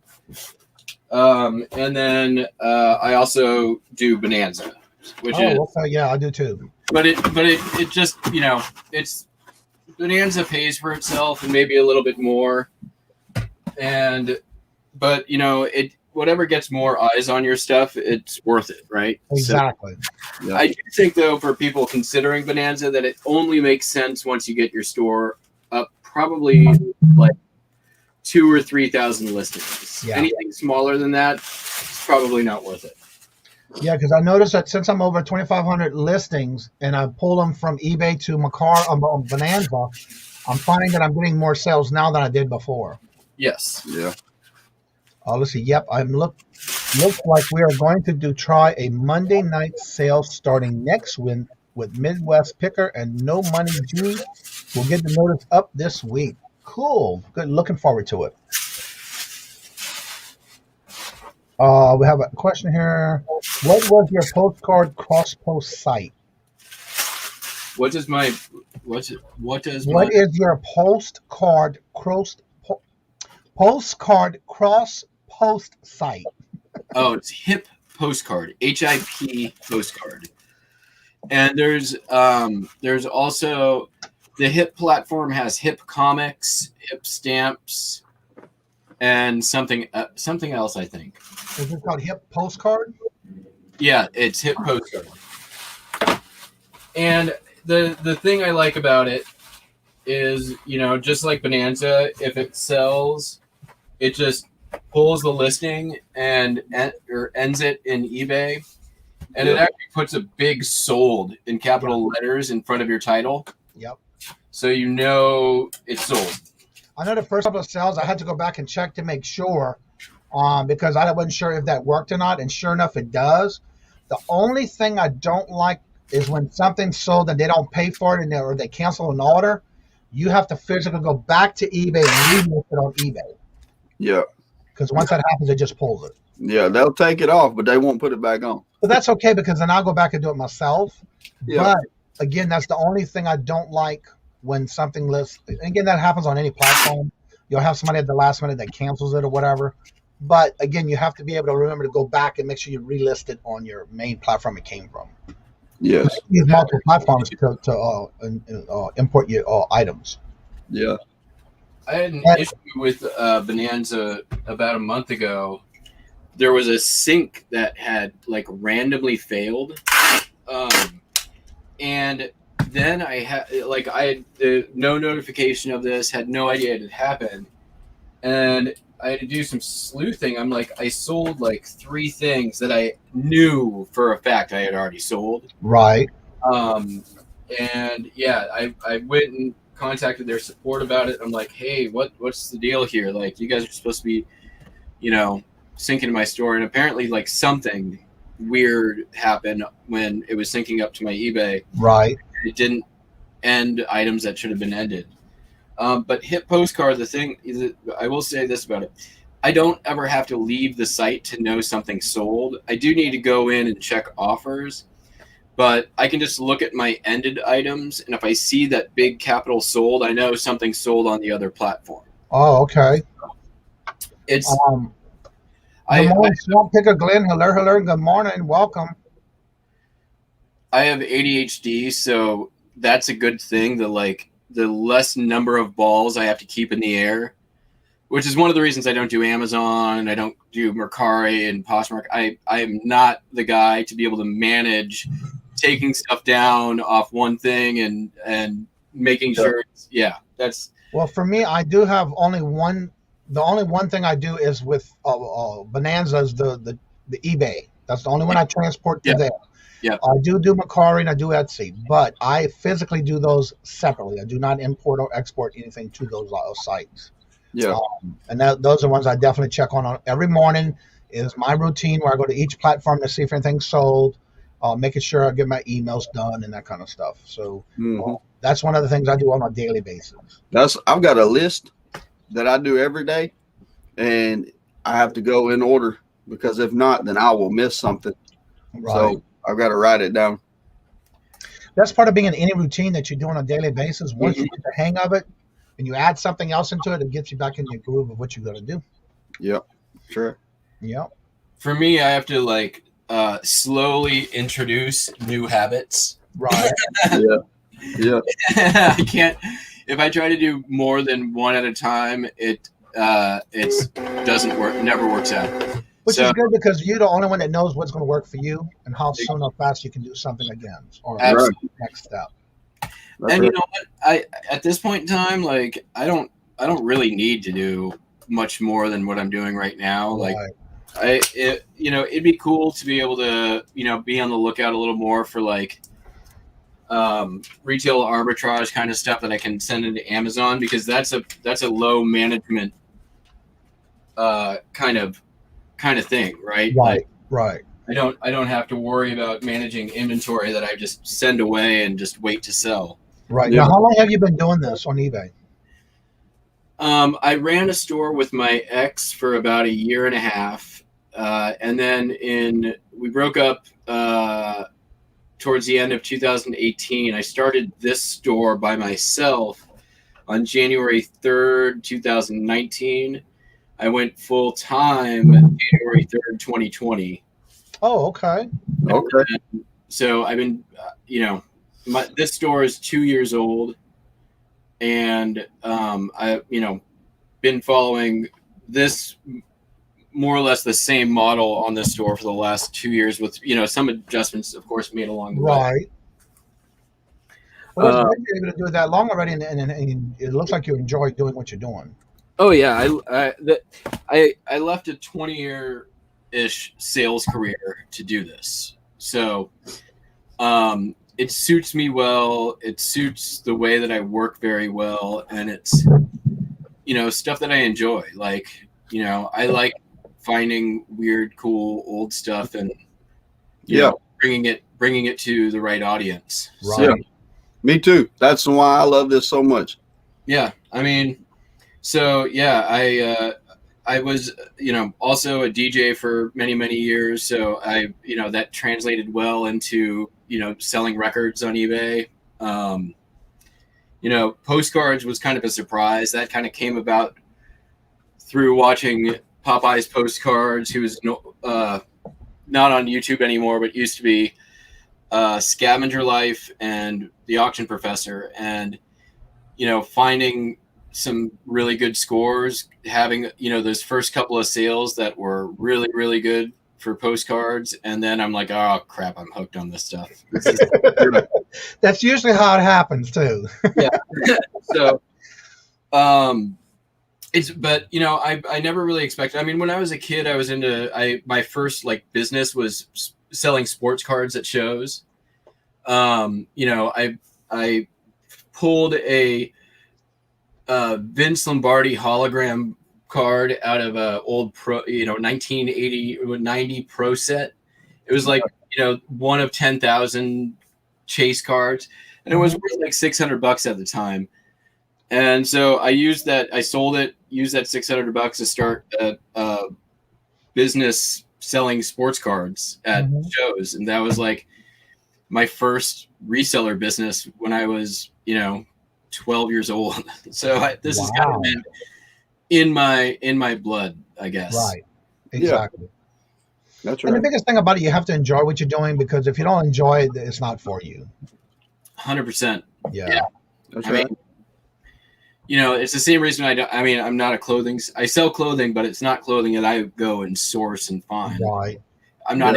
and then I also do Bonanza, which is okay, yeah, I do too. But it just it's Bonanza pays for itself and maybe a little bit more, but it. Whatever gets more eyes on your stuff, it's worth it, right? Exactly. So, I do think, though, for people considering Bonanza, that it only makes sense once you get your store up probably like 2,000 or 3,000 listings. Yeah. Anything smaller than that, it's probably not worth it. Yeah, because I noticed that since I'm over 2,500 listings and I pull them from eBay to Bonanza, I'm finding that I'm getting more sales now than I did before. Yes. Yeah. Let's see. Yep, looks like we are going to try a Monday night sale starting next week with Midwest Picker and No Money G. We'll get the notice up this week. Cool. Good. Looking forward to it. We have a question here. What was your postcard cross post site? What is your postcard cross post site? Oh, it's Hip Postcard, HIP Postcard. And there's also the Hip platform has Hip Comics, Hip Stamps, and something else, I think. Is it called Hip Postcard? Yeah, it's Hip Postcard. And the thing I like about it is, just like Bonanza, if it sells, it just pulls the listing and ends it in eBay, and it actually puts a big "sold" in capital letters in front of your title. Yep. So it's sold. I know the first couple of sales, I had to go back and check to make sure, because I wasn't sure if that worked or not, and sure enough, it does. The only thing I don't like is when something's sold and they don't pay for it, or they cancel an order. You have to physically go back to eBay and relist it on eBay. Yeah. Because once that happens, it just pulls it. Yeah, they'll take it off, but they won't put it back on. But that's okay because then I'll go back and do it myself. Yeah. But again, that's the only thing I don't like when something lists. Again, that happens on any platform. You'll have somebody at the last minute that cancels it or whatever. But again, you have to be able to remember to go back and make sure you relist it on your main platform it came from. Yes. Use multiple platforms to import your items. Yeah. I had an issue with Bonanza about a month ago. There was a sync that had randomly failed, and then I had no notification of this, had no idea it had happened, and I had to do some sleuthing. I'm like, I sold 3 things that I knew for a fact I had already sold. Right. And yeah, I went and contacted their support about it. I'm like, hey, what's the deal here? You guys are supposed to be, syncing to my store, and apparently something weird happened when it was syncing up to my eBay. Right. It didn't end items that should have been ended. But Hip Postcard, the thing is, I will say this about it. I don't ever have to leave the site to know something sold. I do need to go in and check offers, but I can just look at my ended items, and if I see that big capital sold, I know something sold on the other platform. Oh, okay. It's Good morning, Swamp Picker Glenn. Hello. Good morning. Welcome. I have ADHD, so that's a good thing. The less number of balls I have to keep in the air, which is one of the reasons I don't do Amazon and I don't do Mercari and Poshmark. I am not the guy to be able to manage taking stuff down off one thing and making sure. That's. Well, for me, I do have only one. The only one thing I do is with Bonanza is the eBay. That's the only one I transport to there. Yeah. I do Mercari and I do Etsy, but I physically do those separately. I do not import or export anything to those sites. Yeah. And those are ones I definitely check on every morning. Is my routine where I go to each platform to see if anything's sold, making sure I get my emails done and that kind of stuff. So that's one of the things I do on a daily basis. I've got a list that I do every day, and I have to go in order, because if not, then I will miss something. Right. So I've got to write it down. That's part of being in any routine that you do on a daily basis. Once you get the hang of it and you add something else into it, it gets you back in your groove of what you're going to do. Yep. Sure. Yep. For me, I have to slowly introduce new habits. Right. Yeah. I can't. If I try to do more than one at a time, it doesn't work. Never works out. Which is good, because you're the only one that knows what's going to work for you and how soon or fast you can do something again, or next step. And you know what? At this point in time, I don't really need to do much more than what I'm doing right now. It'd be cool to be able to be on the lookout a little more for retail arbitrage kind of stuff that I can send into Amazon, because that's a low management kind of thing, right? Right. I don't have to worry about managing inventory that I just send away and just wait to sell. Right. Now, how long have you been doing this on eBay? I ran a store with my ex for about a year and a half, and then we broke up towards the end of 2018. I started this store by myself on January 3rd, 2019. I went full time January 3rd, 2020. Oh, okay. Okay. So I've been, this store is 2 years old, and I've been following this more or less the same model on this store for the last 2 years, with some adjustments, of course, made along the way. Right. Well, it's been able to do it that long already, and it looks like you enjoy doing what you're doing. Oh yeah, I left a 20-year-ish sales career to do this, so it suits me well. It suits the way that I work very well, and it's stuff that I enjoy. I like finding weird, cool, old stuff, and bringing it to the right audience. Right. So, me too. That's why I love this so much. Yeah, I mean. So yeah, I was also a DJ for many, many years. So I that translated well into selling records on eBay. Postcards was kind of a surprise. That kind of came about through watching Popeye's Postcards, who was not on YouTube anymore, but used to be Scavenger Life and The Auction Professor, and finding some really good scores, having those first couple of sales that were really, really good for postcards, and then I'm like, oh crap, I'm hooked on this stuff. That's usually how it happens too. Yeah. So I never really expected. I mean, when I was a kid, I was my first business was selling sports cards at shows. I pulled a Vince Lombardi hologram card out of a old 1980 90 Pro set. It was one of 10,000 chase cards, and it was worth $600 at the time. And so I used that. I sold it. Used that $600 to start a business selling sports cards at shows, and that was like my first reseller business when I was 12 years old. So this is kind of been in my blood, I guess. Right. Exactly. That's And right. the biggest thing about it, you have to enjoy what you're doing, because if you don't enjoy it, it's not for you. 100%. Yeah. That's I right. mean, it's the same reason I'm not a clothing. I sell clothing, but it's not clothing that I go and source and find. Right. I'm not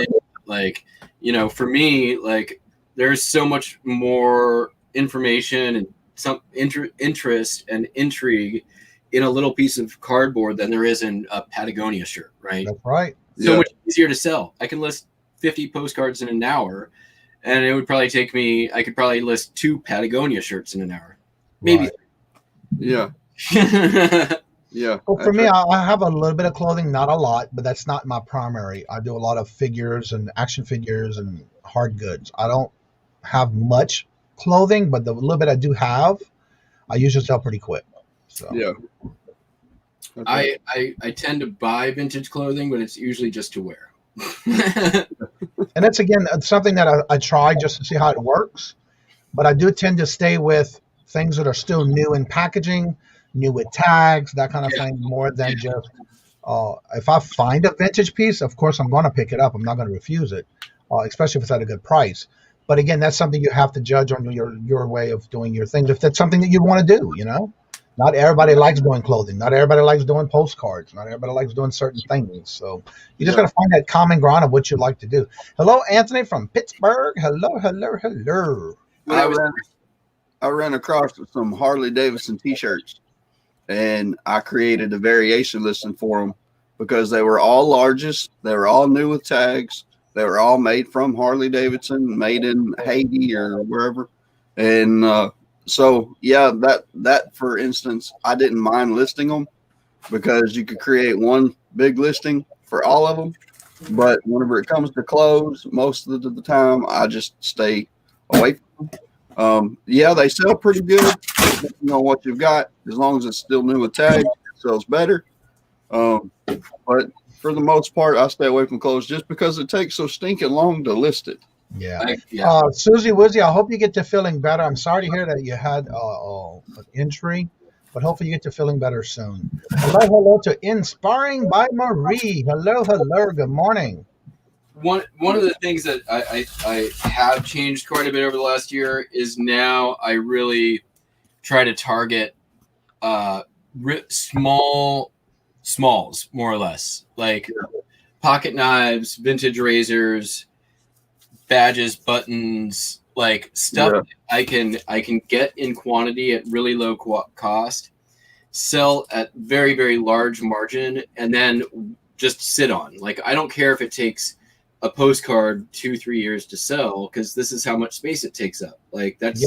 for me, like, there's so much more information and some interest and intrigue in a little piece of cardboard than there is in a Patagonia shirt, right? That's right. So much easier to sell. I can list 50 postcards in an hour, and it would probably take me, I could probably list 2 Patagonia shirts in an hour. Maybe. Right. Yeah. Yeah. Well, for me, I have a little bit of clothing, not a lot, but that's not my primary. I do a lot of figures and action figures and hard goods. I don't have much clothing, but the little bit I do have, I usually sell pretty quick. So yeah. I tend to buy vintage clothing, but it's usually just to wear. And that's, again, something that I try just to see how it works. But I do tend to stay with things that are still new in packaging, new with tags, that kind of thing, more than just if I find a vintage piece, of course I'm going to pick it up. I'm not going to refuse it, especially if it's at a good price. But again, that's something you have to judge on your way of doing your things. If that's something that you want to do, not everybody likes doing clothing. Not everybody likes doing postcards. Not everybody likes doing certain things. So you just got to find that common ground of what you like to do. Hello, Anthony from Pittsburgh. Hello. I ran across some Harley Davidson t-shirts, and I created a variation listing for them because they were all largest. They were all new with tags. They were all made from Harley Davidson, made in Haiti or wherever. And so, yeah, that for instance, I didn't mind listing them because you could create one big listing for all of them. But whenever it comes to clothes, most of the time, I just stay away from them. Yeah, they sell pretty good. You know what you've got, as long as it's still new with tags, it sells better. But for the most part, I stay away from clothes just because it takes so stinking long to list it. Yeah. Susie Wizzy, I hope you get to feeling better. I'm sorry to hear that you had an injury, but hopefully you get to feeling better soon. Hello to Inspiring by Marie. Hello. Good morning. One of the things that I have changed quite a bit over the last year is now I really try to target smalls, more or less, like pocket knives, vintage razors, badges, buttons, like stuff I can get in quantity at really low cost, sell at very, very large margin, and then just sit on. Like, I don't care if it takes a postcard 2-3 years to sell, because this is how much space it takes up. Like, that's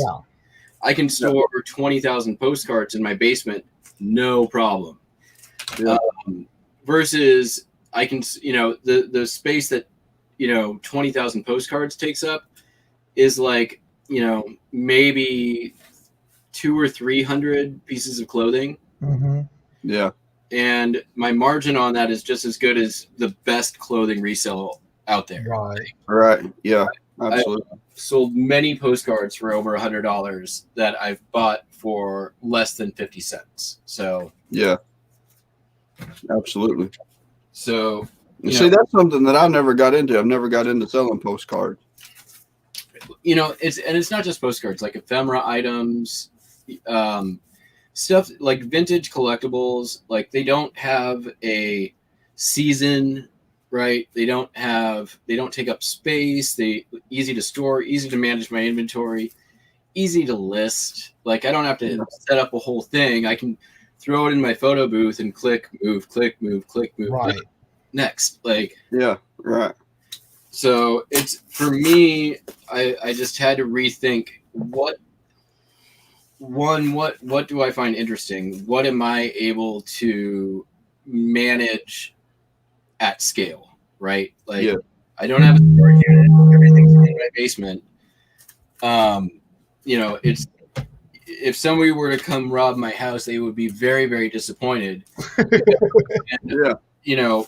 I can store 20,000 postcards in my basement, no problem. Versus I can, the space that 20,000 postcards takes up is like, maybe 200 or 300 pieces of clothing. Yeah. And my margin on that is just as good as the best clothing resale out there. Right. Yeah. Absolutely. I've sold many postcards for over $100 that I've bought for less than 50 cents. So yeah, absolutely. So see, that's something that I never got into. I've never got into selling postcards. It's not just postcards, like ephemera items, stuff like vintage collectibles. Like, they don't have a season, right? They don't take up space. They easy to store, easy to manage my inventory, easy to list. Like, I don't have to set up a whole thing. I can throw it in my photo booth and click, move, Right. Next. Like, yeah, right. So it's, for me, I just had to rethink what do I find interesting? What am I able to manage at scale, right? Like, I don't have a storage unit. Everything's in my basement. if somebody were to come rob my house, they would be very, very disappointed. Yeah. You know,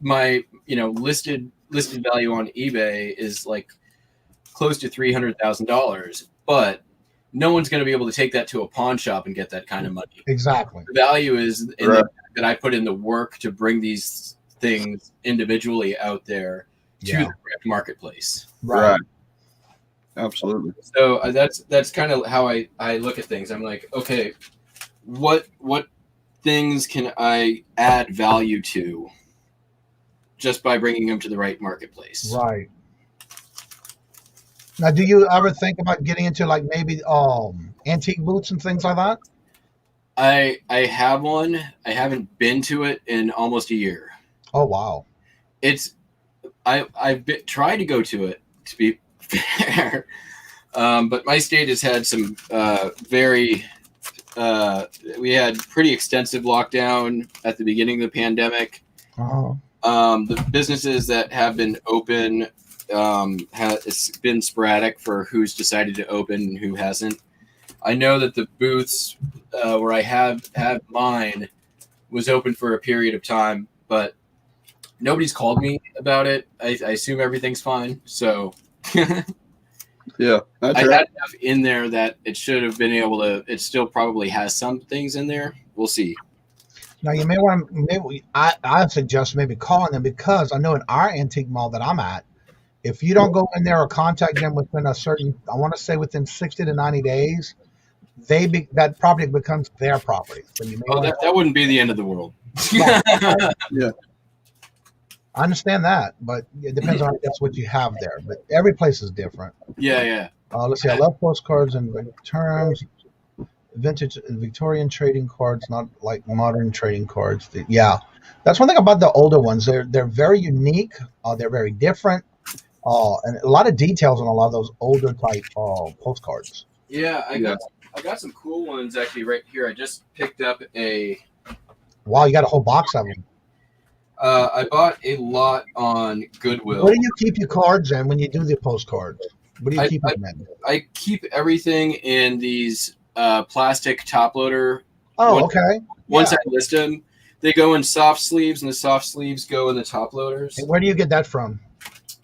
my listed value on eBay is like close to $300,000, but no one's going to be able to take that to a pawn shop and get that kind of money. Exactly. The value is in Right. the fact that I put in the work to bring these things individually out there to Yeah. the correct marketplace. Right. Absolutely. So that's kind of how I look at things. I'm like, okay, what things can I add value to just by bringing them to the right marketplace? Right. Now, do you ever think about getting into like maybe antique boots and things like that? I have one. I haven't been to it in almost a year. Oh wow. I've tried to go to it, to be fair, but my state has had some we had pretty extensive lockdown at the beginning of the pandemic. Uh-huh. The businesses that have been open, it's been sporadic for who's decided to open and who hasn't. I know that the booths where I have mine was open for a period of time, but nobody's called me about it. I assume everything's fine. So Yeah. That's I right. had enough in there that it should have been able to. It still probably has some things in there. We'll see. Now you may want to I suggest maybe calling them, because I know in our antique mall that I'm at, if you don't go in there or contact them within a certain, I want to say within 60 to 90 days, that property becomes their property. So you may Oh, want that wouldn't be the end of the world. Yeah. Yeah. I understand that, but it depends on that's what you have there. But every place is different. Yeah. Let's see. I love postcards and terms, vintage Victorian trading cards, not like modern trading cards. Yeah, that's one thing about the older ones. They're very unique. They're very different, and a lot of details on a lot of those older type postcards. Yeah, I got some cool ones actually right here. I just picked up a. Wow, you got a whole box of them. I bought a lot on Goodwill. What do you keep your cards in when you do the postcards? What do you keep them in? I keep everything in these plastic top loader. Oh, okay. Once Yeah. I list them, they go in soft sleeves, and the soft sleeves go in the top loaders. And where do you get that from?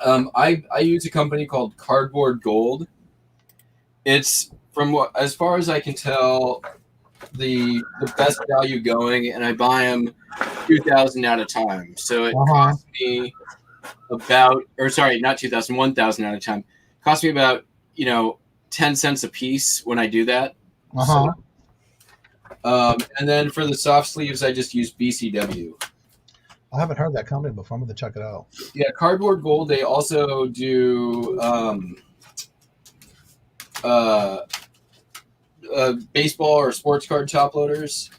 I use a company called Cardboard Gold. It's as far as I can tell, the best value going, and I buy them 2,000 at a time. So it costs me about, or sorry, not 2,000, 1,000 at a time. It costs me about 10 cents a piece when I do that. So, and then for the soft sleeves, I just use BCW. I haven't heard that company before. I'm going to check it out. Yeah, Cardboard Gold. They also do baseball or sports card top loaders.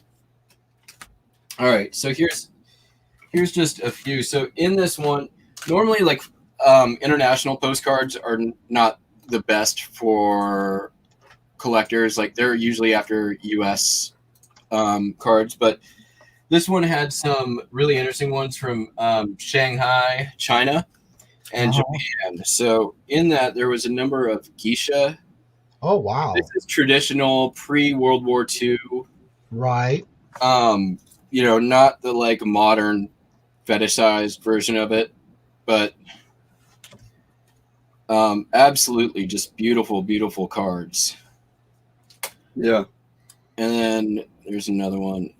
All right, so here's just a few. So in this one, normally like international postcards are not the best for collectors. Like they're usually after U.S. Cards, but this one had some really interesting ones from Shanghai, China, and Japan. So in that, there was a number of geisha. Oh, wow. This is traditional pre-World War II. Right. Not the like modern fetishized version of it, but absolutely just beautiful, beautiful cards. Yeah. And then there's another one.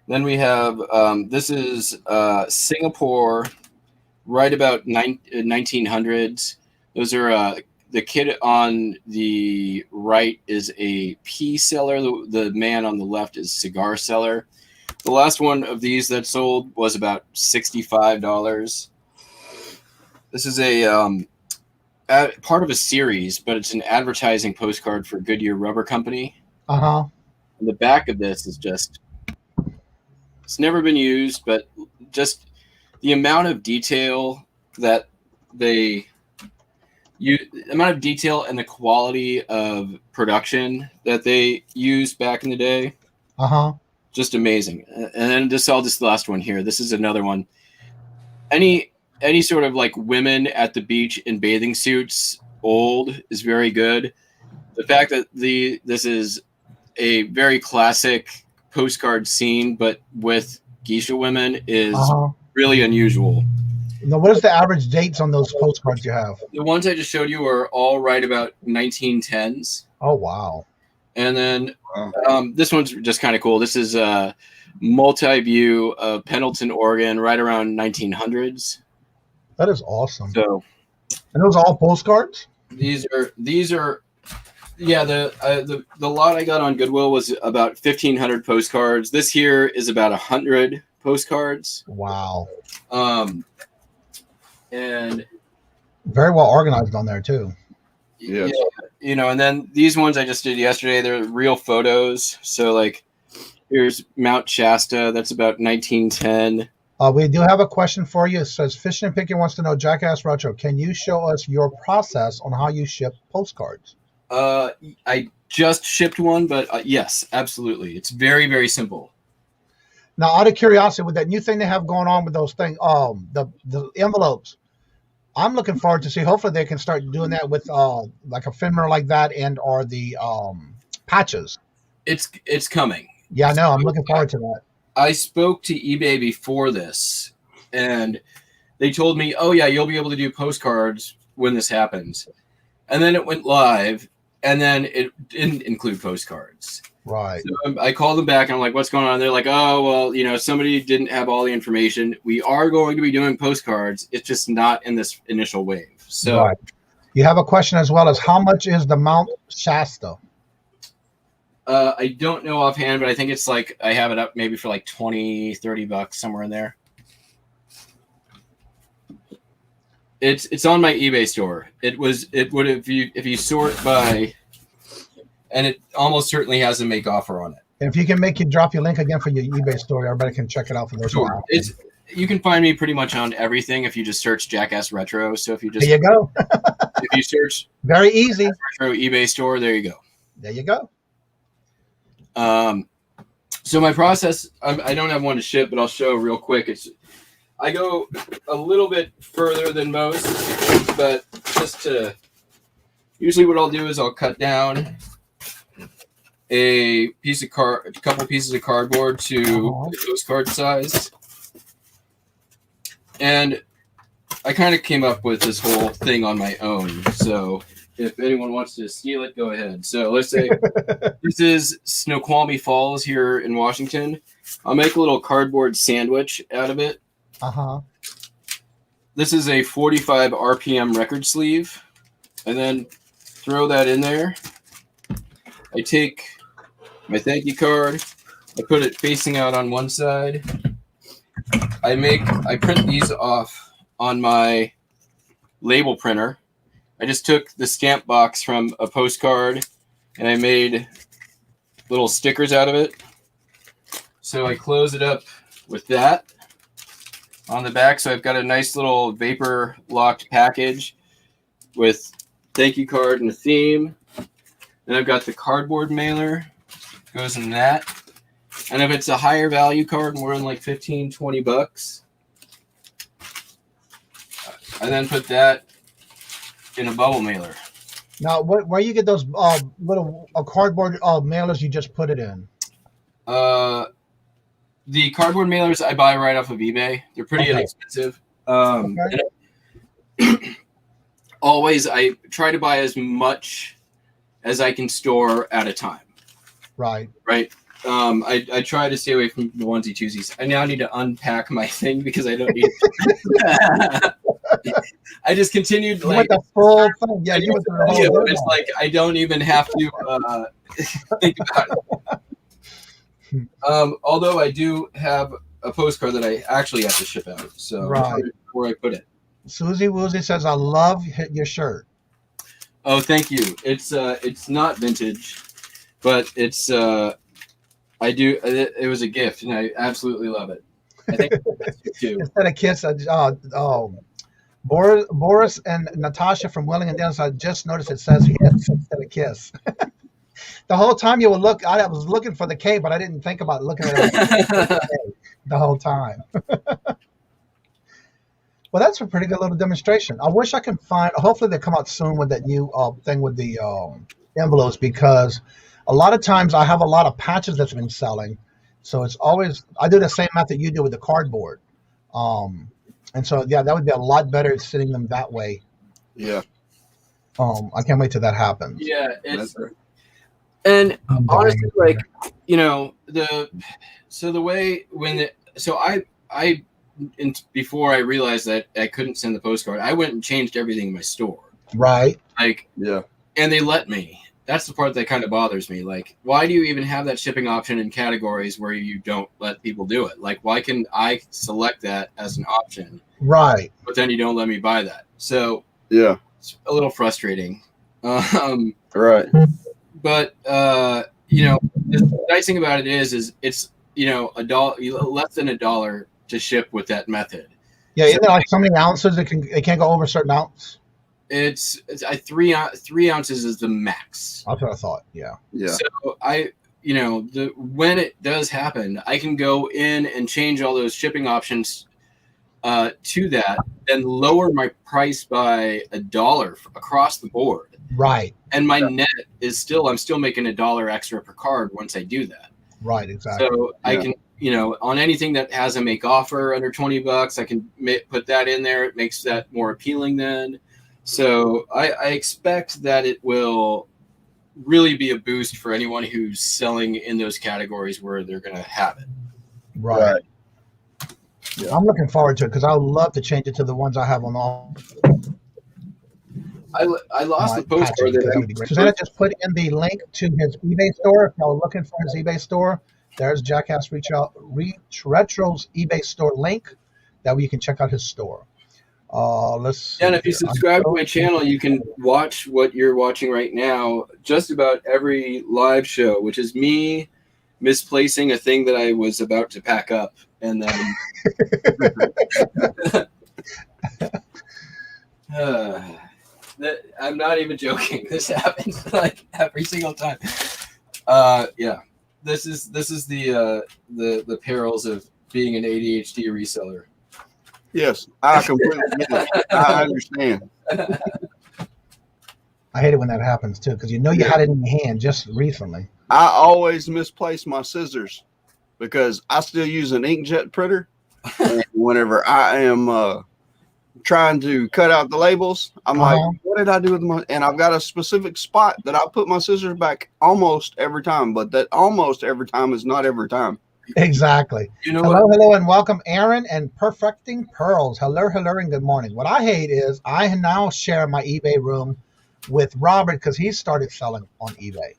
Then we have this is Singapore, right about 1900s. Those are the kid on the right is a pea seller. The man on the left is cigar seller. The last one of these that sold was about $65. This is a part of a series, but it's an advertising postcard for Goodyear Rubber Company. And the back of this is just, it's never been used, but just the amount of detail that the amount of detail and the quality of production that they used back in the day. Just amazing. And then I'll just the last one here. This is another one. Any sort of like women at the beach in bathing suits, old, is very good. the fact that this is a very classic postcard scene, but with geisha women is really unusual. Now, what is the average dates on those postcards you have? The ones I just showed you are all right about 1910s. Oh, wow. And then this one's just kind of cool. This is a multi-view of Pendleton, Oregon, right around 1900s. That is awesome. So, and those are all postcards? These are yeah, the lot I got on Goodwill was about 1,500 postcards. This here is about 100 postcards. Wow. And very well organized on there too. Yeah, you know, and then these ones I just did yesterday, they're real photos. So like here's Mount Shasta, that's about 1910. We do have a question for you. It says Fishing and Picking wants to know, Jackass Retro, can you show us your process on how you ship postcards? I just shipped one, but yes, absolutely. It's very, very simple. Now, out of curiosity, with that new thing they have going on with those things, the envelopes, I'm looking forward to see. Hopefully, they can start doing that with like a Fimora like that, and or the patches. It's coming. Yeah, I know. I'm looking forward to that. I spoke to eBay before this, and they told me, "Oh yeah, you'll be able to do postcards when this happens." And then it went live, and then it didn't include postcards. Right. So I called them back and I'm like, what's going on? They're like, oh, well, you know, somebody didn't have all the information. We are going to be doing postcards. It's just not in this initial wave. So right. You have a question as well as how much is the Mount Shasta? I don't know offhand, but I think it's like I have it up maybe for like $20-$30 somewhere in there. It's on my eBay store. It would if you sort by, and it almost certainly has a make offer on it. And if you can drop your link again for your eBay store, everybody can check it out for those. Sure. You can find me pretty much on everything if you just search Jackass Retro. So if you just there you go. If you search very easy Retro eBay store, there you go. There you go. So my process, I don't have one to ship, but I'll show real quick. I go a little bit further than most, but usually what I'll do is I'll cut down a couple pieces of cardboard to the postcard size. And I kind of came up with this whole thing on my own. So if anyone wants to steal it, go ahead. So let's say this is Snoqualmie Falls here in Washington. I'll make a little cardboard sandwich out of it. This is a 45 RPM record sleeve. And then throw that in there. I take my thank you card. I put it facing out on one side. I print these off on my label printer. I just took the stamp box from a postcard and I made little stickers out of it. So I close it up with that on the back. So I've got a nice little vapor locked package with thank you card and a theme. Then I've got the cardboard mailer, goes in that. And if it's a higher value card, more than like $15-$20, I then put that in a bubble mailer. Now, where you get those little cardboard mailers you just put it in? The cardboard mailers I buy right off of eBay. They're pretty inexpensive. Always, I try to buy as much as I can store at a time. Right. I try to stay away from the onesie twosies. I now need to unpack my thing because I don't need it. I just continued like the full thing. Yeah, you went the whole it's like I don't even have to think about it. Although I do have a postcard that I actually have to ship out. So where I put it. Susie Woozy says, "I love your shirt." Oh, thank you. It's not vintage, but it's I do. It was a gift, and I absolutely love it. I think too. Instead of kiss, Boris and Natasha from Welling and Dennis, I just noticed it says yes instead of kiss. The whole time you would look, I was looking for the K, but I didn't think about looking at it the whole time. Well, that's a pretty good little demonstration. I wish I can find. Hopefully, they come out soon with that new thing with the envelopes because a lot of times I have a lot of patches that's been selling. So it's always, I do the same method you do with the cardboard. And so, yeah, that would be a lot better sending them that way. Yeah. I can't wait till that happens. Yeah, it's That's right. and I'm honestly, dying. like the way before I realized that I couldn't send the postcard, I went and changed everything in my store. Right. Like, Yeah. and they let me. That's the part that kind of bothers me. Like, why do you even have that shipping option in categories where you don't let people do it? Like, why can I select that as an option, Right. but then you don't let me buy that? So Yeah. it's a little frustrating. Right. But the nice thing about it is it's $1, less than $1 to ship with that method. Yeah, isn't it like so many ounces it can't go over a certain ounce? It's 3 ounces is the max. That's what I thought. Yeah. Yeah. So when it does happen, I can go in and change all those shipping options to that, then lower my price by $1 across the board. Right. And my net is I'm still making $1 extra per card once I do that. Right. Exactly. So I can, on anything that has a make offer under $20, I can put that in there. It makes that more appealing then. So I expect that it will really be a boost for anyone who's selling in those categories where they're going to have it. Right. Yeah. I'm looking forward to it because I would love to change it to the ones I have on all. I lost the postcard. Susanna just put in the link to his eBay store. If y'all are looking for his eBay store, there's Jackass Retro's eBay store link. That way you can check out his store. Let's see. And if you subscribe to my channel, you can watch what you're watching right now, just about every live show, which is me misplacing a thing that I was about to pack up. And then I'm not even joking. This happens like every single time. Yeah. This is the perils of being an ADHD reseller. Yes, I completely get it. I understand. I hate it when that happens too, because you had it in your hand just recently. I always misplace my scissors because I still use an inkjet printer. And whenever I am trying to cut out the labels, I'm like, what did I do with my? And I've got a specific spot that I put my scissors back almost every time, but that almost every time is not every time. Exactly. Hello, and welcome, Aaron and Perfecting Pearls. Hello, and good morning. What I hate is I now share my eBay room with Robert because he started selling on eBay.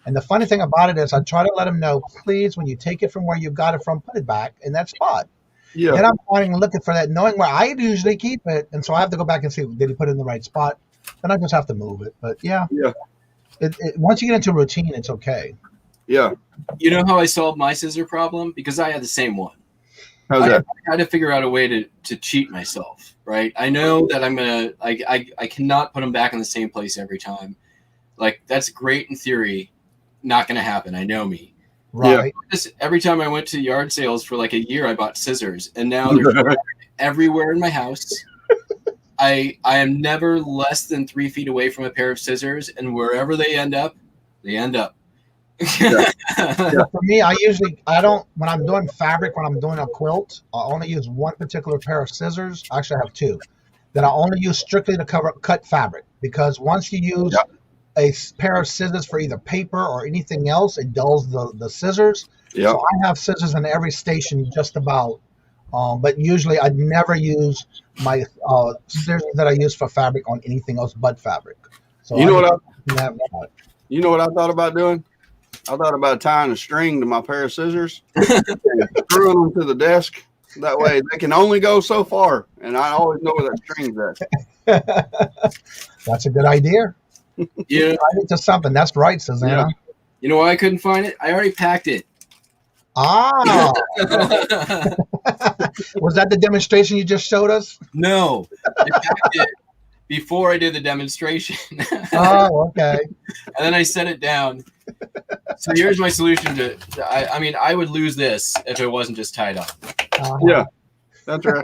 And the funny thing about it is I try to let him know, please, when you take it from where you got it from, put it back in that spot. Yeah. Then I'm finding and looking for that, knowing where I usually keep it. And so I have to go back and see, did he put it in the right spot? Then I just have to move it. But yeah. Once you get into routine, it's okay. Yeah. You know how I solved my scissor problem? Because I had the same one. How's that? I had to figure out a way to cheat myself, right? I know that I cannot put them back in the same place every time. Like, that's great in theory. Not going to happen. I know me. Right. Every time I went to yard sales for like a year, I bought scissors, and now they're everywhere in my house. I am never less than 3 feet away from a pair of scissors, and wherever they end up, they end up. Yeah. For me, when I'm doing fabric, when I'm doing a quilt, I only use one particular pair of scissors. Actually, I have two that I only use strictly to cut fabric, because once you use a pair of scissors for either paper or anything else, it dulls the scissors. Yeah. So I have scissors in every station just about, but usually I never use my scissors that I use for fabric on anything else but fabric. So you know what I thought about doing? I thought about tying a string to my pair of scissors and screwing them to the desk. That way they can only go so far, and I always know where that string's at. That's a good idea. Yeah, to something. That's right, Susanna. Yeah. You know why I couldn't find it? I already packed it. Ah. Was that the demonstration you just showed us? No, I packed it before I did the demonstration. Oh, okay. And then I set it down. So here's my solution to. I would lose this if it wasn't just tied up. Yeah, that's right.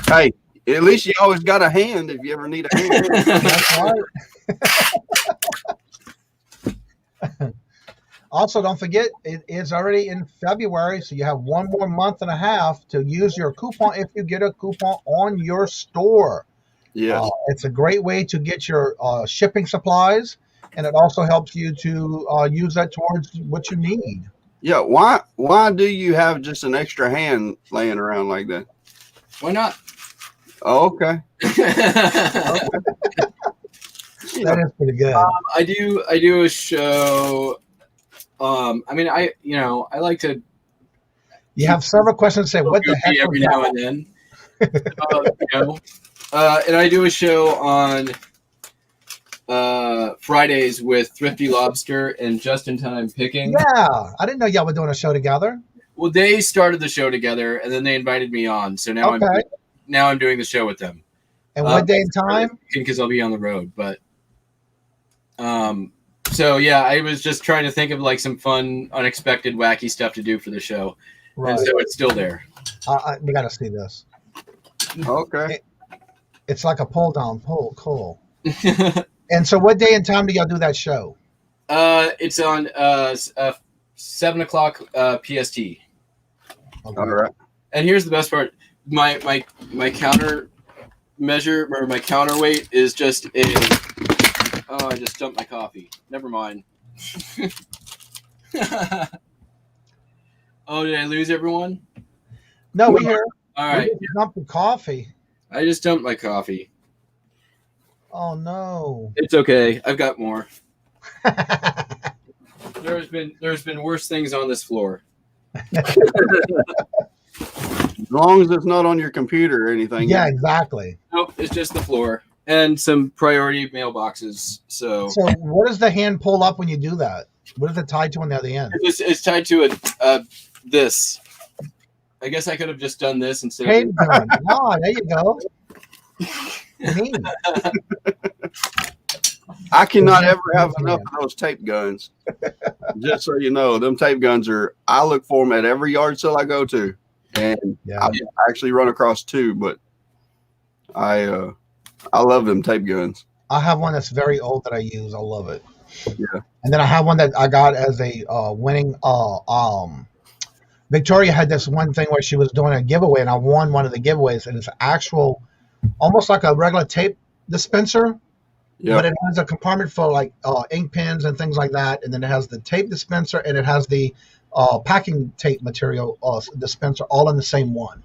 Hey, at least you always got a hand if you ever need a hand. That's right. Also, don't forget, it is already in February, so you have 1 more month and a half to use your coupon if you get a coupon on your store. Yes. It's a great way to get your shipping supplies, and it also helps you to use that towards what you need. Yeah. Why do you have just an extra hand laying around like that? Why not? Oh, okay. That is pretty good. I do a show. I mean, I like to. You have several questions. Say, what the heck? Every now and then. And I do a show on Fridays with Thrifty Lobster and Just in Time Picking. Yeah, I didn't know y'all were doing a show together. Well, they started the show together, and then they invited me on. So now I'm doing the show with them. And what day and time? Because I'll be on the road, but. So yeah, I was just trying to think of like some fun, unexpected, wacky stuff to do for the show, Right. and so it's still there. We got to see this. Okay. It's like a pull down pull. Cool. And so, what day and time do y'all do that show? It's on 7 o'clock PST. Okay. All right. And here's the best part: my counter measure or my counterweight is just a. Oh, I just dumped my coffee. Never mind. Oh, did I lose everyone? No, we here. All right. We dumped the coffee. I just dumped my coffee. Oh no. It's okay. I've got more. There's been worse things on this floor. As long as it's not on your computer or anything. Yeah, exactly. Nope, it's just the floor and some priority mailboxes. So what does the hand pull up when you do that? What is it tied to on the other end? it's tied to this. I guess I could have just done this instead of Tape gun. Oh, there you go. Neat. I cannot ever have enough of those tape guns. Just so you know, them tape guns I look for them at every yard sale I go to. And Yeah. I actually run across two, but I love them tape guns. I have one that's very old that I use. I love it. Yeah. And then I have one that I got as a winning. Victoria had this one thing where she was doing a giveaway, and I won one of the giveaways, and it's actual, almost like a regular tape dispenser. Yeah. But it has a compartment for like ink pens and things like that, and then it has the tape dispenser and it has the packing tape material dispenser all in the same one.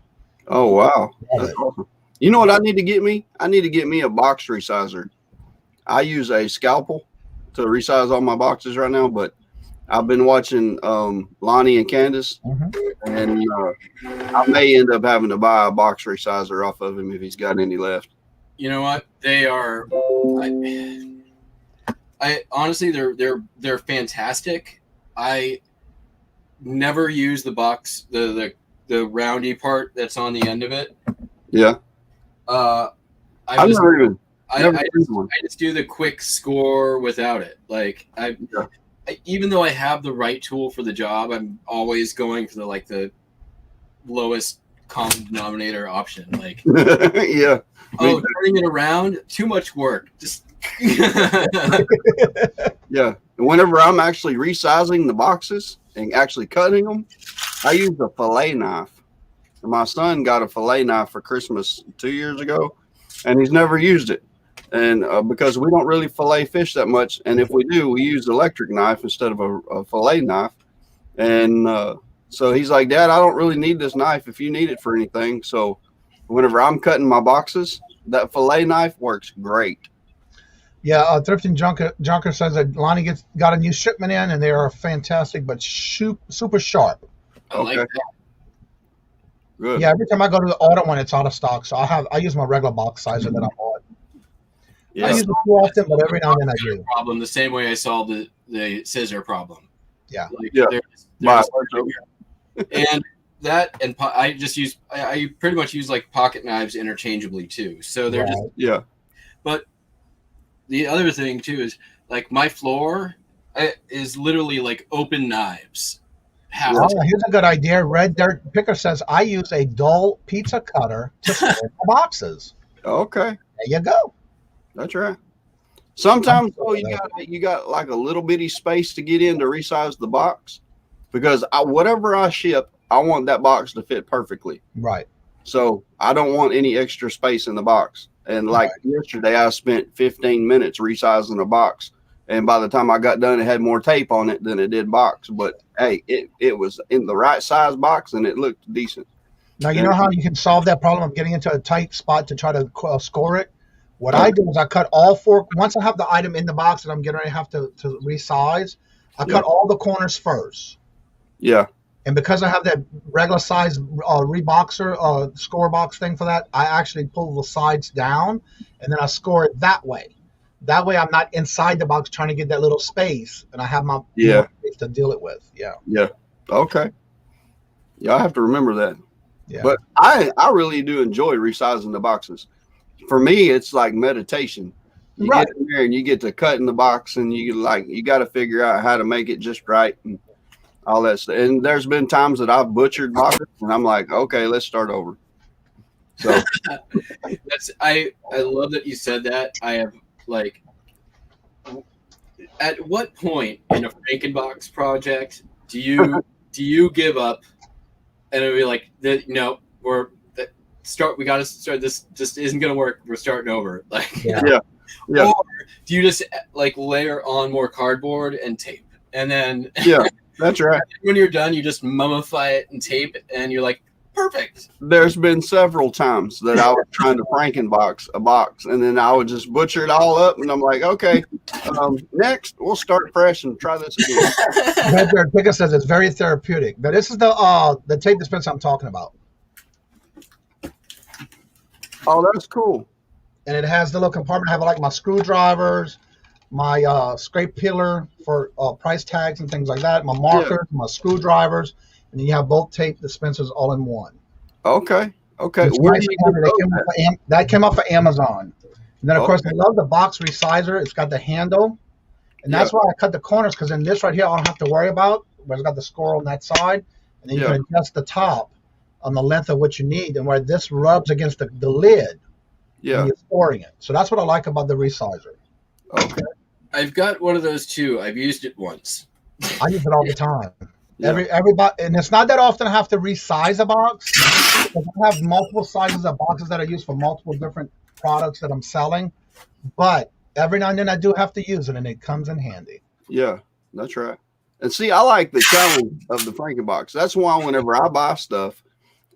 Oh wow. Love That's it. awesome. You know what I need to get me? I need to get me a box resizer. I use a scalpel to resize all my boxes right now, but I've been watching Lonnie and Candace, and I may end up having to buy a box resizer off of him if he's got any left. You know what? They are. I honestly, they're fantastic. I never use the box, the roundy part that's on the end of it. Yeah. I just do the quick score without it. Like even though I have the right tool for the job, I'm always going for the lowest common denominator option. Like, yeah. Oh, turning it around, too much work. Just yeah. And whenever I'm actually resizing the boxes and actually cutting them, I use a fillet knife. And my son got a fillet knife for Christmas 2 years ago, and he's never used it. And because we don't really fillet fish that much, and if we do, we use electric knife instead of a fillet knife. And so he's like, Dad, I don't really need this knife if you need it for anything. So whenever I'm cutting my boxes, that fillet knife works great. Yeah, Thrifty Junker says that Lonnie got a new shipment in, and they are fantastic, but super sharp. I like that. Good. Yeah, every time I go to the order one, it's out of stock. So I use my regular box sizer that I bought. Yeah. I use it too often, but every now and then I do. Problem the same way I solved the scissor problem. Yeah. Like, Yeah. And that and I pretty much use like pocket knives interchangeably too. So they're just yeah. But the other thing too is like my floor is literally like open knives. Oh, here's a good idea. Red Dirt Picker says I use a dull pizza cutter to sort the boxes. Okay. There you go. That's right. Sometimes though, you got like a little bitty space to get in to resize the box, because whatever I ship, I want that box to fit perfectly. Right. So I don't want any extra space in the box. And like yesterday, I spent 15 minutes resizing a box, and by the time I got done, it had more tape on it than it did box. But hey, it was in the right size box, and it looked decent. Now, you know how you can solve that problem of getting into a tight spot to try to score it? What I do is I cut all four. Once I have the item in the box that I'm getting ready to have to resize, I cut all the corners first. Yeah. And because I have that regular size reboxer score box thing for that, I actually pull the sides down, and then I score it that way. That way I'm not inside the box trying to get that little space, and I have my space to deal it with. Yeah. Yeah. Okay. Yeah, I have to remember that. Yeah. But I really do enjoy resizing the boxes. For me, it's like meditation. You get in there and you get to cut in the box, and you got to figure out how to make it just right and all that stuff. And there's been times that I've butchered boxes, and I'm like, okay, let's start over. So I love that you said that. I have like, at what point in a Frankenbox project do you give up and it'll be like, no, we got to start, this just isn't going to work, we're starting over. Like, yeah. Or do you just like layer on more cardboard and tape, and then that's right. When you're done, you just mummify it and tape it, and you're like, perfect. There's been several times that I was trying to Frankenbox a box, and then I would just butcher it all up, and I'm like, okay, next we'll start fresh and try this again. Pickerz says it's very therapeutic. But this is the tape dispenser I'm talking about. Oh, that's cool. And it has the little compartment. I have like my screwdrivers, my scrape peeler for price tags and things like that, my markers, my screwdrivers, and then you have both tape dispensers all in one. Okay. Where do you that came off of Amazon. And then, of course, I love the box resizer. It's got the handle. And that's why I cut the corners, because in this right here, I don't have to worry about, where it's got the score on that side. And then you can adjust the top on the length of what you need, and where this rubs against the lid. When you're storing it. So that's what I like about the resizer. Okay. I've got one of those too. I've used it once. I use it all the time. Everybody, and it's not that often I have to resize a box. Because I have multiple sizes of boxes that I use for multiple different products that I'm selling. But every now and then I do have to use it, and it comes in handy. Yeah, that's right. And see, I like the challenge of the Frankenbox. That's why whenever I buy stuff,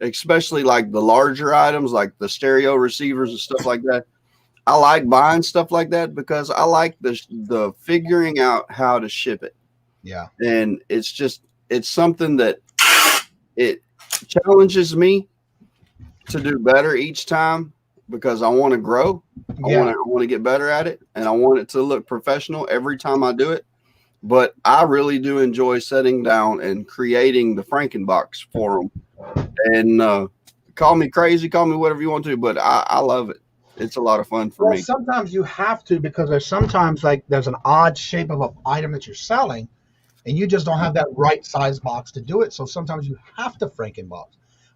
especially like the larger items, like the stereo receivers and stuff like that, I like buying stuff like that because I like the figuring out how to ship it. Yeah. And it's something that it challenges me to do better each time, because I want to grow. I want to get better at it, and I want it to look professional every time I do it. But I really do enjoy sitting down and creating the Frankenbox for them. And call me crazy, call me whatever you want to, but I love it. It's a lot of fun for me. Sometimes you have to, because there's sometimes like there's an odd shape of an item that you're selling, and you just don't have that right size box to do it. So sometimes you have to Frankenbox.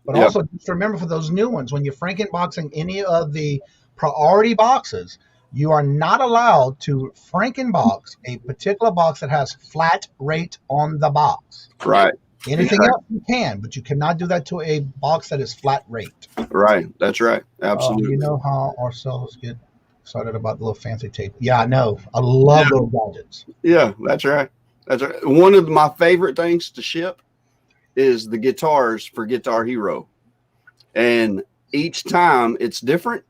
But also just remember, for those new ones, when you're Frankenboxing any of the priority boxes, you are not allowed to Frankenbox a particular box that has flat rate on the box. Right. Anything else you can, but you cannot do that to a box that is flat rate. Right. That's right. Absolutely. You know how our sellers get excited about the little fancy tape. Yeah, I know. I love those gadgets. Yeah, that's right. That's right. One of my favorite things to ship is the guitars for Guitar Hero. And each time it's different,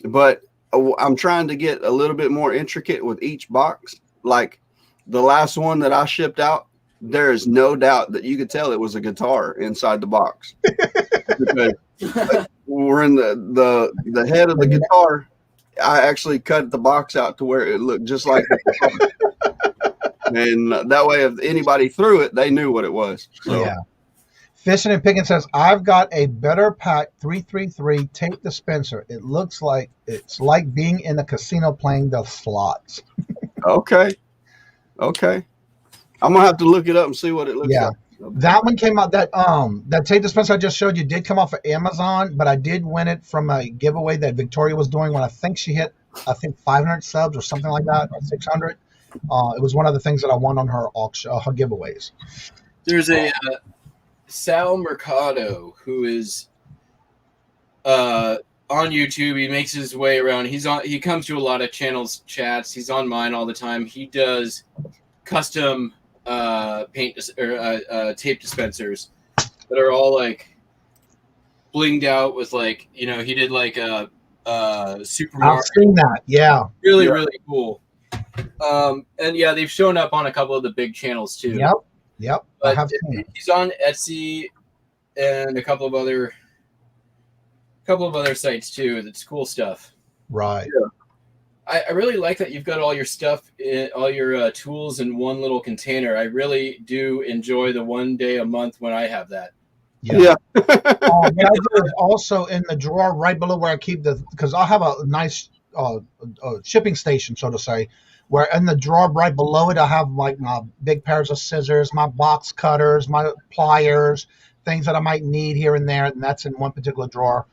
but I'm trying to get a little bit more intricate with each box. Like the last one that I shipped out, there is no doubt that you could tell it was a guitar inside the box. Because we're in the head of the guitar. I actually cut the box out to where it looked just like the guitar. And that way, if anybody threw it, they knew what it was. So. Yeah. Fishing and Picking says, I've got a Better Pack 333 tape dispenser. It looks like it's like being in a casino playing the slots. Okay. I'm going to have to look it up and see what it looks like. That one came out. That tape dispenser I just showed you did come off of Amazon, but I did win it from a giveaway that Victoria was doing when I think she hit 500 subs or something like that, or 600. It was one of the things that I won on her auction, her giveaways. There's a Sal Mercado who is on YouTube. He makes his way around. He comes to a lot of channels, chats. He's on mine all the time. He does custom tape dispensers that are all like blinged out with like, you know, he did like a Super Mario. I've seen that. Yeah. Really cool. And yeah, they've shown up on a couple of the big channels too. Yep. But he's on Etsy and a couple of other sites too. That's cool stuff. Right. Yeah. I really like that you've got all your stuff, all your tools in one little container. I really do enjoy the one day a month when I have that. Yeah. What I do is also in the drawer right below where I keep because I'll have a nice shipping station, so to say, where in the drawer right below it, I have like my big pairs of scissors, my box cutters, my pliers, things that I might need here and there. And that's in one particular drawer.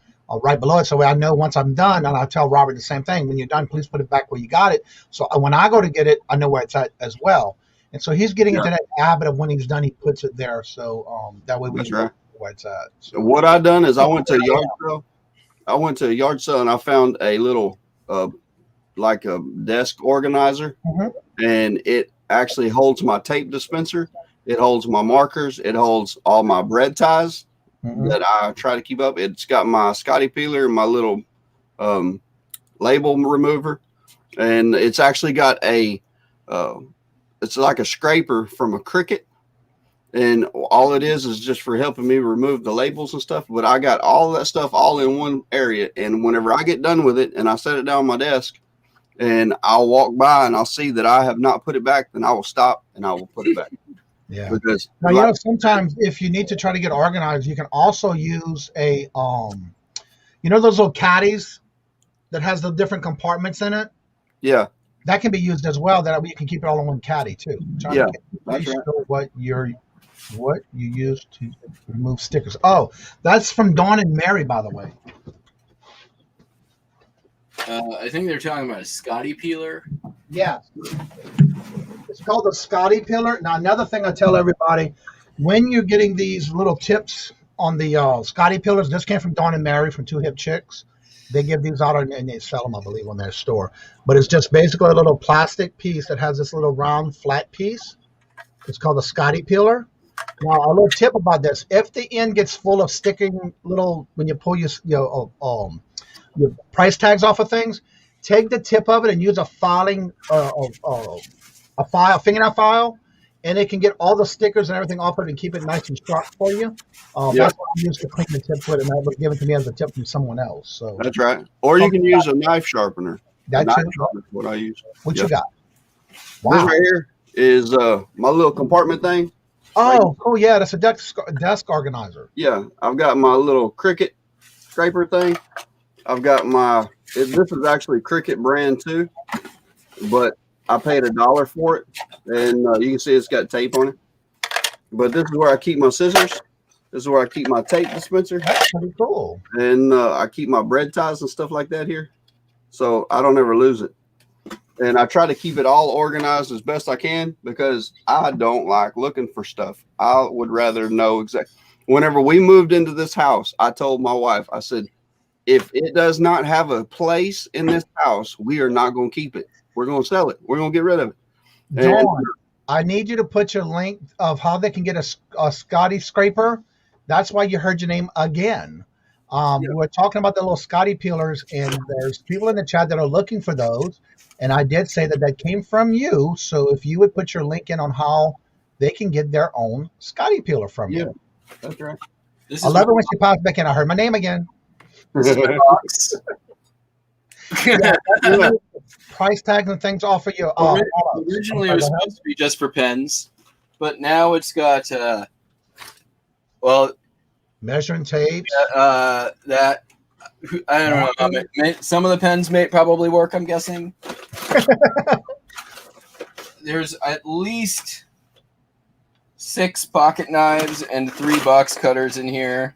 Right below it, so I know once I'm done, and I'll tell Robert the same thing. When you're done, please put it back where you got it. So when I go to get it, I know where it's at as well. And so he's getting into that habit of when he's done, he puts it there. So that way we know where it's at. So what I done is I went to a yard sale. I went to a yard sale and I found a little like a desk organizer, and it actually holds my tape dispenser. It holds my markers. It holds all my bread ties. That I try to keep up. It's got my Scotty peeler and my little label remover, and it's actually got a it's like a scraper from a Cricut, and all it is just for helping me remove the labels and stuff. But I got all that stuff all in one area, and whenever I get done with it and I set it down on my desk and I'll walk by and I'll see that I have not put it back, then I will stop and I will put it back. Yeah. Because now, you know, sometimes if you need to try to get organized, you can also use a, you know, those little caddies that has the different compartments in it. Yeah. That can be used as well. That way you can keep it all in one caddy too. Yeah. That's right. What you use to remove stickers. Oh, that's from Dawn and Mary, by the way. I think they're talking about a Scotty peeler. Yeah. It's called the Scotty peeler. Now, another thing I tell everybody, when you're getting these little tips on the Scotty peelers, this came from Dawn and Mary from Two Hip Chicks. They give these out and they sell them, I believe, on their store. But it's just basically a little plastic piece that has this little round flat piece. It's called the Scotty peeler. Now, a little tip about this: if the end gets full of sticking little, when you pull your price tags off of things, take the tip of it and use a fingernail file, and it can get all the stickers and everything off of it and keep it nice and sharp for you. That's what I used to clean the tip with, and that was given to me as a tip from someone else. So that's right. Or you can use a knife sharpener. That's what I use. What you got? Wow. This right here is my little compartment thing. Oh, cool. Yeah, that's a desk organizer. Yeah, I've got my little Cricut scraper thing. I've got this is actually Cricut brand too, but I paid $1 for it, and you can see it's got tape on it. But this is where I keep my scissors. This is where I keep my tape dispenser. That's pretty cool. And I keep my bread ties and stuff like that here, so I don't ever lose it. And I try to keep it all organized as best I can because I don't like looking for stuff. I would rather know exactly. Whenever we moved into this house, I told my wife, I said, if it does not have a place in this house, we are not going to keep it. We're going to sell it. We're going to get rid of it. Dawn, I need you to put your link of how they can get a Scotty scraper. That's why you heard your name again. We were talking about the little Scotty peelers, and there's people in the chat that are looking for those. And I did say that came from you. So if you would put your link in on how they can get their own Scotty peeler from you. That's right. I love it when she pops back in. I heard my name again. Price tags and things off of your originally it was supposed to be just for pens, but now it's got measuring tapes. That I don't know. Some of the pens may probably work, I'm guessing. There's at least 6 pocket knives and 3 box cutters in here.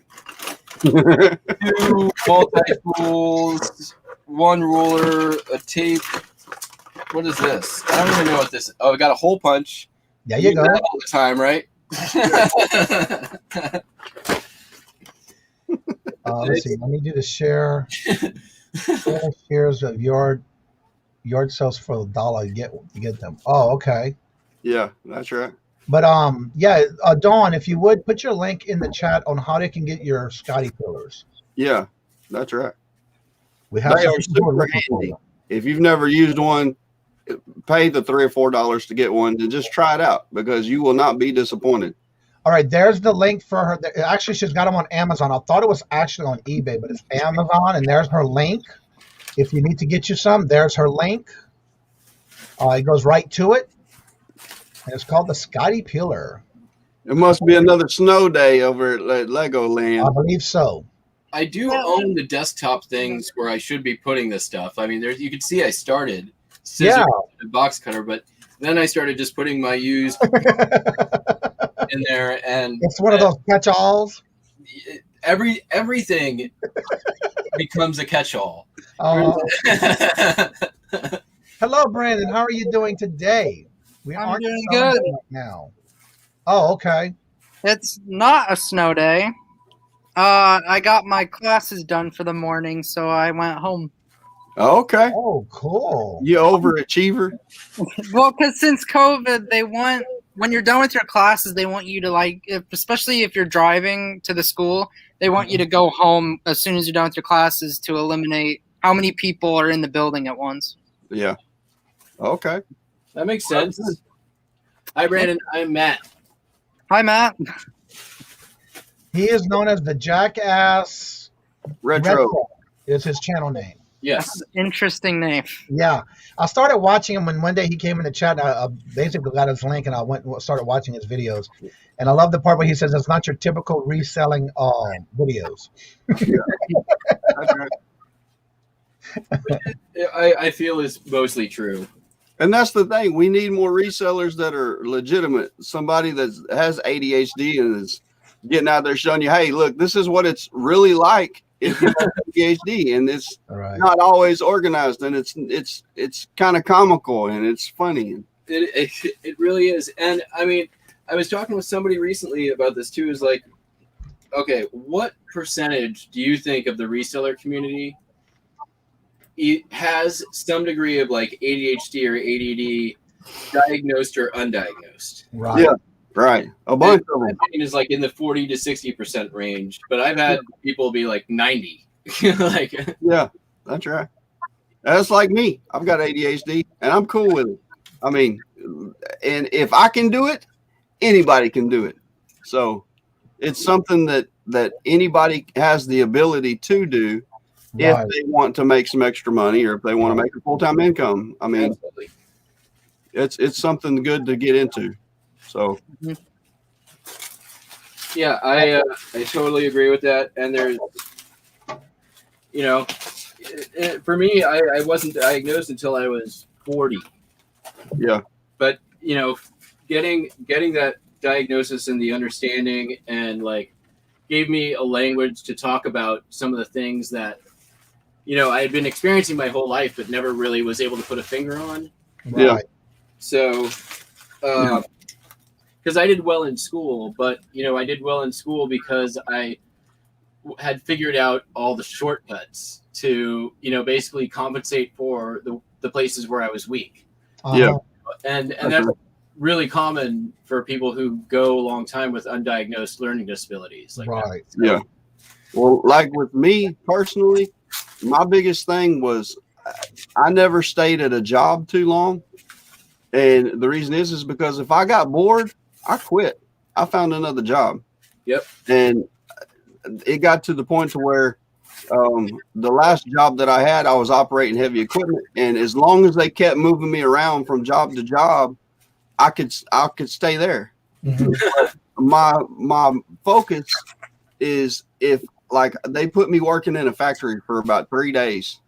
2 multi-tools, 1 ruler, a tape. What is this? I don't even know what this is. Oh, we got a hole punch. There you go. That all the time, right? Let's see. I need you to share shares of yard sales for $1. You get them. Oh, okay. Yeah, that's right. But yeah, Dawn, if you would put your link in the chat on how they can get your Scotty pillars. Yeah, that's right. We have They some are people who are super looking for handy. them. If you've never used one, pay the $3 or $4 to get one and just try it out because you will not be disappointed. All right, there's the link for her. Actually, she's got them on Amazon. I thought it was actually on eBay, but it's Amazon, and there's her link. If you need to get you some, there's her link. It goes right to it. And it's called the Scotty Pillar. It must be another snow day over at Legoland. I believe so. I do own the desktop things where I should be putting this stuff. I mean, you can see I started scissors and box cutter, but then I started just putting my used in there, and it's one of those catch-alls. Everything becomes a catch-all. Hello, Brandon. How are you doing today? I'm doing good right now. Oh, okay. It's not a snow day. I got my classes done for the morning, so I went home. Okay. Oh, cool. You overachiever? Well, because since COVID, when you're done with your classes, they want you to especially if you're driving to the school, they want you to go home as soon as you're done with your classes to eliminate how many people are in the building at once. Yeah. Okay. That makes sense. Hi, Brandon. I'm Matt. Hi, Matt. He is known as the Jackass Retro. is his channel name. Yes. Interesting name. Yeah. I started watching him when one day he came in the chat. I basically got his link and I went and started watching his videos. And I love the part where he says it's not your typical reselling videos. That's right. I feel is mostly true. And that's the thing. We need more resellers that are legitimate. Somebody that has ADHD and is getting out there showing you, hey, look, this is what it's really like if you have ADHD, and it's not always organized, and it's kind of comical and it's funny. It really is. And I mean, I was talking with somebody recently about this too. Is like, okay, what percentage do you think of the reseller community has some degree of like ADHD or ADD, diagnosed or undiagnosed? Right. Yeah. Right. A bunch of My them. opinion is like in the 40 to 60% range, but I've had people be like 90. Yeah, that's right. That's like me. I've got ADHD and I'm cool with it. I mean, and if I can do it, anybody can do it. So it's something that anybody has the ability to do if they want to make some extra money or if they want to make a full-time income. I mean, Absolutely. it's something good to get into. So yeah, I totally agree with that. And there's, for me, I wasn't diagnosed until I was 40. Yeah. But getting that diagnosis and the understanding and like gave me a language to talk about some of the things that I had been experiencing my whole life, but never really was able to put a finger on. Yeah. So, because I did well in school, but I did well in school because I had figured out all the shortcuts to basically compensate for the places where I was weak. Yeah. And that's really common for people who go a long time with undiagnosed learning disabilities. Like right. That. Yeah. Well, like with me personally, my biggest thing was I never stayed at a job too long. And the reason is because if I got bored, I quit. I found another job. Yep. And it got to the point to where the last job that I had, I was operating heavy equipment. And as long as they kept moving me around from job to job, I could stay there. Mm-hmm. My focus is if like they put me working in a factory for about 3 days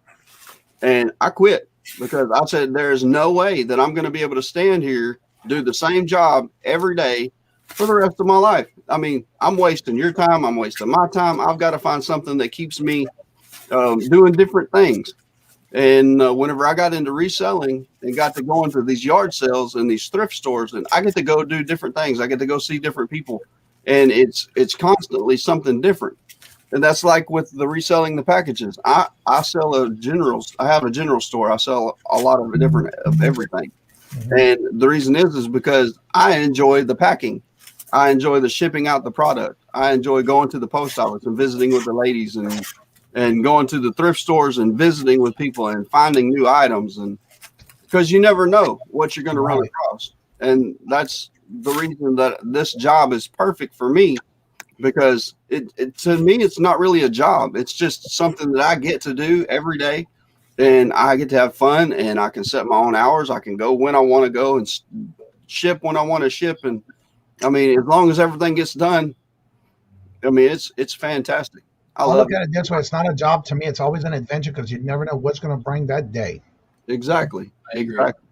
and I quit because I said, there's no way that I'm going to be able to stand here, do the same job every day for the rest of my life. I mean, I'm wasting your time. I'm wasting my time. I've got to find something that keeps me doing different things. And whenever I got into reselling and got to go into these yard sales and these thrift stores, and I get to go do different things. I get to go see different people, and it's constantly something different. And that's like with the reselling the packages. I sell I have a general store. I sell a lot of everything. And the reason is because I enjoy the packing. I enjoy the shipping out the product. I enjoy going to the post office and visiting with the ladies and going to the thrift stores and visiting with people and finding new items. And because you never know what you're going to run across. And that's the reason that this job is perfect for me, because it to me, it's not really a job. It's just something that I get to do every day, and I get to have fun, and I can set my own hours. I can go when I want to go and ship when I want to ship. And I mean, as long as everything gets done, I mean, it's fantastic. I look at it this way. It's not a job to me. It's always an adventure because you never know what's going to bring that day. Exactly. Exactly.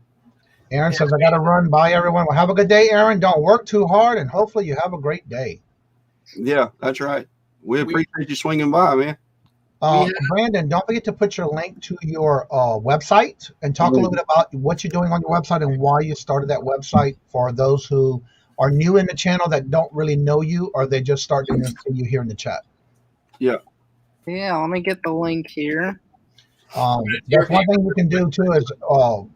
Aaron says, I got to run. Bye, everyone. Well, have a good day, Aaron. Don't work too hard, and hopefully you have a great day. Yeah, that's right. We appreciate you swinging by, man. Brandon, don't forget to put your link to your website and talk a little bit about what you're doing on your website and why you started that website for those who are new in the channel that don't really know you, or they just starting to see you here in the chat. Yeah. Yeah, let me get the link here. That's one thing you can do too is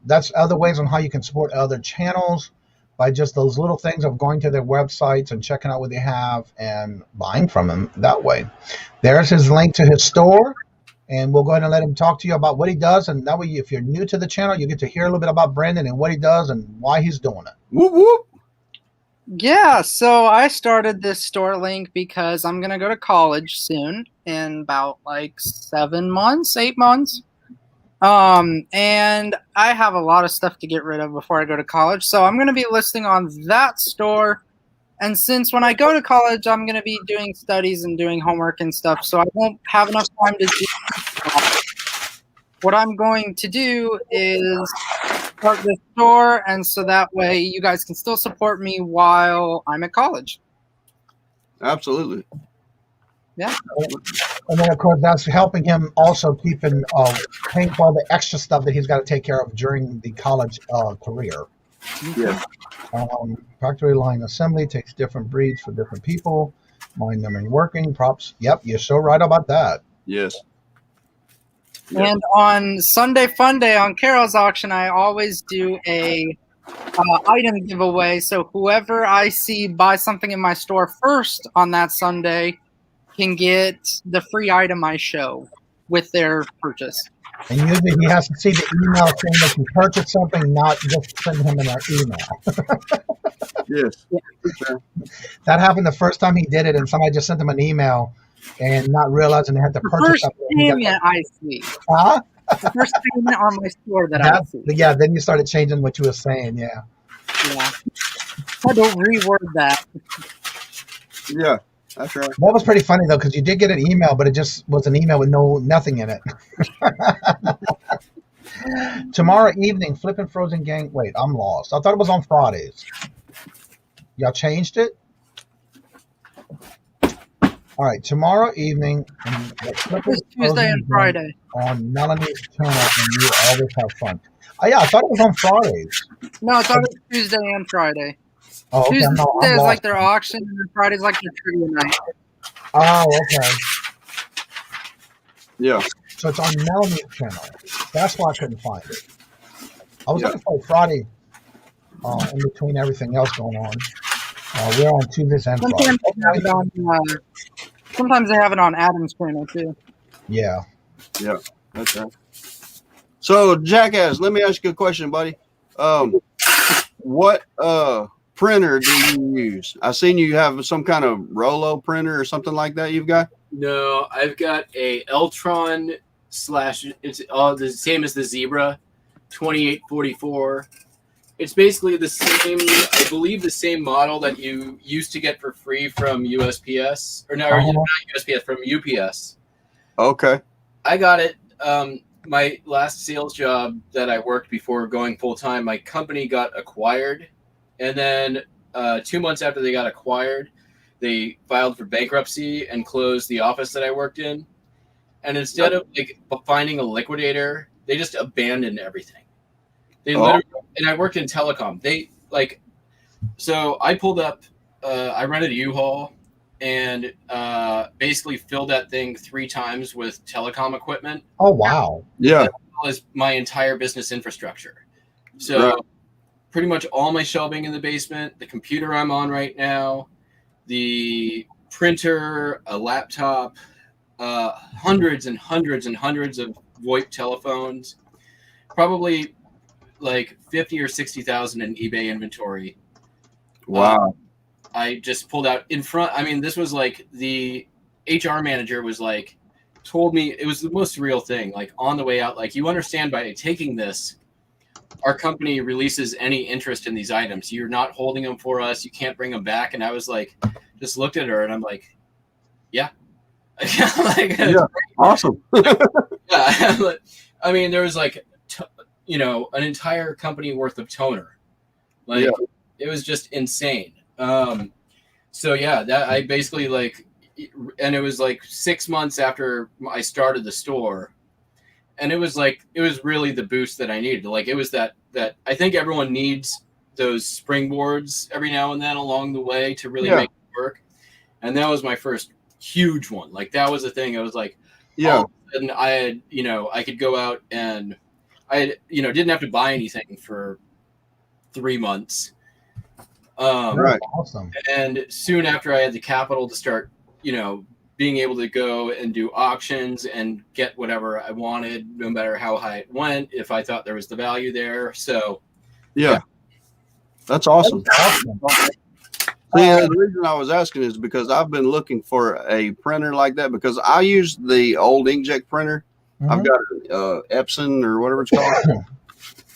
that's other ways on how you can support other channels by just those little things of going to their websites and checking out what they have and buying from them that way. There's his link to his store, and we'll go ahead and let him talk to you about what he does. And that way, if you're new to the channel, you get to hear a little bit about Brandon and what he does and why he's doing it. Whoop, whoop. Yeah, so I started this store link because I'm going to go to college soon in about like 8 months. And I have a lot of stuff to get rid of before I go to college. So I'm going to be listing on that store. And since when I go to college, I'm going to be doing studies and doing homework and stuff. So I won't have enough time to do what I'm going to do is start this store, and so that way you guys can still support me while I'm at college. Absolutely. Yeah. And then, of course, that's helping him also keeping paying for all the extra stuff that he's got to take care of during the college career. Yeah. Factory line assembly takes different breeds for different people. Mind numbering working props. Yep, you're so right about that. Yes. And on Sunday Fun Day on Carol's auction, I always do a item giveaway. So whoever I see buy something in my store first on that Sunday can get the free item I show with their purchase. And usually he has to see the email saying that you purchased something, not just send him an email. Yes. Yeah. That happened the first time he did it, and somebody just sent him an email and not realizing they had to purchase First something. payment I see. Huh? The first payment on my store that I see. Yeah, then you started changing what you were saying, yeah. Yeah. I don't reword that. Yeah, that's right. That was pretty funny, though, because you did get an email, but it just was an email with nothing in it. Tomorrow evening, Flippin' Frozen Gang. Wait, I'm lost. I thought it was on Fridays. Y'all changed it? All right, tomorrow evening, It's Tuesday and Friday on Melanie's channel, and you always have fun. Oh, yeah, I thought it was on Fridays. No, it's always Tuesday and Friday. Oh, okay. Tuesday is like their auction, and Friday's like their trivia night. Oh, okay. Yeah. So it's on Melanie's channel. That's why I couldn't find it. I was looking for Friday in between everything else going on. We're on Tuesdays and Fridays. Sometimes they have it on Adam's channel too. Yeah. Yeah, that's right. So, Jackass, let me ask you a question, buddy. What printer do you use? I seen you have some kind of Rolo printer or something like that you've got? No, I've got a Eltron / it's all the same as the Zebra 2844. It's basically the same, I believe, the same model that you used to get for free from USPS, or no, not USPS, from UPS. Okay. I got it. My last sales job that I worked before going full time, my company got acquired, and then 2 months after they got acquired, they filed for bankruptcy and closed the office that I worked in. And instead of like finding a liquidator, they just abandoned everything. They literally, and I worked in telecom. They like, so I pulled up, I rented a U-Haul and basically filled that thing 3 times with telecom equipment. Oh, wow. Yeah. As well as my entire business infrastructure. So pretty much all my shelving in the basement, the computer I'm on right now, the printer, a laptop, hundreds and hundreds and hundreds of VoIP telephones, probably like 50 or 60,000 in eBay inventory. Wow. I just pulled out in front. I mean, this was like the HR manager was like, told me it was the most surreal thing. Like on the way out, like, you understand by taking this, our company releases any interest in these items. You're not holding them for us. You can't bring them back. And I was like, just looked at her and I'm like, yeah. Like, yeah. Awesome. Yeah. I mean, there was like, an entire company worth of toner. Like, it was just insane. So yeah, that I basically like, and it was like 6 months after I started the store, and it was really the boost that I needed. Like, it was that I think everyone needs those springboards every now and then along the way to really make it work. And that was my first huge one. Like, that was the thing. I was like, all of a sudden I had, I could go out and I had, didn't have to buy anything for 3 months. Right. Awesome. And soon after I had the capital to start, being able to go and do auctions and get whatever I wanted, no matter how high it went, if I thought there was the value there. So, yeah. That's awesome. The reason I was asking is because I've been looking for a printer like that, because I use the old inkjet printer. Mm-hmm. I've got Epson or whatever it's called.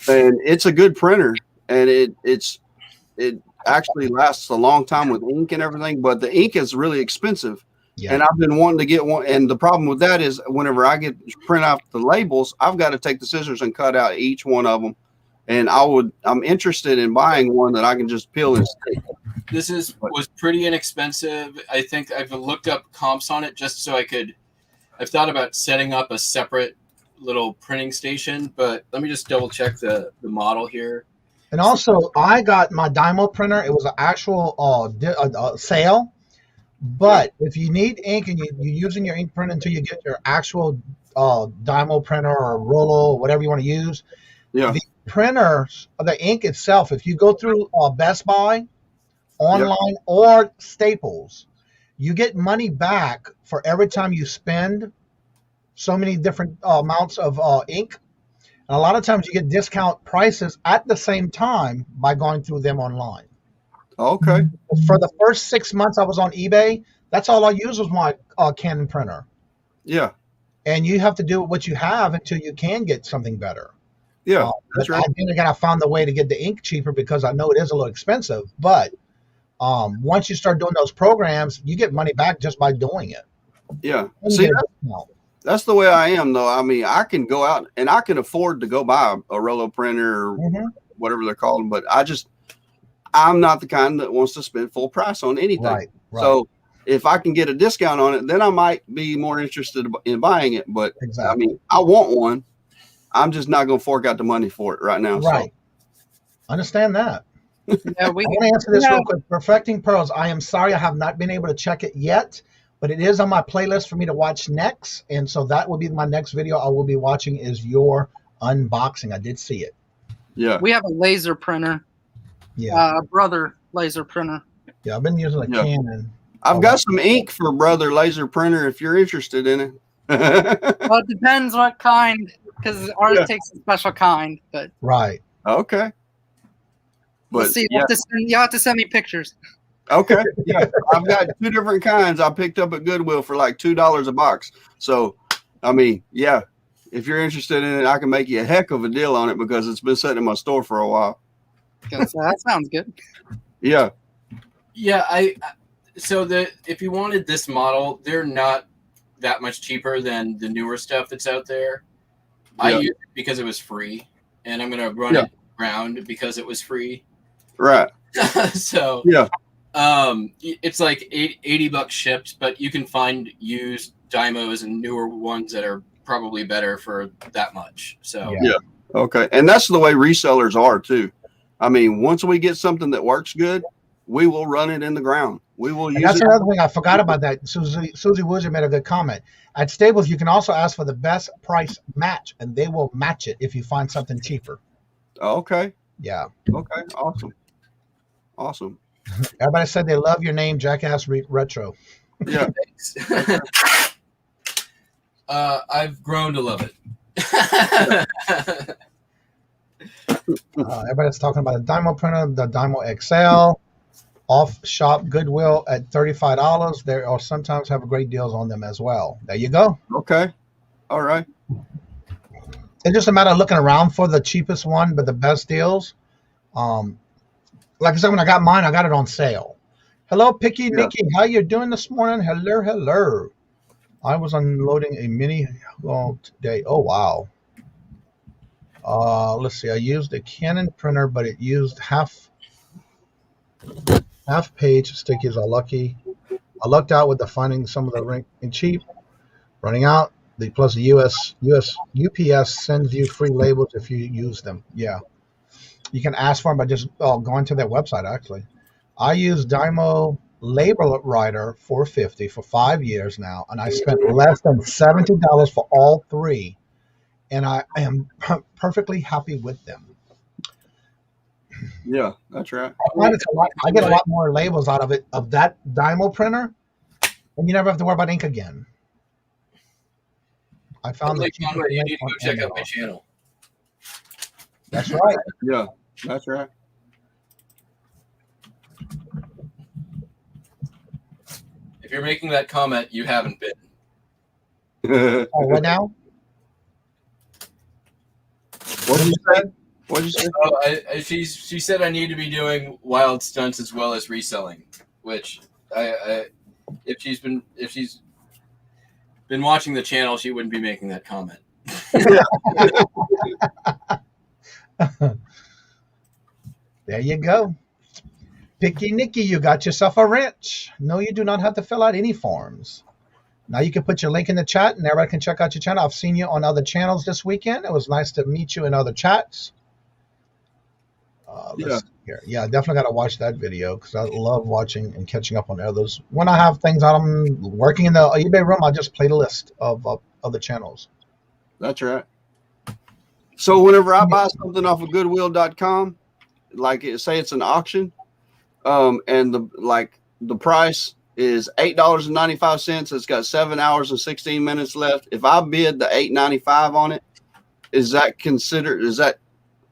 And it's a good printer, and it actually lasts a long time with ink and everything, but the ink is really expensive. Yeah. And I've been wanting to get one. And the problem with that is whenever I print out the labels, I've got to take the scissors and cut out each one of them. And I'm interested in buying one that I can just peel and stick. This was pretty inexpensive. I think I've looked up comps on it just so I've thought about setting up a separate little printing station, but let me just double check the model here. And also, I got my Dymo printer. It was an actual sale. But if you need ink and you're using your ink printer until you get your actual Dymo printer or Rollo, whatever you want to use, the printers, the ink itself, if you go through Best Buy, online, or Staples, you get money back for every time you spend so many different amounts of ink. And a lot of times you get discount prices at the same time by going through them online. Okay. For the first 6 months I was on eBay, that's all I used was my Canon printer. Yeah. And you have to do what you have until you can get something better. Yeah, that's right. Then again, I found the way to get the ink cheaper because I know it is a little expensive. But once you start doing those programs, you get money back just by doing it. Yeah. See, that's the way I am, though. I mean, I can go out and I can afford to go buy a Rollo printer or whatever they're called, but I'm not the kind that wants to spend full price on anything. Right. So if I can get a discount on it, then I might be more interested in buying it. But I mean, I want one. I'm just not going to fork out the money for it right now. Right. So. Understand that. I want to answer this real quick. Perfecting Pearls. I am sorry I have not been able to check it yet, but it is on my playlist for me to watch next. And so that will be my next video I will be watching is your unboxing. I did see it. Yeah. We have a laser printer. Yeah. Brother laser printer. Yeah, I've been using a Canon. I've got some ink for Brother laser printer if you're interested in it. Well, it depends what kind, because ours takes a special kind. But right. Okay. But let's see. You'll have to send me pictures. Okay. Yeah. I've got 2 different kinds I picked up at Goodwill for like $2 a box. So, I mean, yeah, if you're interested in it, I can make you a heck of a deal on it because it's been sitting in my store for a while. That sounds good. Yeah. Yeah. So if you wanted this model, they're not that much cheaper than the newer stuff that's out there. I used it because it was free, and I'm going to run it around because it was free. Right. So Yeah. It's like $80 shipped, but you can find used Dymos and newer ones that are probably better for that much. So Yeah. Okay. And that's the way resellers are too. I mean, once we get something that works good, we will run it in the ground. We will And use that's it. another thing I forgot about that. Susie Woozer made a good comment. At Stables, you can also ask for the best price match, and they will match it if you find something cheaper. Okay. Yeah. Okay. Awesome. Awesome. Everybody said they love your name, Jackass Retro. Yeah. I've grown to love it. Everybody's talking about the Dymo printer, the Dymo XL, off shop Goodwill at $35. They are sometimes have great deals on them as well. There you go. Okay. All right. It's just a matter of looking around for the cheapest one, but the best deals. Like I said, when I got mine, I got it on sale. Hello, Picky Nicky. How you doing this morning? Hello, hello. I was unloading a mini today. Oh, wow. Let's see. I used a Canon printer, but it used half page stickies. I lucked out with the finding some of the ring cheap, running out. Plus the UPS sends you free labels if you use them. Yeah. You can ask for them by just going to their website, actually. I use Dymo Label Writer 450 for 5 years now, and I spent less than $70 for all three, and I am perfectly happy with them. Yeah, that's right. I get a lot more labels out of that Dymo printer, and you never have to worry about ink again. I found you need to go check out my channel. That's right. Yeah, that's right. If you're making that comment, you haven't been. Oh, what now? What did you say? What did you say? Oh, she said I need to be doing wild stunts as well as reselling, which if she's been watching the channel, she wouldn't be making that comment. There you go. Picky Nicky, you got yourself a wrench. No, you do not have to fill out any forms. Now you can put your link in the chat and everybody can check out your channel. I've seen you on other channels this weekend. It was nice to meet you in other chats. Yeah, definitely got to watch that video because I love watching and catching up on others. When I have things on, I'm working in the eBay room, I just play the list of other channels. That's right. So whenever I buy something off of Goodwill.com, like say it's an auction, and the price is $8.95. It's got 7 hours and 16 minutes left. If I bid the $8.95 on it, is that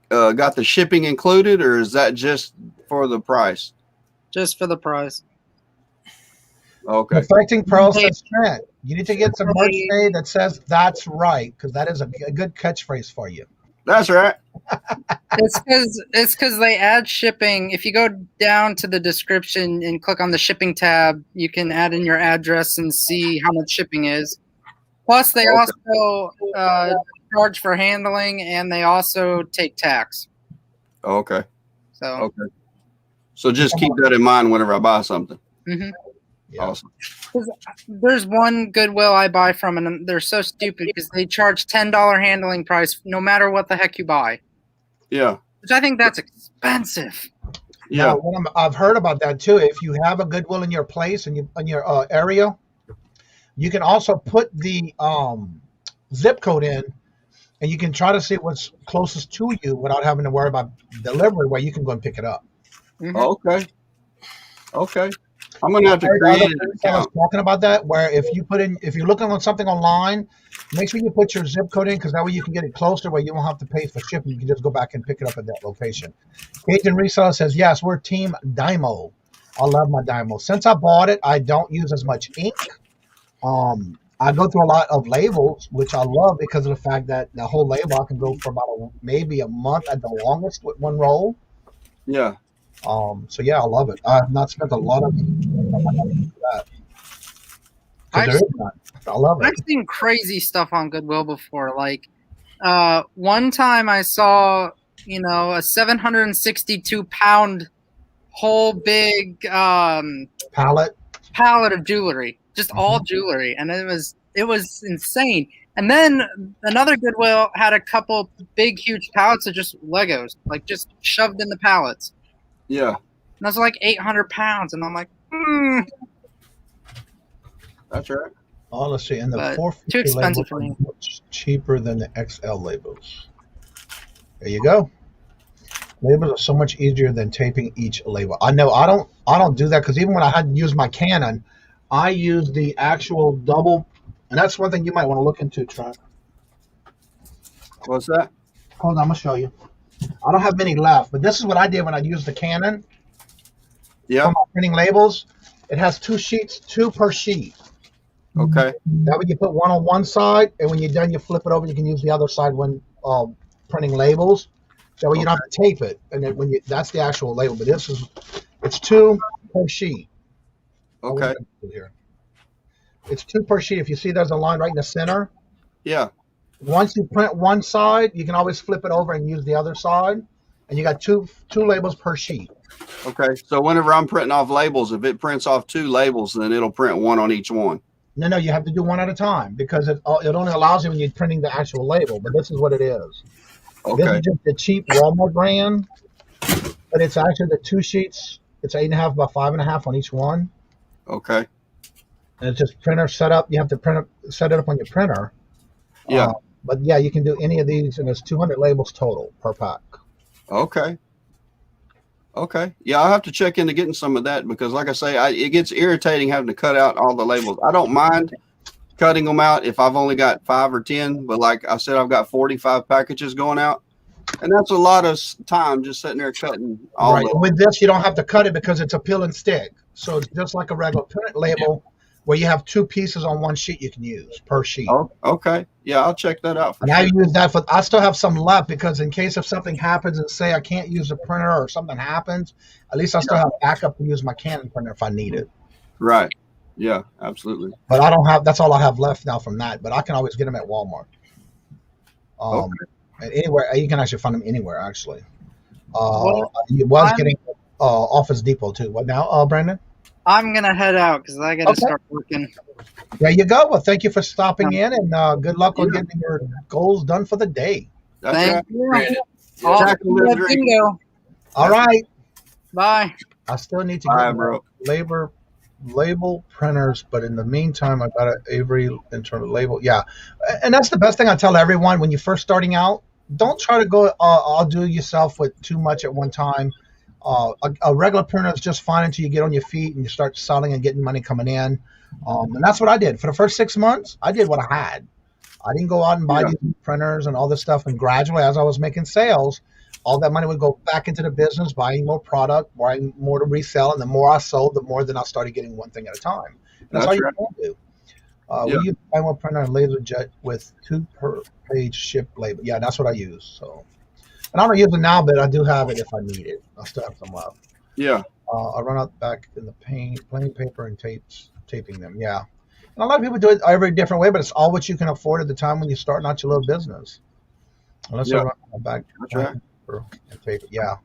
got the shipping included, or is that just for the price? Just for the price. Okay. Perfecting Pearl says, Trent, you need to get some merch made that says "That's right," because that is a good catchphrase for you. That's right. It's because they add shipping. If you go down to the description and click on the shipping tab, you can add in your address and see how much shipping is. Plus, they also charge for handling, and they also take tax. Okay. So just keep that in mind whenever I buy something. Mm-hmm. Yeah. Awesome. There's one Goodwill I buy from, and they're so stupid because they charge $10 handling price no matter what the heck you buy. Yeah. Which I think that's expensive. Yeah. Now, I've heard about that too. If you have a Goodwill in your place and in your area, you can also put the zip code in, and you can try to see what's closest to you without having to worry about delivery, where you can go and pick it up. Mm-hmm. Okay. I'm gonna have to create an account. Talking about that, where if you're looking on something online, make sure you put your zip code in, because that way you can get it closer, where you don't have to pay for shipping. You can just go back and pick it up at that location. Kajun Reseller says, yes, we're Team Dymo. I love my Dymo. Since I bought it, I don't use as much ink. I go through a lot of labels, which I love because of the fact that the whole label I can go for about maybe a month at the longest with one roll. Yeah. So yeah, I love it. I have not spent a lot of that. I love it. I've seen crazy stuff on Goodwill before. Like one time I saw, a 762 pound whole big Palette. palette of jewelry, just all jewelry, and it was insane. And then another Goodwill had a couple big, huge pallets of just Legos, like just shoved in the pallets. Yeah. And those are like 800 pounds, and I'm like, That's right. Oh, let's see. And the But 450 too expensive labels for me. are much cheaper than the XL labels. There you go. Labels are so much easier than taping each label. I know I don't do that because even when I had to use my Canon, I use the actual double, and that's one thing you might want to look into, Trent. What's that? Hold on, I'm gonna show you. I don't have many left, but this is what I did when I used the Canon Yeah. for my printing labels. It has 2 sheets, 2 per sheet. Okay. That way you put one on one side, and when you're done, you flip it over. You can use the other side when printing labels. That way you don't have to tape it, and then that's the actual label. But it's 2 per sheet. Okay. Here. It's 2 per sheet. If you see there's a line right in the center, Yeah. once you print one side, you can always flip it over and use the other side, and you got two labels per sheet. Okay. So whenever I'm printing off labels, if it prints off 2 labels, then it'll print 1 on each one. No, you have to do one at a time because it only allows you when you're printing the actual label. But this is what it is. Okay. This is just the cheap Walmart brand, but it's actually the 2 sheets. It's 8.5 by 5.5 on each one, Okay. and it's just printer setup. You have to set it up on your printer. Yeah. But yeah, you can do any of these, and there's 200 labels total per pack. Okay. Okay. Yeah, I'll have to check into getting some of that because, like I say, it gets irritating having to cut out all the labels. I don't mind cutting them out if I've only got 5 or 10, but like I said, I've got 45 packages going out, and that's a lot of time just sitting there cutting all Right. of them. With this, you don't have to cut it because it's a peel and stick. So it's just like a regular print label where you have 2 pieces on one sheet you can use per sheet. Oh, okay. Yeah, I'll check that out for And I sure. use that I still have some left because in case if something happens and say I can't use the printer or something happens, at least I still have backup to use my Canon printer if I need it. Right. Yeah, absolutely. But that's all I have left now from that. But I can always get them at Walmart. And anywhere, you can actually find them anywhere, actually. You was getting Office Depot too. What now, Brandon? I'm gonna head out because I gotta start working. There you go. Well, thank you for stopping in, and good luck on getting your goals done for the day. That's Thank right. you. Brandon. Bingo. All right. Bye. I still need to Bye, get bro. label printers, but in the meantime, I got an Avery internal label. Yeah, and that's the best thing I tell everyone when you're first starting out. Don't try to go all do yourself with too much at one time. A regular printer is just fine until you get on your feet and you start selling and getting money coming in. And that's what I did for the first 6 months. I did what I had. I didn't go out and buy these printers and all this stuff. And gradually, as I was making sales, all that money would go back into the business, buying more product, buying more to resell. And the more I sold, the more then I started getting one thing at a time. And that's all you can do. We use buy one printer and laser jet with 2 per page ship label. Yeah, that's what I use. So, and I don't use it now, but I do have it if I need it. I still have some left. Yeah. I run out back in the plain paper and taping them. Yeah. And a lot of people do it every different way, but it's all what you can afford at the time when you're starting out your little business. Unless I run out back and tape it. Yeah.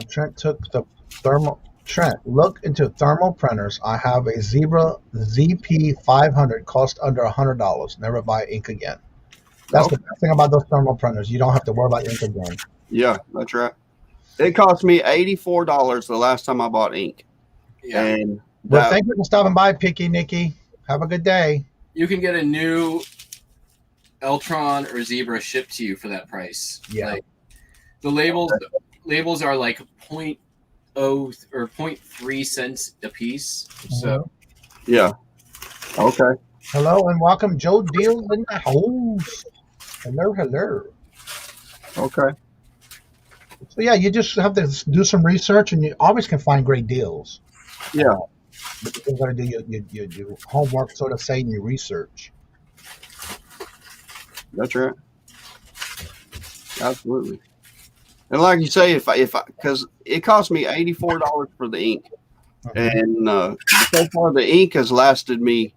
Trent took the thermal. Trent, look into thermal printers. I have a Zebra ZP500, cost under $100. Never buy ink again. That's the best thing about those thermal printers. You don't have to worry about ink again. Yeah, that's right. It cost me $84 the last time I bought ink. Yeah. And Well, thank you for stopping by, Picky Nicky. Have a good day. You can get a new Eltron or Zebra shipped to you for that price. Yeah. Like, the labels are like 0.0 or 0.3 cents a piece. So yeah. Okay. Hello and welcome, Joe Deals in the house. Hello. Okay. So yeah, you just have to do some research, and you always can find great deals. Yeah. But you got to do your homework, sort of say, and your research. That's right. Absolutely. And like you say, if I because it cost me $84 for the ink, and so far the ink has lasted me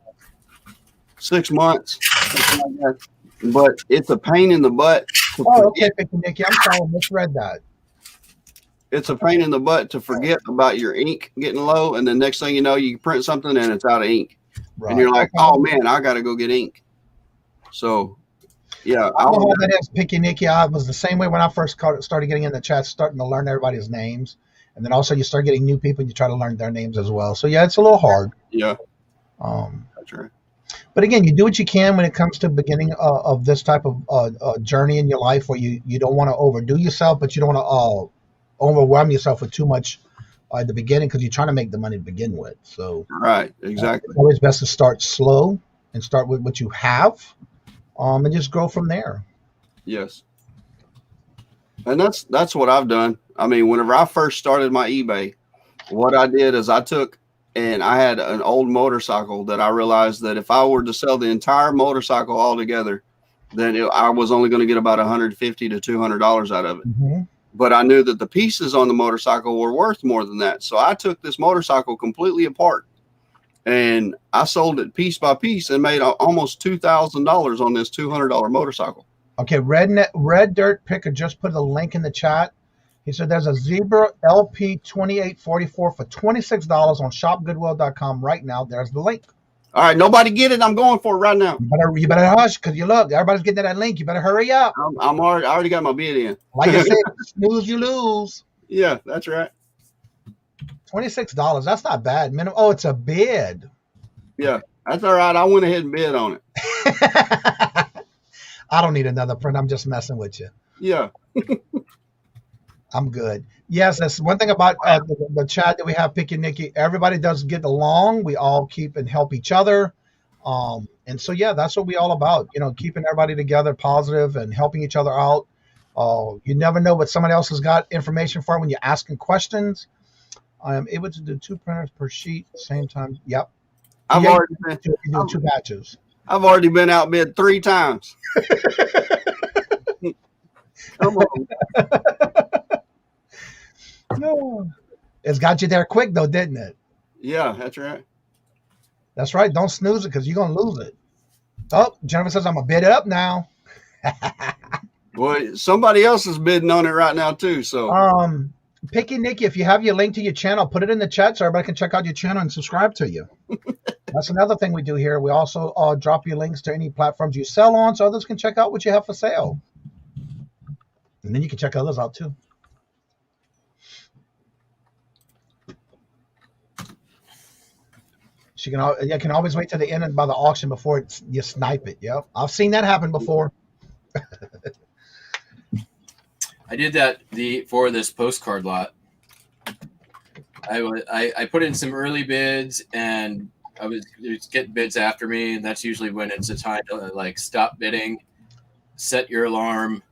6 months, something like that. But it's a pain in the butt. Oh, okay, Picky Nicky. I'm sorry, I misread that. it's a pain in the butt to forget about your ink getting low, and the next thing you know, you print something and it's out of ink, and you're like, oh man, I got to go get ink. So, yeah, I don't know how that is, Picky Nicky. I was the same way when I first started getting in the chat, starting to learn everybody's names, and then also you start getting new people and you try to learn their names as well. So yeah, it's a little hard. Yeah, that's right. But again, you do what you can when it comes to beginning of this type of journey in your life, where you don't want to overdo yourself, but you don't want to overwhelm yourself with too much at the beginning, because you're trying to make the money to begin with. So right, exactly. It's always best to start slow and start with what you have, and just grow from there. Yes, and that's what I've done. I mean, whenever I first started my eBay, what I did is I took. And I had an old motorcycle that I realized that if I were to sell the entire motorcycle altogether, then I was only going to get about $150 to $200 out of it. Mm-hmm. But I knew that the pieces on the motorcycle were worth more than that. So I took this motorcycle completely apart and I sold it piece by piece and made almost $2,000 on this $200 motorcycle. Okay, Red Dirt Picker just put a link in the chat. He said there's a Zebra LP 2844 for $26 on shopgoodwill.com right now. There's the link. All right, nobody get it. I'm going for it right now. You better hush, because you look, everybody's getting that link. You better hurry up. I already got my bid in. Like I said, snooze, you lose. Yeah, that's right. $26. That's not bad. Oh, it's a bid. Yeah, that's all right. I went ahead and bid on it. I don't need another print. I'm just messing with you. Yeah. I'm good. Yes, that's one thing about the chat that we have, Picky Nicky. Everybody does get along. We all keep and help each other. And so, yeah, that's what we all about, keeping everybody together, positive, and helping each other out. You never know what somebody else has got information for when you're asking questions. I am able to do 2 printers per sheet at the same time. Yep. I've already been doing 2 batches. I've already been outbid 3 times. Come on. No. It's got you there quick, though, didn't it? Yeah, that's right. That's right. Don't snooze it, because you're going to lose it. Oh, Jennifer says, I'm going to bid it up now. Boy, somebody else is bidding on it right now, too. So, Picky Nicky, if you have your link to your channel, put it in the chat so everybody can check out your channel and subscribe to you. That's another thing we do here. We also drop you links to any platforms you sell on so others can check out what you have for sale. And then you can check others out, too. You can always wait till the end by the auction before you snipe it. Yep, I've seen that happen before. I did that for this postcard lot. I put in some early bids, and I was getting bids after me, and that's usually when it's a time to stop bidding, set your alarm.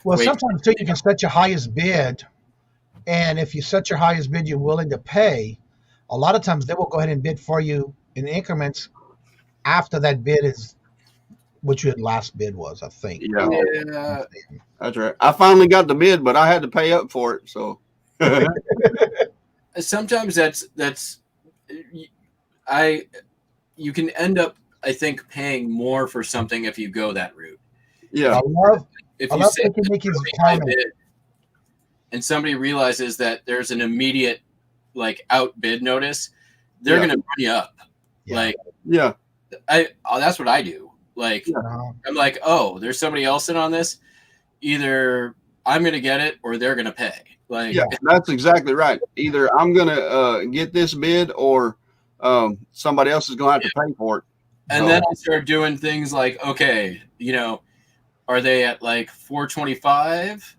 Well, sometimes too, you can set your highest bid, and if you set your highest bid, you're willing to pay. A lot of times they will go ahead and bid for you in increments after that bid is what your last bid was, I think. Yeah. That's right. I finally got the bid, but I had to pay up for it. So sometimes you can end up, I think, paying more for something if you go that route. Yeah. If you say high bid and somebody realizes that there's an immediate outbid notice, they're going to run you up. Yeah. That's what I do. I'm like, oh, there's somebody else in on this. Either I'm going to get it or they're going to pay. That's exactly right. Either I'm going to get this bid or somebody else is going to have to pay for it. And then I start doing things like, okay, are they at 425?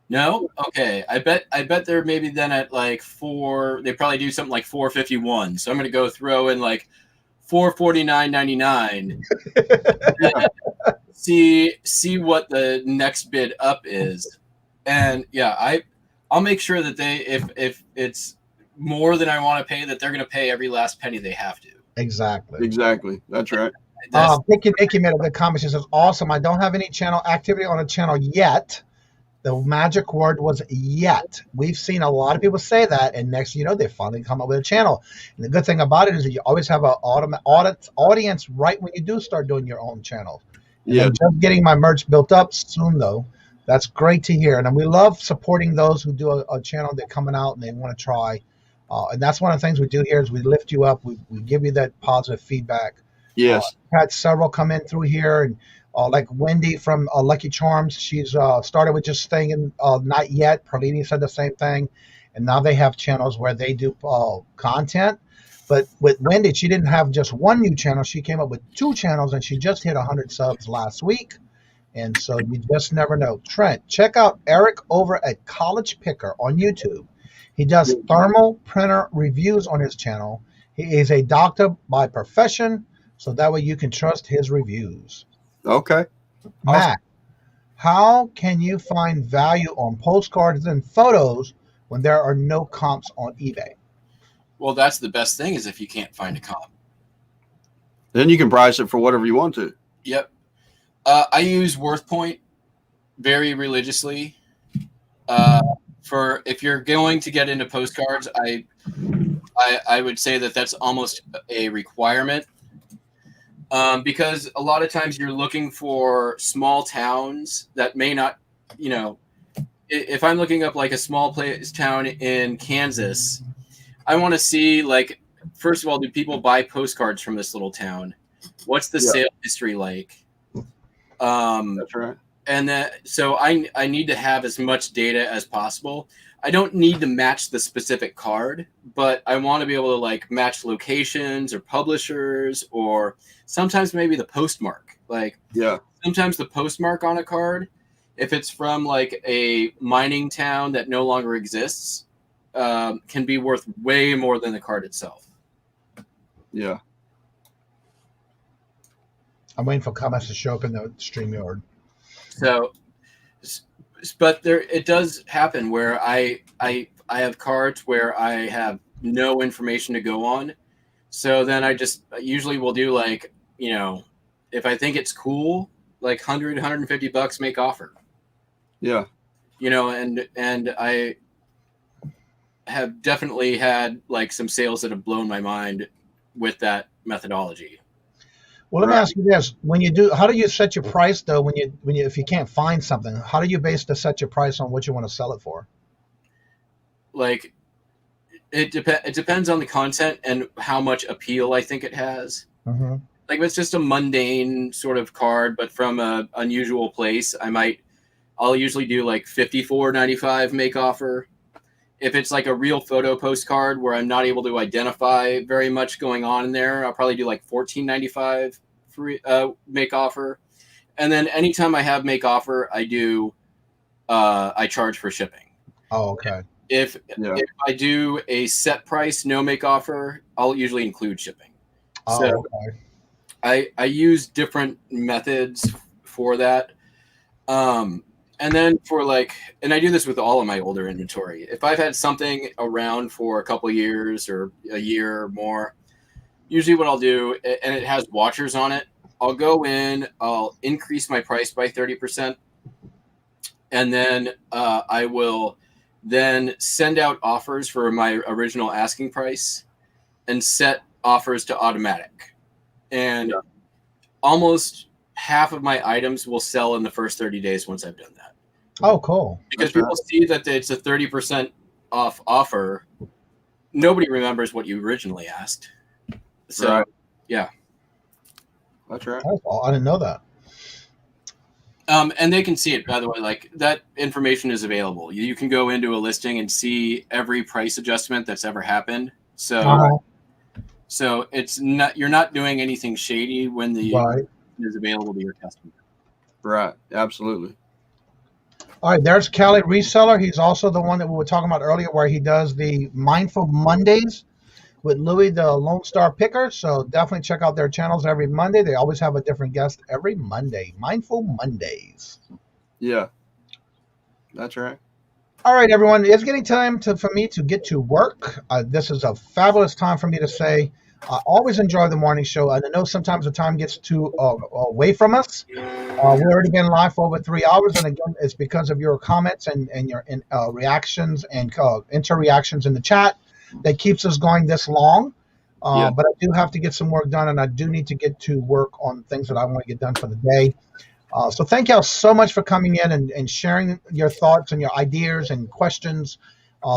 No? Okay. I bet they're maybe then at 4. They probably do something like 451. So I'm going to go throw in 449.99. see what the next bid up is. And I'll make sure that if it's more than I want to pay, that they're going to pay every last penny they have to. Exactly. That's right. Nicky made a good comment. She says, awesome. I don't have any channel activity on a channel yet. The magic word was yet. We've seen a lot of people say that, and next they finally come up with a channel. And the good thing about it is that you always have an audience right when you do start doing your own channel. Yeah. I'm just getting my merch built up soon, though. That's great to hear. And we love supporting those who do a channel that coming out and they want to try. And that's one of the things we do here is we lift you up. We give you that positive feedback. Yes. Had several come in through here, and like Wendy from Lucky Charms, she's started with just staying in Not Yet. Perlini said the same thing, and now they have channels where they do content. But with Wendy, she didn't have just one new channel. She came up with 2 channels, and she just hit 100 subs last week. And so you just never know. Trent, check out Eric over at College Picker on YouTube. He does thermal printer reviews on his channel. He is a doctor by profession, so that way you can trust his reviews. Okay. Matt, how can you find value on postcards and photos when there are no comps on eBay? Well, that's the best thing is if you can't find a comp. Then you can price it for whatever you want to. Yep. I use WorthPoint very religiously. For if you're going to get into postcards, I would say that that's almost a requirement. Because a lot of times you're looking for small towns that may not, if I'm looking up like a small town in Kansas, I want to see, like, first of all, do people buy postcards from this little town? What's the sale history like? That's right. And then, so I need to have as much data as possible. I don't need to match the specific card, but I want to be able to like match locations or publishers, or sometimes maybe the postmark. Like, sometimes the postmark on a card, if it's from like a mining town that no longer exists, can be worth way more than the card itself. Yeah. I'm waiting for comments to show up in the StreamYard. So, but it does happen where I have cards where I have no information to go on. So then I just usually will do like, if I think it's cool, like $100, $150 make offer. Yeah. And I have definitely had like some sales that have blown my mind with that methodology. Well, let me ask you this: how do you set your price though? If you can't find something, how do you set your price on what you want to sell it for? Like, it depends on the content and how much appeal I think it has. Mm-hmm. Like, if it's just a mundane sort of card, but from a unusual place, I'll usually do like $54.95 make offer. If it's like a real photo postcard where I'm not able to identify very much going on in there, I'll probably do like $14.95 free make offer. And then anytime I have make offer, I charge for shipping. Oh, okay. If I do a set price, no make offer, I'll usually include shipping. Oh, so okay. I use different methods for that. And then and I do this with all of my older inventory. If I've had something around for a couple of years or a year or more, usually what I'll do, and it has watchers on it, I'll go in, I'll increase my price by 30%. And then I will then send out offers for my original asking price and set offers to automatic. And almost half of my items will sell in the first 30 days once I've done that. Oh, cool. Because people see that it's a 30% off offer. Nobody remembers what you originally asked. So, yeah. That's right. I didn't know that. And they can see it, by the way. Like, that information is available. You can go into a listing and see every price adjustment that's ever happened. So, so you're not doing anything shady when the is available to your customer. Right. Absolutely. All right, there's Cali Reseller. He's also the one that we were talking about earlier where he does the Mindful Mondays with Louis, the Lone Star Picker. So definitely check out their channels every Monday. They always have a different guest every Monday. Mindful Mondays. Yeah, that's right. All right, everyone. It's getting time for me to get to work. This is a fabulous time for me to say I always enjoy the morning show. And I know sometimes the time gets too away from us. We've already been live for over 3 hours. And again, it's because of your comments and your reactions and inter-reactions in the chat that keeps us going this long. But I do have to get some work done, and I do need to get to work on things that I want to get done for the day. So thank y'all so much for coming in and sharing your thoughts and your ideas and questions.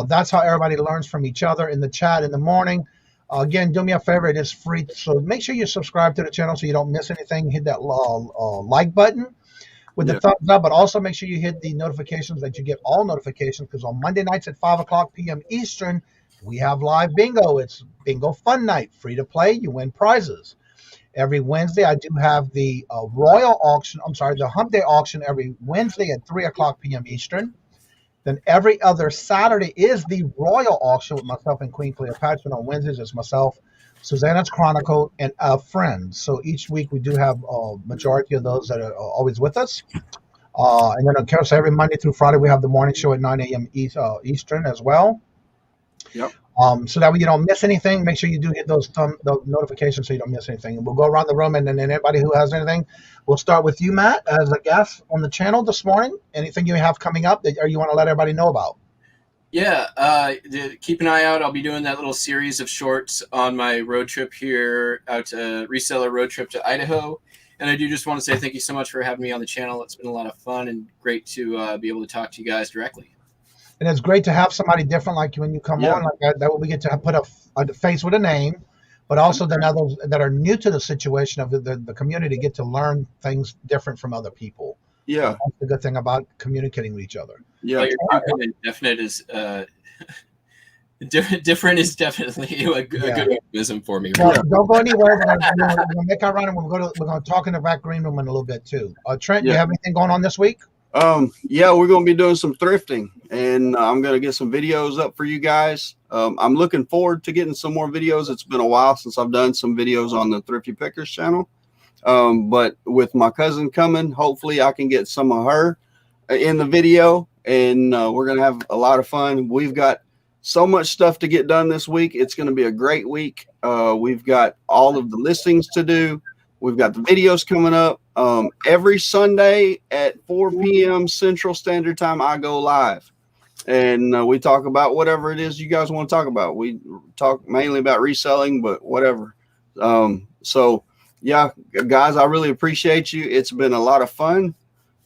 That's how everybody learns from each other in the chat in the morning. Again, do me a favor. It is free. So make sure you subscribe to the channel so you don't miss anything. Hit that like button with the thumbs up, but also make sure you hit the notifications that you get all notifications, because on Monday nights at 5 o'clock p.m. Eastern, we have live bingo. It's bingo fun night, free to play. You win prizes. Every Wednesday, I do have the the Hump Day auction every Wednesday at 3 o'clock p.m. Eastern. Then every other Saturday is the Royal auction with myself and Queen Cleopatra. On Wednesdays, it's myself, Susanna's Chronicle, and friends. So each week we do have a majority of those that are always with us. And then, of course, every Monday through Friday, we have the morning show at 9 a.m. Eastern as well. Yep. So that way you don't miss anything. Make sure you do hit those notifications so you don't miss anything. And we'll go around the room, and then anybody who has anything, we'll start with you, Matt, as a guest on the channel this morning. Anything you have coming up that you want to let everybody know about? Yeah, keep an eye out. I'll be doing that little series of shorts on my road trip here out to Reseller road trip to Idaho. And I do just want to say thank you so much for having me on the channel. It's been a lot of fun and great to be able to talk to you guys directly. And it's great to have somebody different like you when you come on like that. That way we get to put a face with a name, but also then others that are new to the situation of the community get to learn things different from other people. Yeah. So that's the good thing about communicating with each other. Yeah. Definite is different is definitely a good euphemism for me. Well, don't go anywhere. We're gonna make our run, and we're gonna talk in the back green room in a little bit too. Trent, you have anything going on this week? Yeah, we're going to be doing some thrifting, and I'm going to get some videos up for you guys. I'm looking forward to getting some more videos. It's been a while since I've done some videos on the Thrifty Pickerz channel. But with my cousin coming, hopefully I can get some of her in the video, and we're going to have a lot of fun. We've got so much stuff to get done this week. It's going to be a great week. We've got all of the listings to do. We've got the videos coming up. Every Sunday at 4 p.m. Central Standard Time, I go live. And we talk about whatever it is you guys want to talk about. We talk mainly about reselling, but whatever. So, yeah, guys, I really appreciate you. It's been a lot of fun.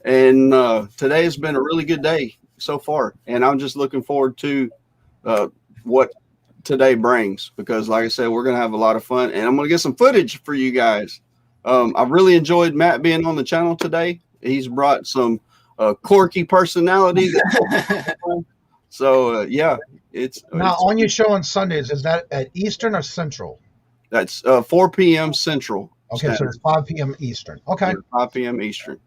And today has been a really good day so far. And I'm just looking forward to what today brings. Because, like I said, we're going to have a lot of fun. And I'm going to get some footage for you guys. I've really enjoyed Matt being on the channel today. He's brought some quirky personality. So yeah, it's now on your show on Sundays. Is that at Eastern or Central? That's 4 p.m. Central. Okay, so it's 5 p.m. Eastern. Okay, 5 p.m. Eastern.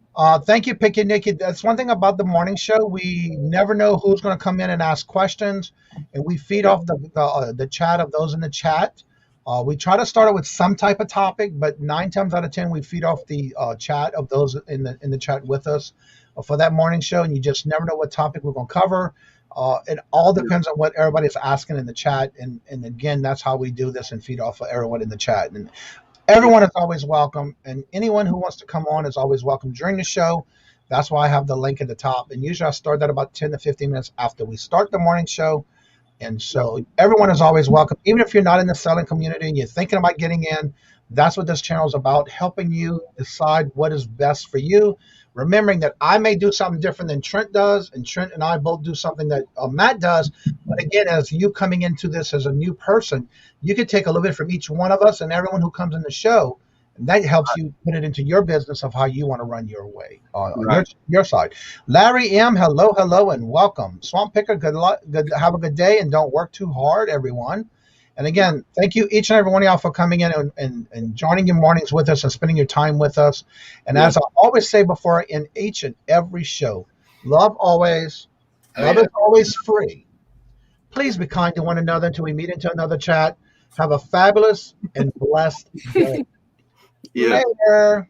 Thank you, Picky Nicky. That's one thing about the morning show. We never know who's going to come in and ask questions, and we feed off the chat of those in the chat. We try to start it with some type of topic, but 9 times out of 10, we feed off the chat of those in the chat with us for that morning show, and you just never know what topic we're going to cover. It all depends on what everybody's asking in the chat, and again, that's how we do this and feed off of everyone in the chat. And everyone is always welcome, and anyone who wants to come on is always welcome during the show. That's why I have the link at the top, and usually I start that about 10 to 15 minutes after we start the morning show. And so everyone is always welcome. Even if you're not in the selling community and you're thinking about getting in, that's what this channel is about, helping you decide what is best for you. Remembering that I may do something different than Trent does, and Trent and I both do something that Matt does. But again, as you coming into this as a new person, you could take a little bit from each one of us and everyone who comes in the show. And that helps you put it into your business of how you want to run your way on your side. Larry M, hello, and welcome. Swamp Picker, good luck. Have a good day, and don't work too hard, everyone. And again, thank you each and every one of y'all for coming in and joining your mornings with us and spending your time with us. And as I always say before in each and every show, love always, love is always free. Please be kind to one another until we meet into another chat. Have a fabulous and blessed day. Yeah. Later.